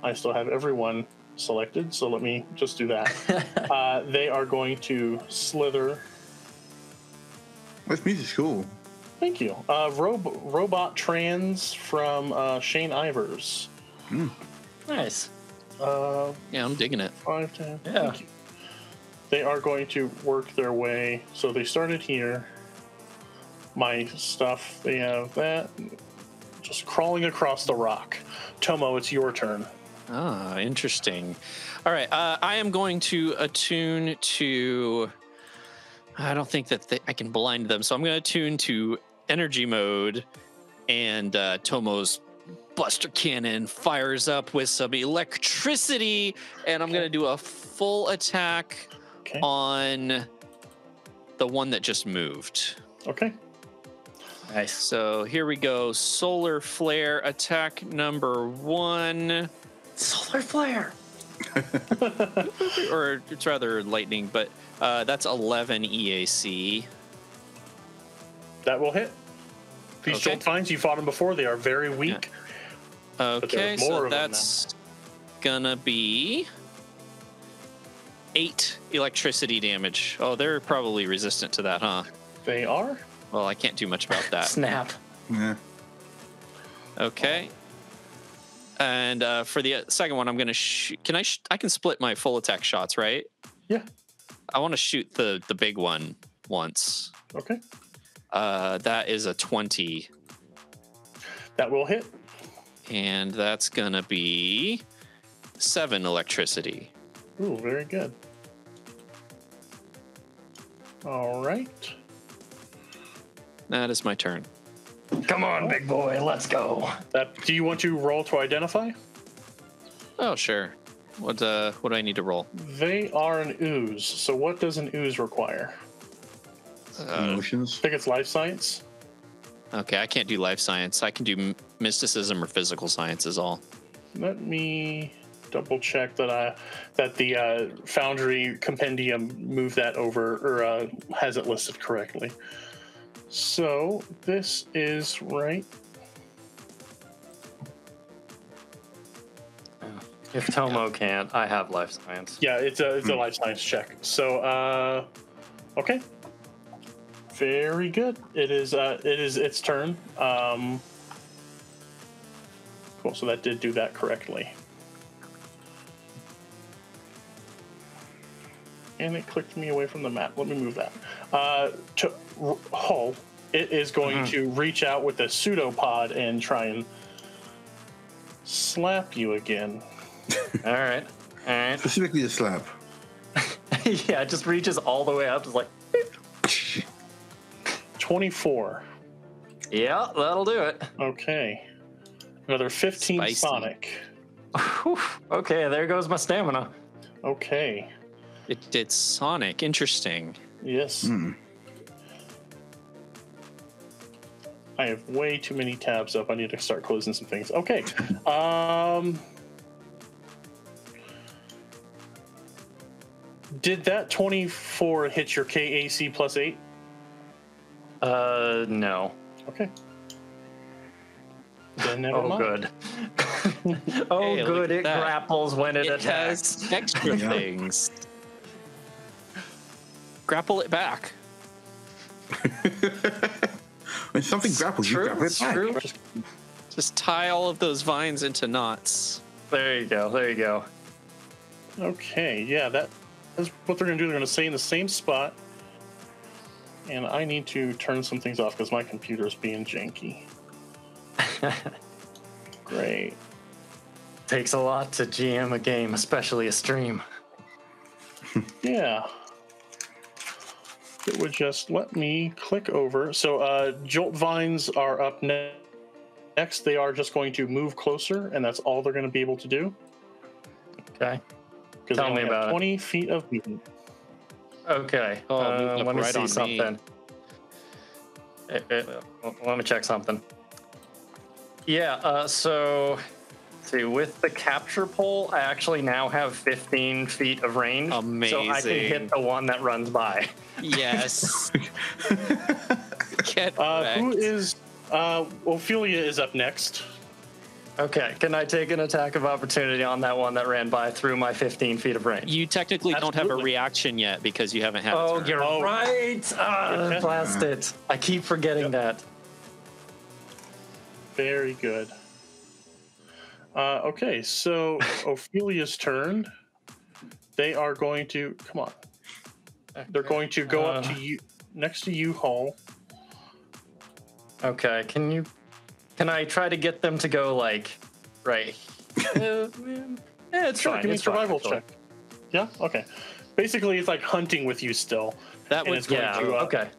I still have everyone selected, so let me just do that. They are going to slither. This music's cool. Thank you. Robot Trans from Shane Ivers. Nice. Yeah, I'm digging it. 5, 10. Yeah. Thank you. They are going to work their way. So they started here. My stuff, they have that. Just crawling across the rock. Tomo, it's your turn. Ah, interesting. All right, I am going to attune to. I don't think that I can blind them, so I'm going to attune to energy mode, and Tomo's Buster Cannon fires up with some electricity, and I'm going to do a full attack Okay. on the one that just moved. Okay. Nice. So here we go. Solar flare attack number 1. Solar flare. Or it's rather lightning, but that's 11 EAC. That will hit. These Okay. jolt vines, you fought them before. They are very weak. Okay, there's more so of them that's gonna be 8 electricity damage. Oh, they're probably resistant to that, huh? They are. Well, I can't do much about that. Snap. Yeah. Okay. And for the second one, I'm gonna shoot. I can split my full attack shots, right? Yeah. I want to shoot the big one once. Okay. That is a 20, That will hit. and that's gonna be 7 electricity. Ooh, very good. All right. That is my turn. Come on, big boy. Let's go. Do you want to roll to identify? Oh, sure. What do I need to roll? They are an ooze. So what does an ooze require? Emotions. I think it's life science. Okay, I can't do life science. I can do mysticism or physical science is all. Let me double check that the Foundry compendium moved that over or has it listed correctly. So this is right. If Tomo can't, I have life science. Yeah, it's a life science check. So okay. Very good. It is its turn. Cool. So that did do that correctly. And it clicked me away from the map. Let me move that. To Hull, it is going to reach out with a pseudopod and try and slap you again. All right. Specifically the slap. Yeah, it just reaches all the way up. It's like, 24. yeah, that'll do it. Okay. Another 15 Spicy. sonic. Whew. Okay, there goes my stamina. Okay. It did Sonic. Interesting. Yes. I have way too many tabs up. I need to start closing some things. Okay. Did that 24 hit your KAC plus 8? No. Okay. Then never Oh, mind. good. Oh, Hey, look good. at It that. grapples when it It attacks. has extra Yeah. things. Grapple it back. When something grapples, you True, grapple it it's back. true. Just tie all of those vines into knots. There you go. There you go. Okay, yeah, that is what they're going to do. They're going to stay in the same spot. And I need to turn some things off because my computer's being janky. Great. Takes a lot to GM a game, especially a stream. Yeah. It would just let me click over. So Jolt Vines are up next. They are just going to move closer, and that's all they're going to be able to do. Okay. Because Tell they only me have about it. 20 feet of movement. Okay. Oh, it moved up let me right see on me. something. Let me check something. Yeah, so see, with the capture pole, I actually now have 15 feet of range. So I can Amazing. hit the one that runs by. Yes. Get Who wrecked. is... Ophelia is up next. Okay, can I take an attack of opportunity on that one that ran by through my 15 feet of range? You technically don't have a Absolutely. reaction yet because you haven't had a Oh, turn. you're Oh. right. Okay. Blast it. I keep forgetting that. Very good. Okay, so Ophelia's turn. They are going to... Come on. They're going to go up to you, next to you, Hull. Okay, can I try to get them to go like right? Yeah, it's Sure, fine. give me a It's fine, survival actually. check. Yeah? Okay. Basically, it's like hunting with you still. That And would it's going Yeah. to... Okay.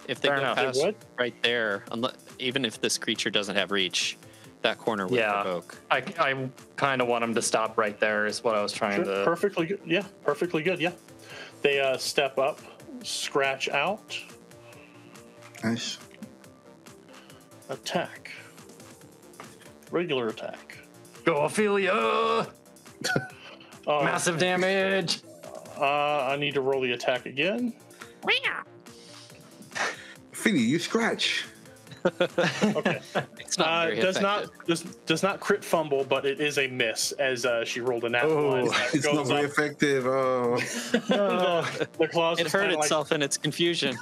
if they Fair go enough. past Would? right there, even if this creature doesn't have reach, that corner would Yeah. provoke. I kind of want them to stop right there. Is what I was trying Sure, to. perfectly good. Yeah, perfectly good. Yeah. They step up, scratch out. Nice. Attack. Regular attack. Go, Ophelia! Massive damage. I need to roll the attack again. Philly, you scratch. Okay. It's not very does not crit fumble, but it is a miss as she rolled a nat one. It's not very effective. Oh. The claws It just hurt kinda itself in its confusion.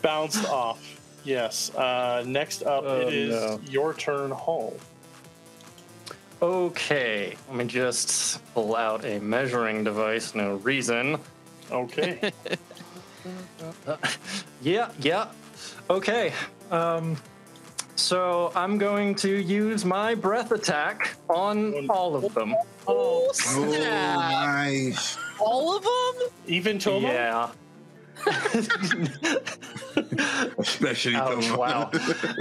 bounced off. Yes. Next up, it is your turn, Hall. Okay, let me just pull out a measuring device. No reason. Okay. Yeah. Okay. So I'm going to use my breath attack on all of them. Oh, Oh, nice. all of them? Even Tomo? Yeah. Especially Ouch, Tomo. wow.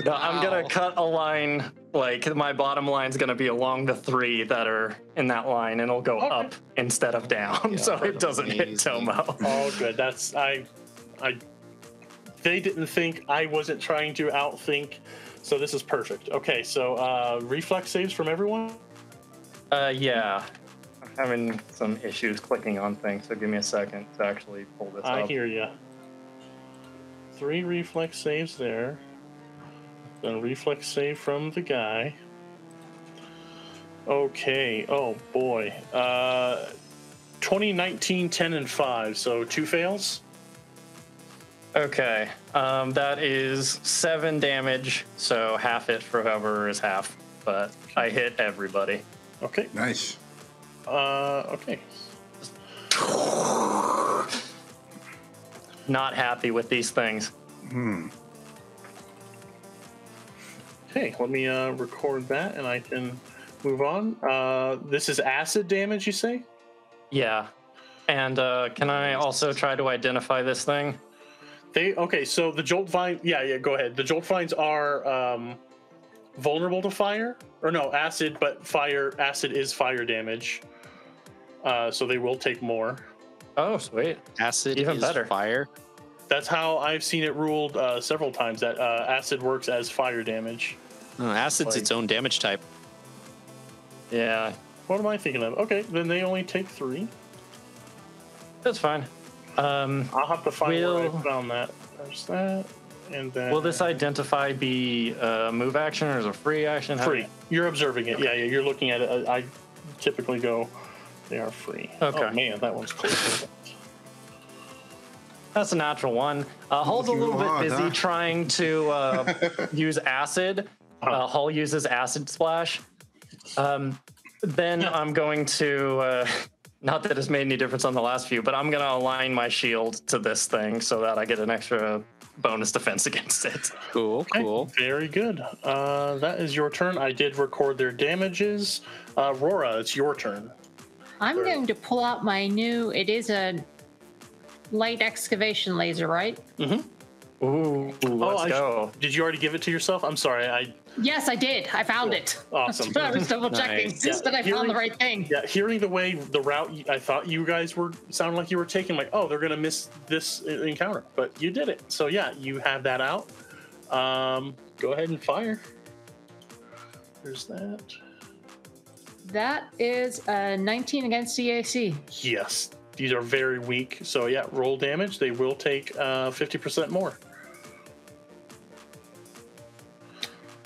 No, I'm gonna cut a line. Like my bottom line's gonna be along the 3 that are in that line, and it'll go up instead of down, so it doesn't hit Tomo. Oh, good. That's I. They didn't think I wasn't trying to outthink, so this is perfect. Okay, so reflex saves from everyone. Yeah. I'm having some issues clicking on things, so give me a second to actually pull this I up. hear you. 3 reflex saves there. Then reflex save from the guy. Okay. Oh boy. 20, 19, 10, and 5. So 2 fails. Okay. That is 7 damage, so half it for whoever is half. But I hit everybody. Okay. Nice. Okay. Not happy with these things. Okay. Let me record that, and I can move on. This is acid damage, you say? Yeah. And can I also try to identify this thing? So the jolt vine. Yeah. Go ahead. The jolt vines are vulnerable to fire, or no, acid, but fire. Acid is fire damage. So they will take more. Oh, sweet. Acid Even is better. fire. That's how I've seen it ruled several times. That acid works as fire damage. Acid's its own damage type. Yeah, What am I thinking of? Okay, then they only take 3. that's fine. I'll have to find where I Will- found that. There's that, and then Will this identify be a move action or is it a free action? How do free. You're observing it. Yeah. You're looking at it. I typically go. They are free. Okay. Oh man, that one's close. That's a natural one. Hull's a You little bit are, busy huh? trying to use acid. Hull uses acid splash. Then I'm going to, not that it's made any difference on the last few, but I'm going to align my shield to this thing so that I get an extra bonus defense against it. Cool. Very good. That is your turn. I did record their damages. Rora, it's your turn. I'm going to pull out my new. It is a light excavation laser, right? Ooh, let's go. Did you already give it to yourself? I'm sorry. Yes, I did. I found it. Awesome. I was double checking Nice. that I found the right thing. Yeah, hearing the way the route I thought you guys were sounding like you were taking, like, oh, they're gonna miss this encounter, but you did it. So yeah, you have that out. Go ahead and fire. There's that. That is a 19 against CAC. Yes, these are very weak. So yeah, roll damage. They will take 50% more.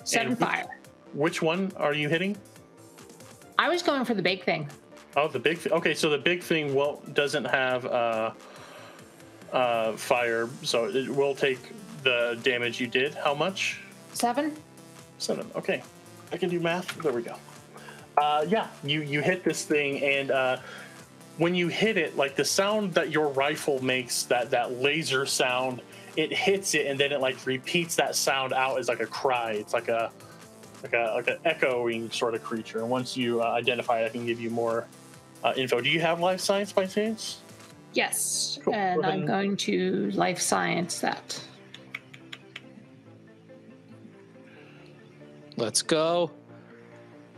7 And fire. Which one are you hitting? I was going for the big thing. Oh, the big thing. Okay, so the big thing doesn't have fire, so it will take the damage you did. How much? 7. 7. Okay, I can do math. There we go. Yeah, you hit this thing, and when you hit it, like the sound that your rifle makes, that laser sound, it hits it, and then it like repeats that sound out as like a cry. It's like an echoing sort of creature. And once you identify it, I can give you more info. Do you have life science by chance? Yes. Cool. And Go ahead I'm and- going to life science that. Let's go.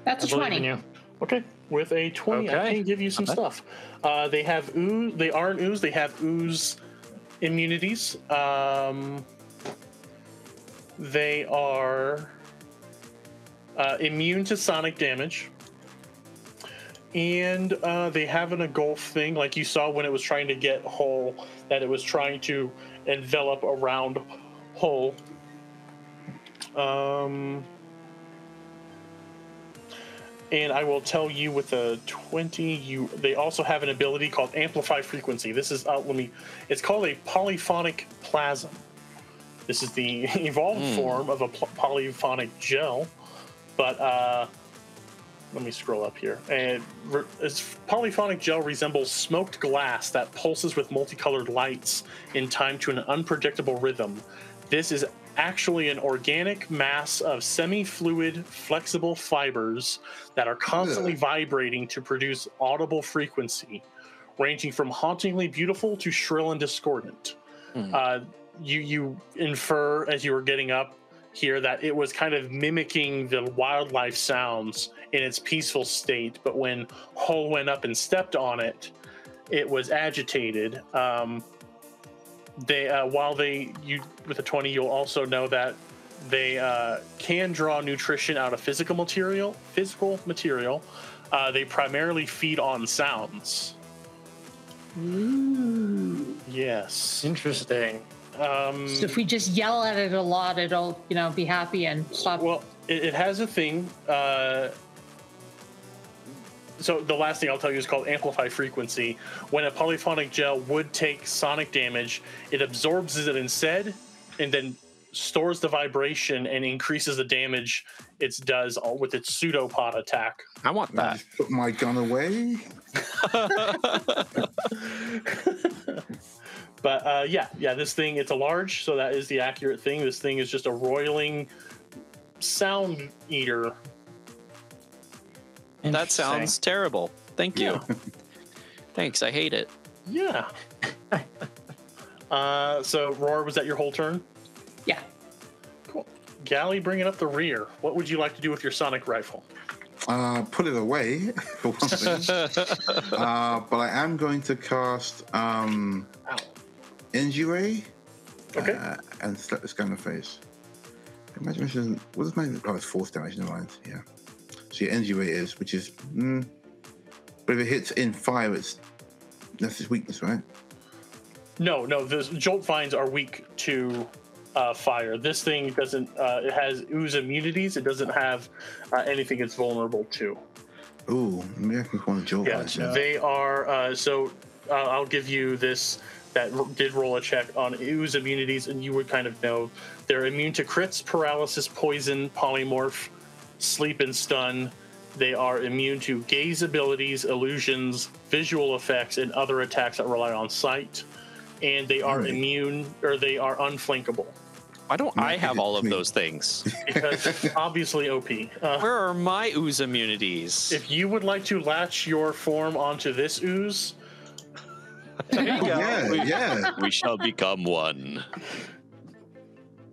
That's a I believe in 20. you. Okay, with a 20, I Okay. can give you some stuff. They have ooze. They aren't ooze. They have ooze immunities. They are immune to sonic damage. And they have an engulf thing, like you saw when it was trying to get Hull, that it was trying to envelop around Hull. And I will tell you with a 20, they also have an ability called Amplify Frequency. This is it's called a Polyphonic Plasm. This is the evolved form of a polyphonic gel, but let me scroll up here. And its polyphonic gel resembles smoked glass that pulses with multicolored lights in time to an unpredictable rhythm. This is actually an organic mass of semi-fluid, flexible fibers that are constantly vibrating to produce audible frequency, ranging from hauntingly beautiful to shrill and discordant. You infer as you were getting up here that it was kind of mimicking the wildlife sounds in its peaceful state, but when Hull went up and stepped on it, it was agitated. With a 20, you'll also know that they can draw nutrition out of physical material. They primarily feed on sounds. Ooh. Yes. Interesting. So if we just yell at it a lot, it'll, be happy and stop. Well, it has a thing. So the last thing I'll tell you is called Amplify Frequency. When a polyphonic gel would take sonic damage, it absorbs it instead, and then stores the vibration and increases the damage it does with its pseudopod attack. I want that. Just put my gun away. But yeah, this thing, it's a large, so that is the accurate thing. This thing is just a roiling sound eater. That sounds terrible. Thank you. Thanks. I hate it. Yeah. So, Roar, was that your whole turn? Yeah. Cool. Gally, bringing up the rear. What would you like to do with your sonic rifle? Put it away, for one thing. But I am going to cast Energy Ray. Okay. And slap this guy in the face. Imagine, what is my... Oh, it's 4th damage, never mind. Yeah. So your energy rate is, which is, but if it hits in fire, that's its weakness, right? No, the jolt vines are weak to fire. This thing doesn't. It has ooze immunities. It doesn't have anything it's vulnerable to. Ooh, maybe I can call it jolt vines. Yeah, they are. So I'll give you this. That did roll a check on ooze immunities, and you would kind of know they're immune to crits, paralysis, poison, polymorph, sleep, and stun. They are immune to gaze abilities, illusions, visual effects, and other attacks that rely on sight. And they are immune, or they are unflankable. Why don't I have all of those things? Because obviously OP. Where are my ooze immunities? If you would like to latch your form onto this ooze, There you go. Yeah. We shall become one.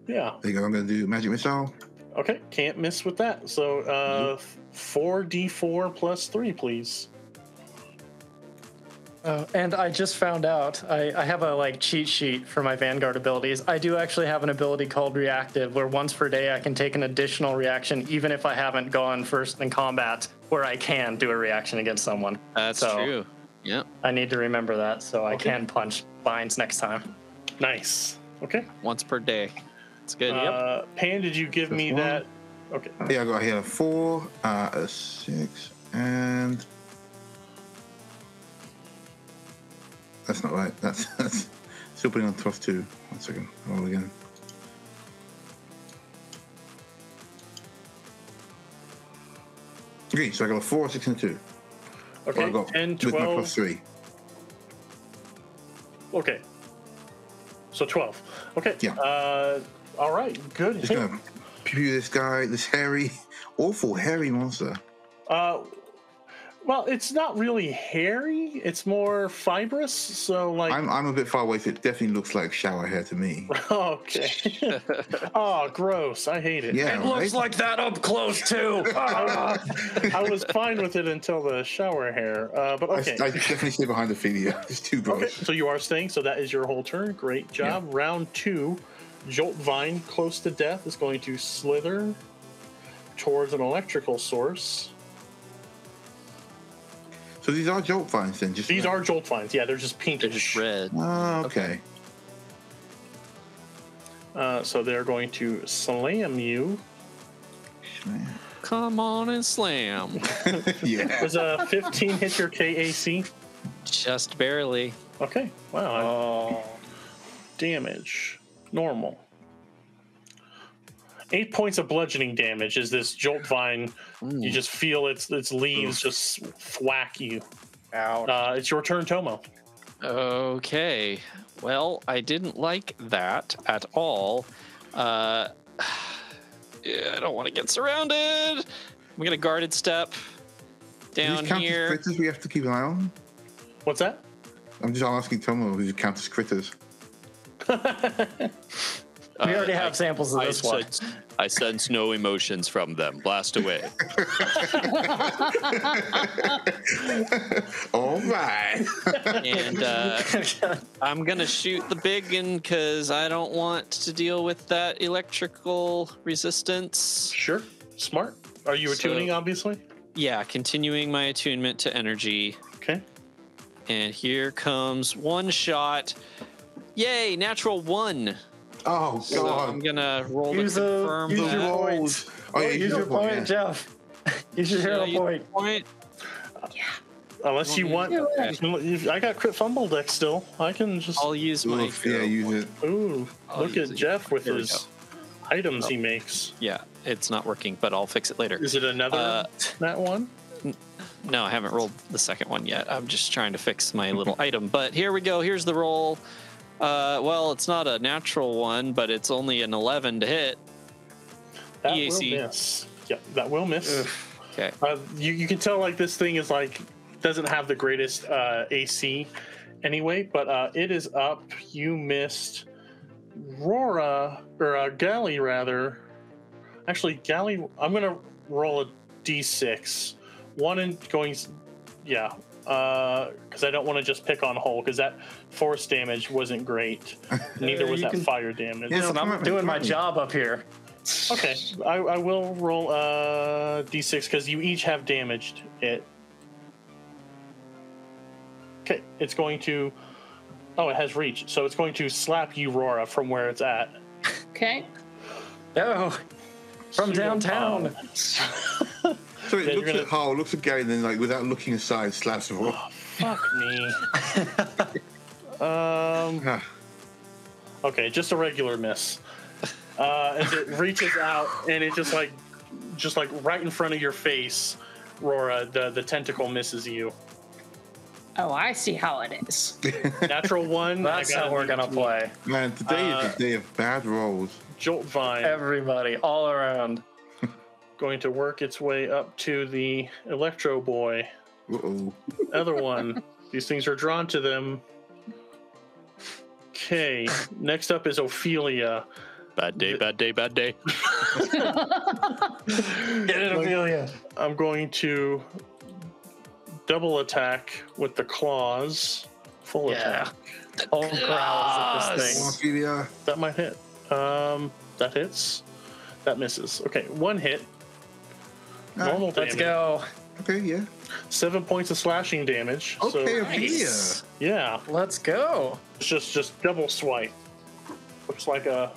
yeah. There you go. I'm going to do Magic Missile. Okay, can't miss with that. So 4d4 plus 3, please. And I just found out I have a cheat sheet for my Vanguard abilities. I do actually have an ability called Reactive, where once per day I can take an additional reaction, even if I haven't gone first in combat, where I can do a reaction against someone. That's true. Yeah. I need to remember that so I can punch vines next time. Nice. Okay. Once per day. It's good. Pan, did you give me that? Okay. Yeah, I got here a 4, a 6, and that's not right. That's still putting on +2. 1 second. Roll again. Okay, so I got a 4, 6, and 2. Okay. I got 10, with my 12. +3. Okay. So 12. Okay. Yeah. All right. Good. Just gonna pew this guy, this awful hairy monster. Well, it's not really hairy. It's more fibrous. So I'm a bit far away, so it definitely looks like shower hair to me. Okay. Oh, gross. I hate it. Yeah, It looks like that up close too. I was fine with it until the shower hair. But okay. I definitely stay behind the figure. It's too gross. Okay. So you are staying. So that is your whole turn. Great job. Yeah. Round 2. Jolt Vine close to death is going to slither towards an electrical source. So these are jolt vines then? These are Jolt Vines. Yeah, they're just pinkish. They're just red. Oh, okay. So they're going to slam you. Come on and slam. Yeah. Does a 15 hit your KAC? Just barely. Okay. Wow. Damage. Normal. 8 points of bludgeoning damage is this Jolt Vine. You just feel its leaves just thwack you. Ouch. It's your turn, Tomo. Okay. Well, I didn't like that at all. Yeah, I don't want to get surrounded. I'm gonna guarded step down These count as here. critters we have to keep an eye on? What's that? I'm just asking Tomo, these count as critters. We already have samples of this one. I sense no emotions from them. Blast away. All right. And I'm gonna shoot the big one because I don't want to deal with that electrical resistance. Sure. Smart. Are you attuning, obviously? Yeah, continuing my attunement to energy. Okay. And here comes one shot. Yay, natural 1. Oh, So I'm God. gonna roll to Use confirm use Use your that. your point. rolls. Oh, yeah, Use your point, Jeff. Use your hero use point. point. Unless you want. Okay. I got crit fumble deck still. I can just. I'll use my Oof, yeah, use it. Ooh, I'll look use at it. Jeff with There we his items he makes. Yeah, it's not working, but I'll fix it later. Is it another that one? No, I haven't rolled the second one yet. I'm just trying to fix my little item. But here we go. Here's the roll. Well, it's not a natural one, but it's only an 11 to hit. That EAC. will miss. Yep, that will miss. Okay. You can tell like this thing is like doesn't have the greatest AC anyway, but it is up. You missed Rora or Galley rather. Actually, Galley. I'm gonna roll a D6. One in going. Yeah. Because I don't want to just pick on Hull, because that force damage wasn't great. Neither was You that can- fire damage. Yeah. Listen, I'm doing my job up here. Okay, I will roll d6 because you each have damaged it. Okay, it's going to. Oh, it has reach, so it's going to slap you, Rora, from where it's at. Okay. Oh, from downtown. So it Yeah, looks you're at Hull, looks at Gary, and then, like, without looking aside, slaps him. Fuck me. Okay, just a regular miss. As it reaches out and it just like right in front of your face, Rora, the tentacle misses you. Oh, I see how it is. Natural 1. That's I got how we're gonna play. Man, today is a day of bad rolls. Jolt Vine. Everybody, all around. Going to work its way up to the Electro Boy. Uh-oh. Other one. These things are drawn to them. Okay. Next up is Ophelia. Bad day, bad day, bad day. Get it, Amelia. I'm going to double attack with the claws. Full attack. Whole crowds at this thing. Ophelia. That might hit. That hits. That misses. Okay, one hit. Normal damage. Let's go. Okay, yeah. 7 points of slashing damage. Okay, So, Ophelia. yeah, Let's go. it's just double swipe. Looks like a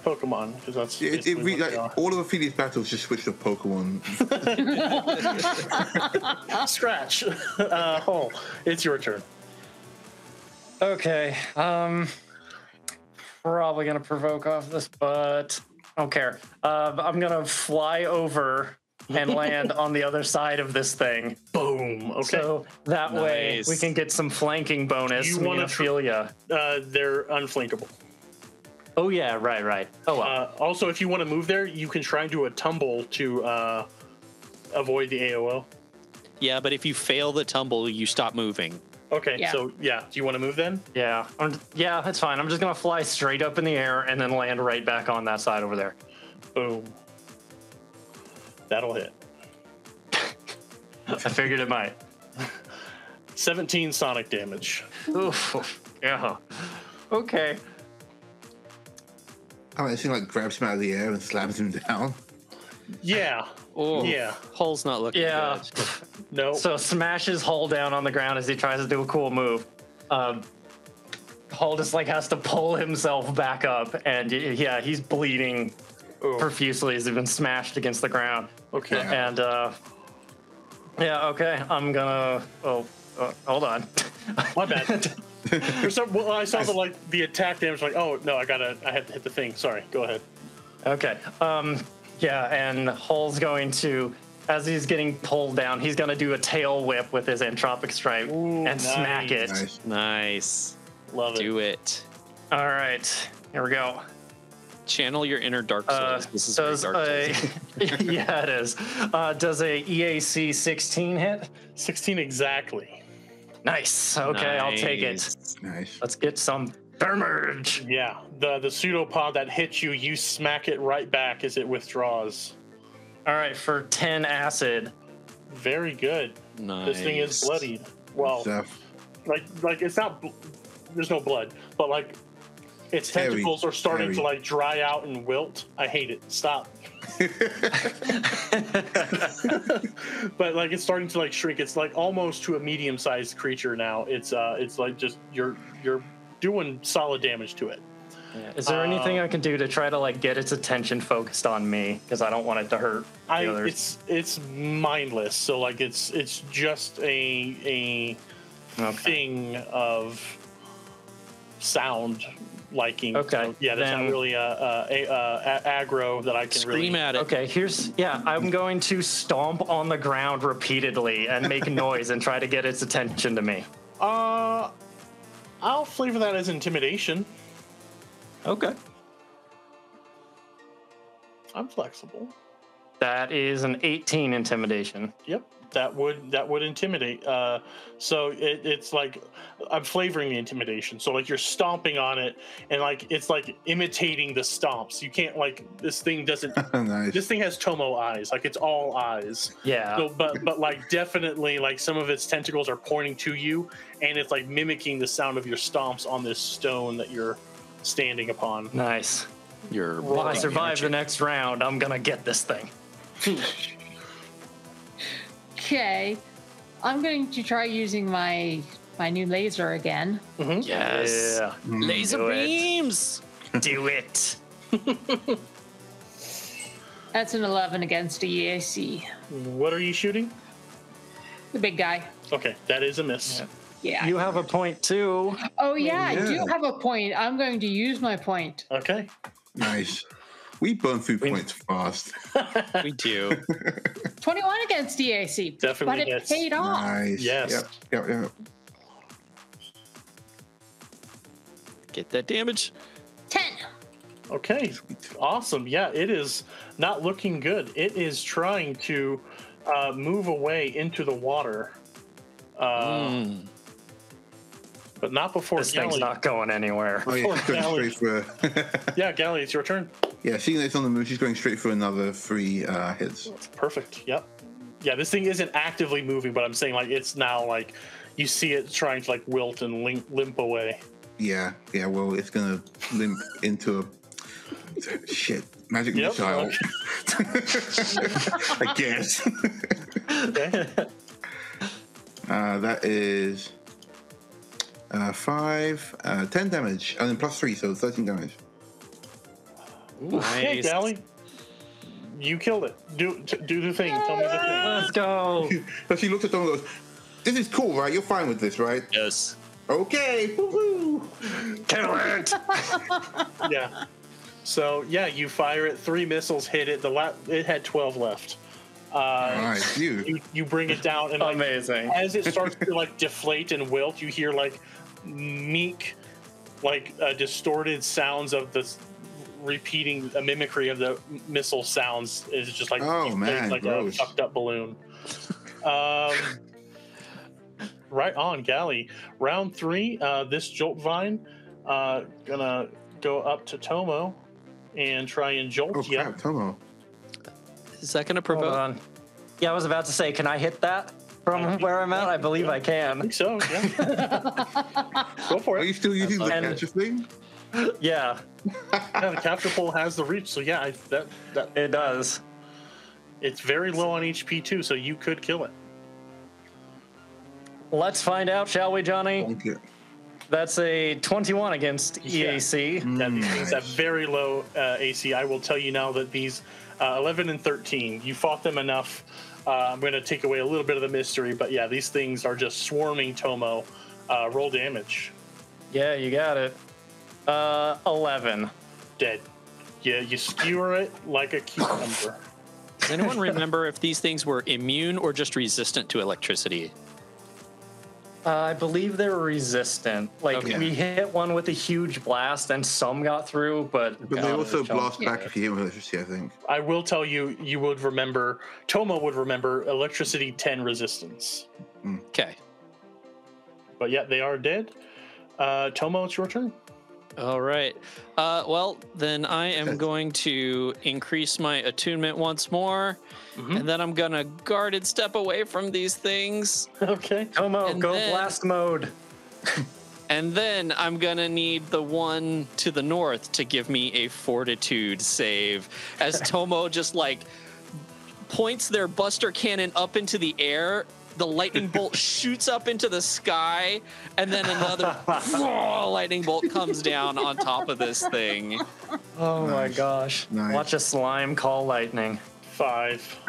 Pokemon because that's basically what they are. All of Ophelia's battles just switched to Pokemon. Scratch. Hull, it's your turn. Okay. Probably gonna provoke off this, but I don't care. I'm gonna fly over and land on the other side of this thing. Boom. Okay. So that way Nice. we can get some flanking bonus. You me wanna and Ophelia. They're unflankable. Oh yeah, right. Oh well. Also, if you want to move there, you can try and do a tumble to avoid the AOO. Yeah, but if you fail the tumble, you stop moving. Okay, Yeah. so yeah, do you want to move then? Yeah, yeah, that's fine. I'm just gonna fly straight up in the air and then land right back on that side over there. Boom. That'll hit. I figured it might. 17 sonic damage. Oof. Yeah. Okay. Oh, this thing like grabs him out of the air and slams him down. Yeah. Oh, Yeah. Hull's not looking Yeah. good. No. So smashes Hull down on the ground as he tries to do a cool move. Hull just like has to pull himself back up, and yeah, he's bleeding profusely as he's been smashed against the ground. Okay. And yeah, okay, I'm gonna. Hold on. My bad. Well, I saw the attack damage. Like, oh no, I had to hit the thing. Sorry. Go ahead. Okay. Yeah, and Hull's going to, as he's getting pulled down, he's gonna do a tail whip with his entropic strike and smack it. Nice. Nice. Love it. Do it. All right, here we go. Channel your inner Dark Souls. This is very Dark Souls. Yeah, it is. Does a EAC 16 hit? 16 exactly. Nice. Okay, I'll take it. Nice. Let's get some damage. Yeah. The pseudopod that hits you, you smack it right back as it withdraws. All right, for 10 acid. Very good. Nice. This thing is bloodied. Well, Stuff. like it's not. There's no blood, but like its tentacles are starting to like dry out and wilt. I hate it. Stop. But like it's starting to like shrink. It's like almost to a medium-sized creature now. It's like just you're doing solid damage to it. Yeah. Is there anything I can do to try to like get its attention focused on me? Because I don't want it to hurt the others. It's mindless. So like it's just a thing of sound liking. Okay. So, yeah, that's not really a aggro that I can Scream really. at it. Okay, I'm going to stomp on the ground repeatedly and make noise and try to get its attention to me. I'll flavor that as intimidation. Okay. I'm flexible. That is an 18 intimidation. Yep, that would intimidate. So it's like I'm flavoring the intimidation. So like you're stomping on it, and like it's like imitating the stomps. You can't like this thing doesn't. Nice. This thing has Tomo eyes. Like it's all eyes. Yeah. So, but like definitely like some of its tentacles are pointing to you, and it's like mimicking the sound of your stomps on this stone that you're standing upon. Nice. You're If I survive the next round, I'm gonna get this thing. Okay, I'm going to try using my new laser again. Yes. Yeah. Laser Do it. beams. Do it. That's an 11 against the EAC. What are you shooting? The big guy. Okay, that is a miss. Yeah. You have a point too. Oh yeah, I do Yeah. have a point. I'm going to use my point. Okay. Nice. We burn through points fast. We do. 21 against EAC. Definitely but it hits. paid off. Nice. Yes. Yep. Get that damage. 10. Okay, awesome. Yeah, it is not looking good. It is trying to move away into the water, but not before This thing's Galley. not going anywhere. Oh, yeah, she's going Galley. straight for. Yeah, Galley, it's your turn. Yeah, seeing that it's on the move, she's going straight for another 3 hits. Perfect. Yep. Yeah, this thing isn't actively moving, but I'm saying like it's now like you see it trying to like wilt and limp away. Yeah. Well, it's gonna limp into a shit magic Yep. missile. I guess. Okay. That is 5, 10 damage, and then plus 3, so 13 damage. Okay, Nice. Galley. You killed it. Do the thing. Tell me the thing. Let's go. So she looks at Tom and goes, "This is cool, right? You're fine with this, right?" Yes. Okay. Woo-hoo. Kill it. Yeah. So yeah, you fire it. 3 missiles hit it. It had 12 left. Nice, You bring it down, and like, Amazing. as it starts to like deflate and wilt, you hear like meek, like distorted sounds of this repeating a mimicry of the missile sounds. Is just like Oh, deflates man, like gross. a fucked up balloon. Right on, Galley. Round 3. This Jolt Vine gonna go up to Tomo and try and jolt Oh you. crap, Tomo. Is that going to Hold provoke? on. Yeah, I was about to say, can I hit that from where I'm at? I believe I I can. think so. Yeah. Go for Are it. you still using the And- catcher thing? Yeah, Yeah, the capture pole has the reach, so yeah, that it does. it's very low on HP too, so you could kill it. Let's find out, shall we, Johnny? Thank you. That's a 21 against EAC. Yeah, these things have Nice. very low AC. I will tell you now that these 11 and 13, you fought them enough. I'm going to take away a little bit of the mystery, but yeah, these things are just swarming Tomo. Roll damage. Yeah, you got it. 11. Dead. Yeah, you skewer it like a cucumber. Does anyone remember if these things were immune or just resistant to electricity? I believe they were resistant. Like, Okay. we hit one with a huge blast and some got through, but But they also John- blast back if you hit with electricity, I think. I will tell you, you would remember, Tomo would remember electricity 10 resistance. Okay. But yeah, they are dead. Tomo, it's your turn. All right. Well, then I am going to increase my attunement once more, and then I'm gonna guarded step away from these things, Okay. Tomo, And go then- blast mode. and then I'm gonna need the one to the north to give me a fortitude save, as Tomo just like points their buster cannon up into the air. The lightning bolt shoots up into the sky, and then another lightning bolt comes down on top of this thing. Oh my Nice. gosh. Nice. Watch a slime call lightning. 5.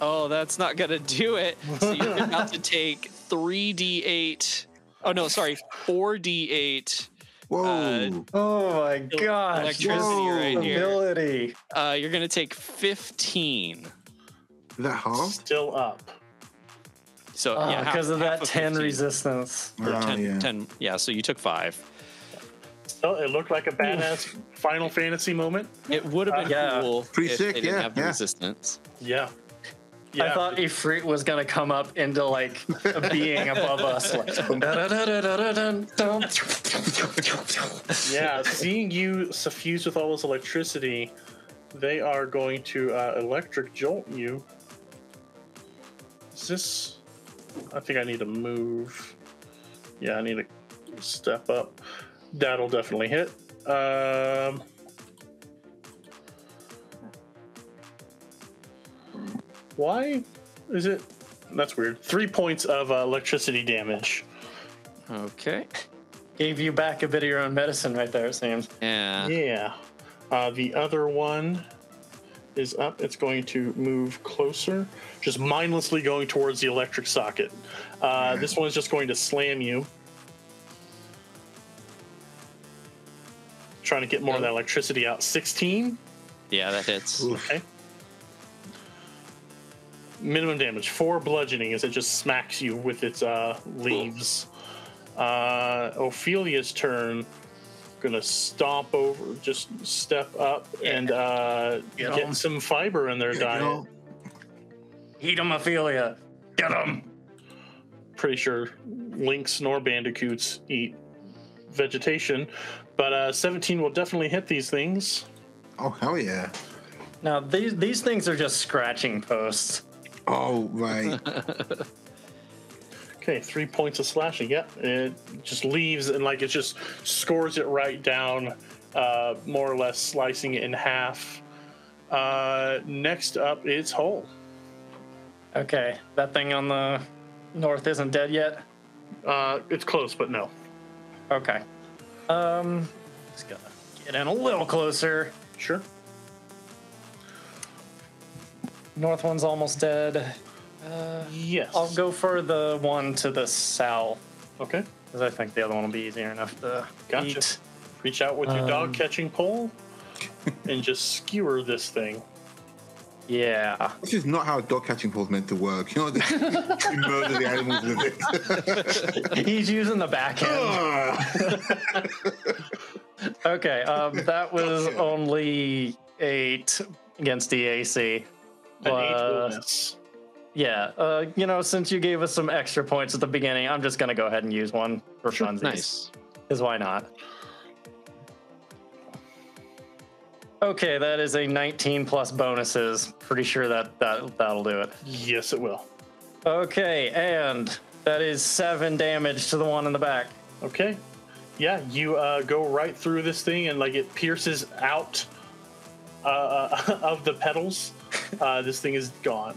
Oh, that's not gonna do it. So you're about to take 3d8. Oh no, sorry, 4d8 Whoa. Oh my gosh. electricity Whoa. right here. Ability. You're gonna take 15. Is that halved? Still up. So yeah, Because of half that 10 15. resistance. Or Oh, 10, yeah. 10. Yeah, so you took 5. So it looked like a badass Final Fantasy moment. It would have been Yeah. cool Pretty if sick, they didn't yeah, have the yeah. resistance. Yeah. I thought Ifrit was gonna come up into like a being above us. Like, dun-dun-dun-dun-dun-dun. Yeah, seeing you suffused with all this electricity, they are going to electric jolt you. Is this? I think I need to move. Yeah, I need to step up. That'll definitely hit. Why is it? That's weird. 3 points of electricity damage. Okay. Gave you back a bit of your own medicine right there, it seems. Yeah. Yeah. The other one is up. It's going to move closer, just mindlessly going towards the electric socket. This one is just going to slam you. Trying to get more of that electricity out. 16. Yeah, that hits. Okay. Minimum damage. 4 bludgeoning as it just smacks you with its leaves. Ophelia's turn. Gonna stomp over, just step up and Get get 'em. some fiber in their diet. know? Eat 'em, Ophelia. Get 'em. Pretty sure lynx nor bandicoots eat vegetation, but 17 will definitely hit these things. Oh, hell yeah. Now, these things are just scratching posts. Oh, right. Okay, 3 points of slashing. Yep, it just leaves and like it just scores it right down, more or less slicing it in half. Next up is Hull. Okay, that thing on the north isn't dead yet? It's close, but no. Okay. Just gonna get in a little closer. Sure. North one's almost dead. Yes. I'll go for the one to the south, Okay. because I think the other one will be easier enough to Gotcha. eat. Reach out with your dog catching pole and just skewer this thing. Yeah. This is not how dog catching pole's meant to work. You know, you murder the animals with it. He's using the back end. Okay, that was only 8 against the AC. An 8 will miss. Yeah, since you gave us some extra points at the beginning, I'm just gonna go ahead and use one for funsies. Nice. Because why not? Okay, that is a 19 plus bonuses. Pretty sure that'll do it. Yes, it will. Okay, and that is 7 damage to the one in the back. Okay. Yeah, you go right through this thing, and like it pierces out of the petals. This thing is gone.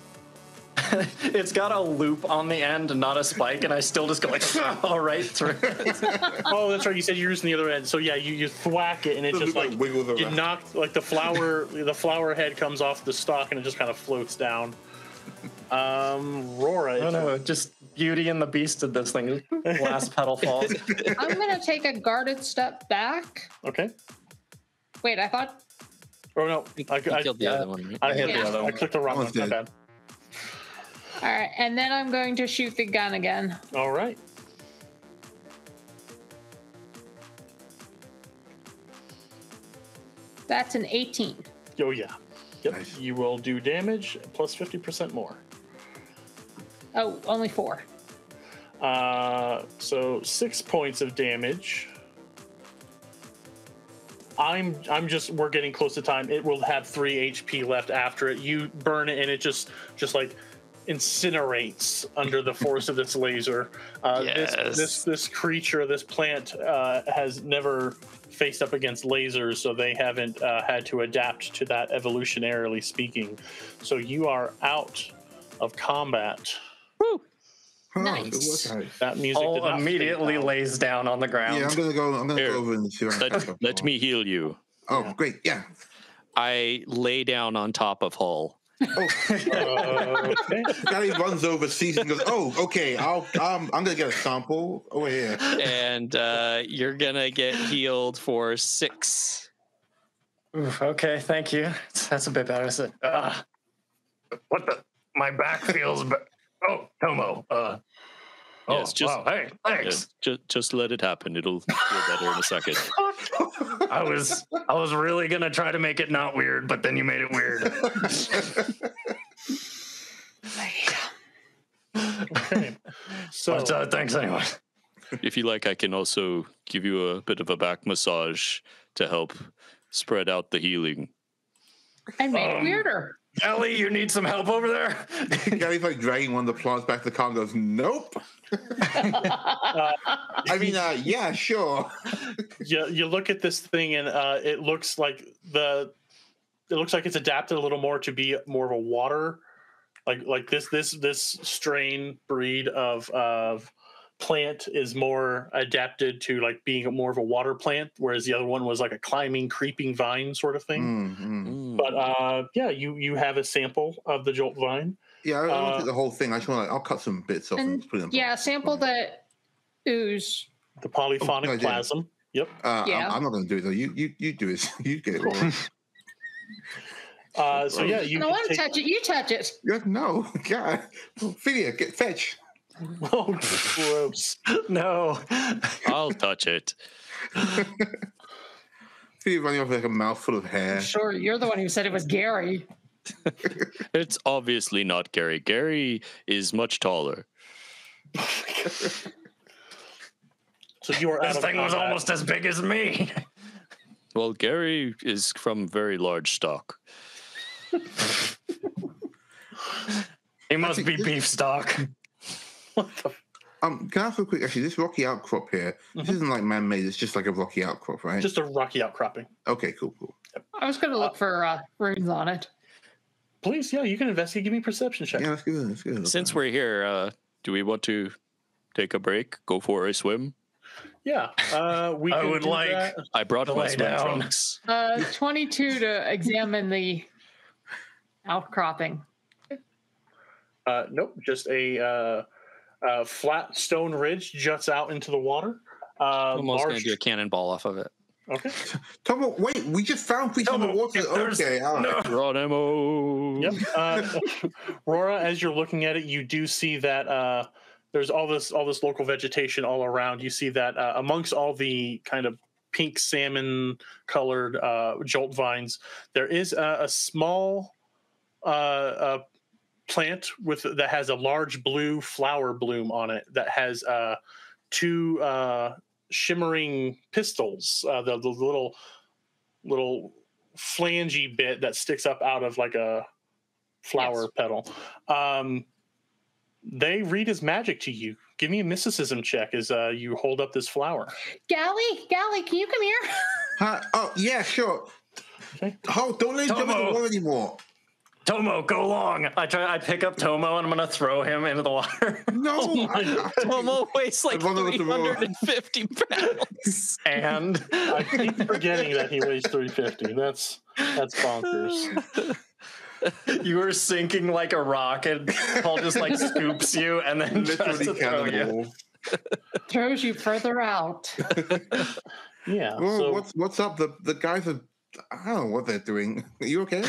It's got a loop on the end and not a spike, and I still just go like, all right through. Oh, that's right. You said you're using the other end. So yeah, you thwack it, and it just like wiggles around. you knocked like the flower head comes off the stalk, and it just kind of floats down. Rora. Oh no, just Beauty and the Beast of this thing. Last petal falls. I'm gonna take a guarded step back. Okay. Wait, I thought. Oh no, I killed the other one. Right? I hit Yeah. the other one. I clicked the wrong one. My bad. All right, and then I'm going to shoot the gun again. All right. That's an 18. Oh yeah. Yep. Nice. You will do damage plus 50% more. Oh, only 4. So 6 points of damage. We're getting close to time. It will have 3 HP left after it. You burn it, and it just like incinerates under the force of this laser. Yes. This creature, this plant, has never faced up against lasers, so they haven't had to adapt to that evolutionarily speaking. So you are out of combat. Woo! Oh, Nice. good work, guys. That music did All not immediately fade out. lays down on the ground. Yeah, I'm gonna go Here, over and see. Let me heal you. Oh, great. Yeah. I lay down on top of Hull. Oh, Okay. Gary runs over, sees it, and goes, "Oh, okay. I'm gonna get a sample over here." And you're gonna get healed for 6. Oof, okay, thank you. That's a bit better. What the? My back feels. Oh, Tomo. Yes, just- wow. Hey, thanks. Just let it happen. It'll feel better in a second. I was really gonna try to make it not weird, but then you made it weird. Okay. So But, thanks anyway. If you like, I can also give you a bit of a back massage to help spread out the healing. I made it weirder. Ellie, you need some help over there? Gary's like dragging one of the plants back to the car and goes, "Nope." I mean, yeah, sure. you look at this thing, and it looks like it's adapted a little more to be more of a water, like this strain breed of plant is more adapted to like being more of a water plant, whereas the other one was like a climbing, creeping vine sort of thing. But yeah, you have a sample of the jolt vine. Yeah, I don't take the whole thing. I just want I'll cut some bits off and And put them. yeah, sample the ooze. The polyphonic Oh, good idea. plasm. Yep. Yeah. I'm not going to do it though. You do it. You get it. So yeah, you I don't want to touch it. You touch it. No, God, Philia, fetch. Oh, gross. No. I'll touch it. Philia running off with like a mouthful of hair. Sure, you're the one who said it was Gary. It's obviously not Gary. Gary is much taller. So you are out This of thing was combat. almost as big as me. Well, Gary is from very large stock. He must be beef stock. Can I ask real quick? Actually, this rocky outcrop here. This isn't like man-made. It's just like a rocky outcrop, right? just a rocky outcropping. Okay, cool. I was going to look for runes on it. Please, yeah, you can investigate. Give me a perception check. Yeah, that's good. That's good. Since we're here, do we want to take a break? Go for a swim? Yeah, we. I can would do like- that. I brought my Lay swim down. trunks. 22 to examine the outcropping. Nope, just a flat stone ridge juts out into the water. Almost going Large. to do a cannonball off of it. Okay. Tomo, wait, we just found creatures in the Tomo, water. if there's- Okay, all right. Geronimo. Yep. Rora, as you're looking at it, you do see that there's all this local vegetation all around. You see that amongst all the kind of pink salmon colored jolt vines, there is a small plant that has a large blue flower bloom on it that has 2 shimmering pistils, the little flangey bit that sticks up out of like a flower petal. they read as magic to you. Give me a mysticism check as you hold up this flower. Gally, can you come here? Huh? Oh, yeah, sure. Okay. Oh, don't let him jump in the water anymore. Tomo, go long. I pick up Tomo and I'm going to throw him into the water. No. Tomo weighs like Run over to the wall. 350 pounds. And I keep forgetting that he weighs 350. That's bonkers. you were sinking like a rocket. Paul just like scoops you and then tries to Literally throw you. cannonball. Throws you further out. Yeah. Oh, So what's up? The guys are, I don't know what they're doing. Are you okay?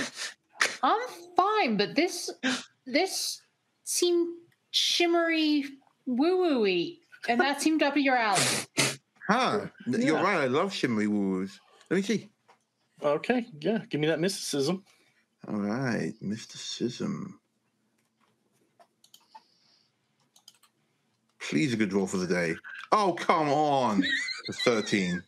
I'm fine, but this seemed shimmery, woo-woo-y, and that seemed up your alley. Huh. You're right. I love shimmery woos. Let me see. okay, yeah. Give me that mysticism. All right. Mysticism. Please a good roll for the day. Oh, come on. A 13.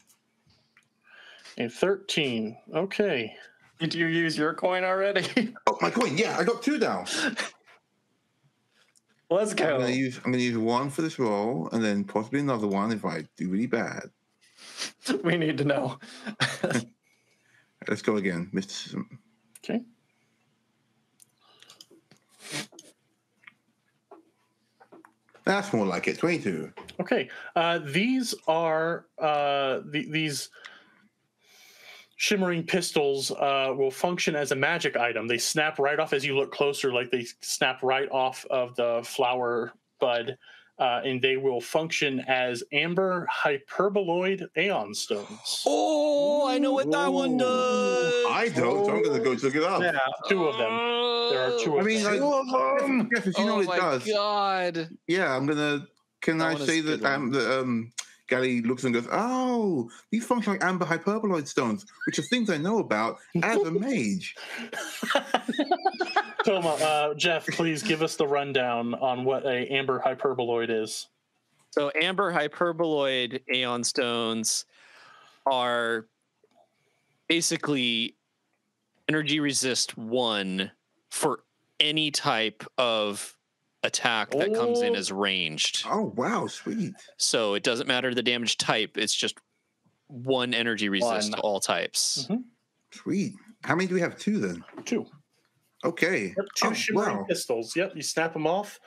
A 13. Okay. Did you use your coin already? Oh, my coin. Yeah, I got 2 down. Let's I'm go. gonna use 1 for this roll, and then possibly another one if I do really bad. We need to know. Let's go again. Mysticism. Okay. That's more like it. 22. Okay. These are these shimmering pistols will function as a magic item. They snap right off as you look closer, like they snap right off of the flower bud, and they will function as amber hyperboloid aeon stones. Oh, I know what that one does. I don't. So I'm going to go look it up. Yeah, 2 of them. There are 2 of I mean, them. like, yes, if you know Oh what my it does. god. Yeah, I'm going to. Can That I one is say a that good Gally looks and goes, oh, these function like amber hyperboloid stones, which are things I know about as a mage. Toma, Jeff, please give us the rundown on what a amber hyperboloid is. So amber hyperboloid aeon stones are basically energy resist 1 for any type of attack that comes in as ranged. Oh, wow, sweet. So it doesn't matter the damage type, it's just 1 energy resist to all types. Mm-hmm. Sweet. How many do we have? 2 then? 2. Okay. Yep, 2 shimmering pistols. Yep, you snap them off,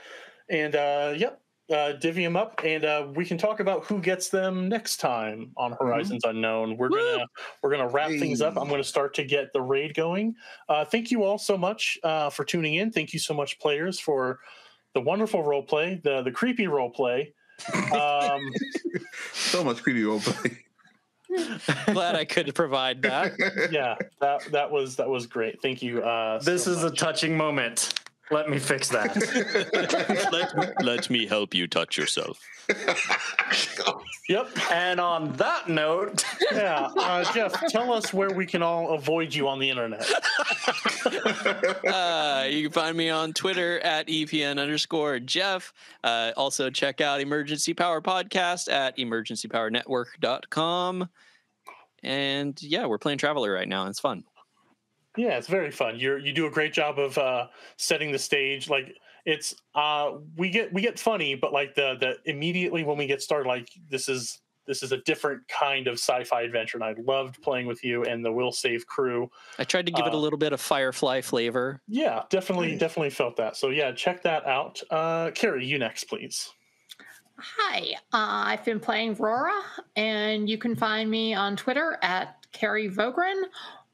and divvy them up, and we can talk about who gets them next time on Horizons Unknown. We're gonna wrap things up. I'm gonna start to get the raid going. Thank you all so much for tuning in. Thank you so much, players, for the wonderful role play, the creepy role play. So much creepy role play. Glad I could provide that. Yeah, that was great. Thank you. This so is much. a touching moment. Let me fix that. Let me help you touch yourself. Yep. And on that note, Yeah, Jeff, tell us where we can all avoid you on the internet. You can find me on Twitter at EPN_Jeff. Also check out Emergency Power Podcast at emergencypowernetwork.com. And yeah, we're playing Traveler right now. And it's fun. Yeah, it's very fun. You do a great job of setting the stage. Like it's we get funny, but like the immediately when we get started, like this is a different kind of sci-fi adventure, and I loved playing with you and the Will Save crew. I tried to give it a little bit of Firefly flavor. Yeah, definitely felt that. So yeah, check that out. Carrie, you next, please. Hi, I've been playing Rora, and you can find me on Twitter at Carrie Vogren,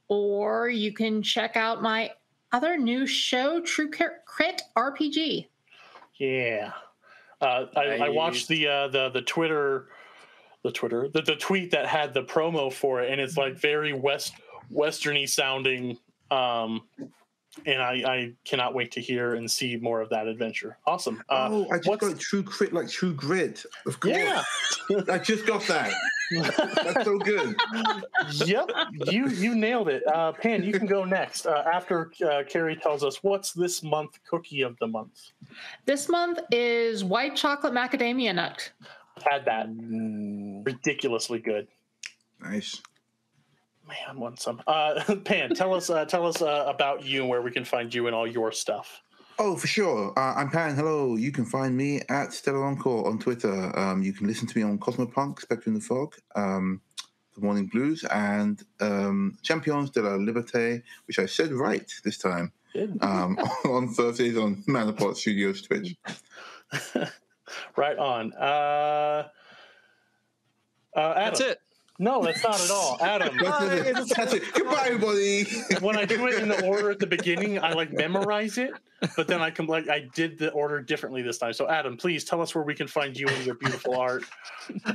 or you can check out my other new show, True Crit RPG. Yeah, I watched the tweet that had the promo for it, and it's like very westerny sounding. And I cannot wait to hear and see more of that adventure. Awesome. I just got True Crit, like True Grit. Of course. Yeah. I just got that. That's so good. Yep, you nailed it. Pan, you can go next after Carrie tells us what's this month cookie of the month. This month is white chocolate macadamia nut. Had that. Ridiculously good. Nice. Man, want some. Pan, tell us about you and where we can find you and all your stuff. Oh, for sure. I'm Pan. Hello. You can find me at Stellar Encore on Twitter. You can listen to me on Cosmopunk, Spectre in the Fog, The Morning Blues, and Champions de la Liberté, which I said right this time, on Thursdays on Manaport Studios Twitch. Right on. Adam. That's it. No, that's not at all. Adam. That's it. Goodbye, everybody. When I do it in the order at the beginning, I memorize it, but then I did the order differently this time. So Adam, please tell us where we can find you and your beautiful art.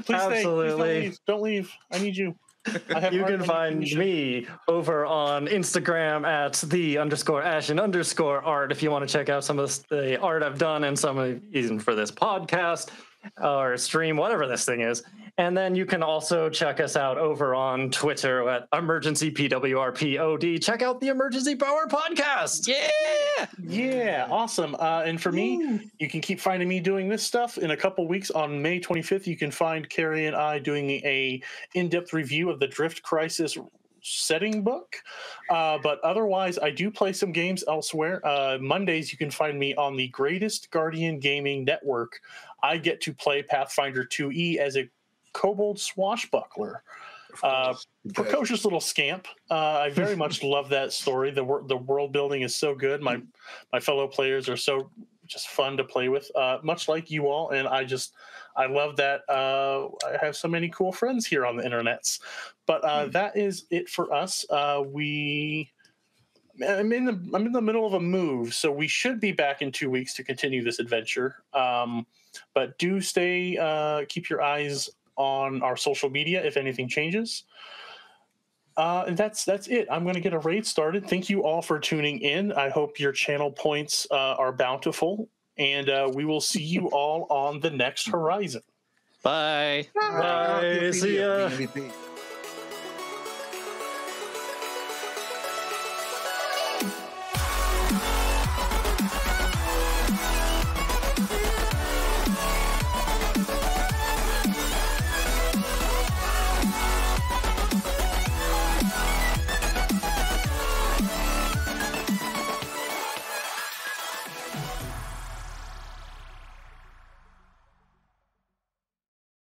Please Absolutely. Stay. Don't leave. I need you. You can find me over on Instagram at _Ashen_art if you want to check out some of the art I've done and some of even for this podcast or stream, whatever this thing is. And then you can also check us out over on Twitter at EmergencyPWRPOD. Check out the Emergency Power Podcast. Yeah, awesome. And for me, you can keep finding me doing this stuff. In a couple weeks on May 25th, you can find Carrie and I doing a in-depth review of the Drift Crisis setting book. But otherwise, I do play some games elsewhere. Mondays, you can find me on the Greatest Guardian Gaming Network. I get to play Pathfinder 2E as a kobold swashbuckler. Precocious little scamp. I very much love that story. The world building is so good. My fellow players are so just fun to play with, much like you all. And I love that I have so many cool friends here on the internets. But that is it for us. I'm in the middle of a move, so we should be back in 2 weeks to continue this adventure. But do keep your eyes on our social media if anything changes. And that's it. I'm going to get a raid started. Thank you all for tuning in. I hope your channel points are bountiful, and we will see you all on the next horizon. Bye. Bye. See ya. MVP.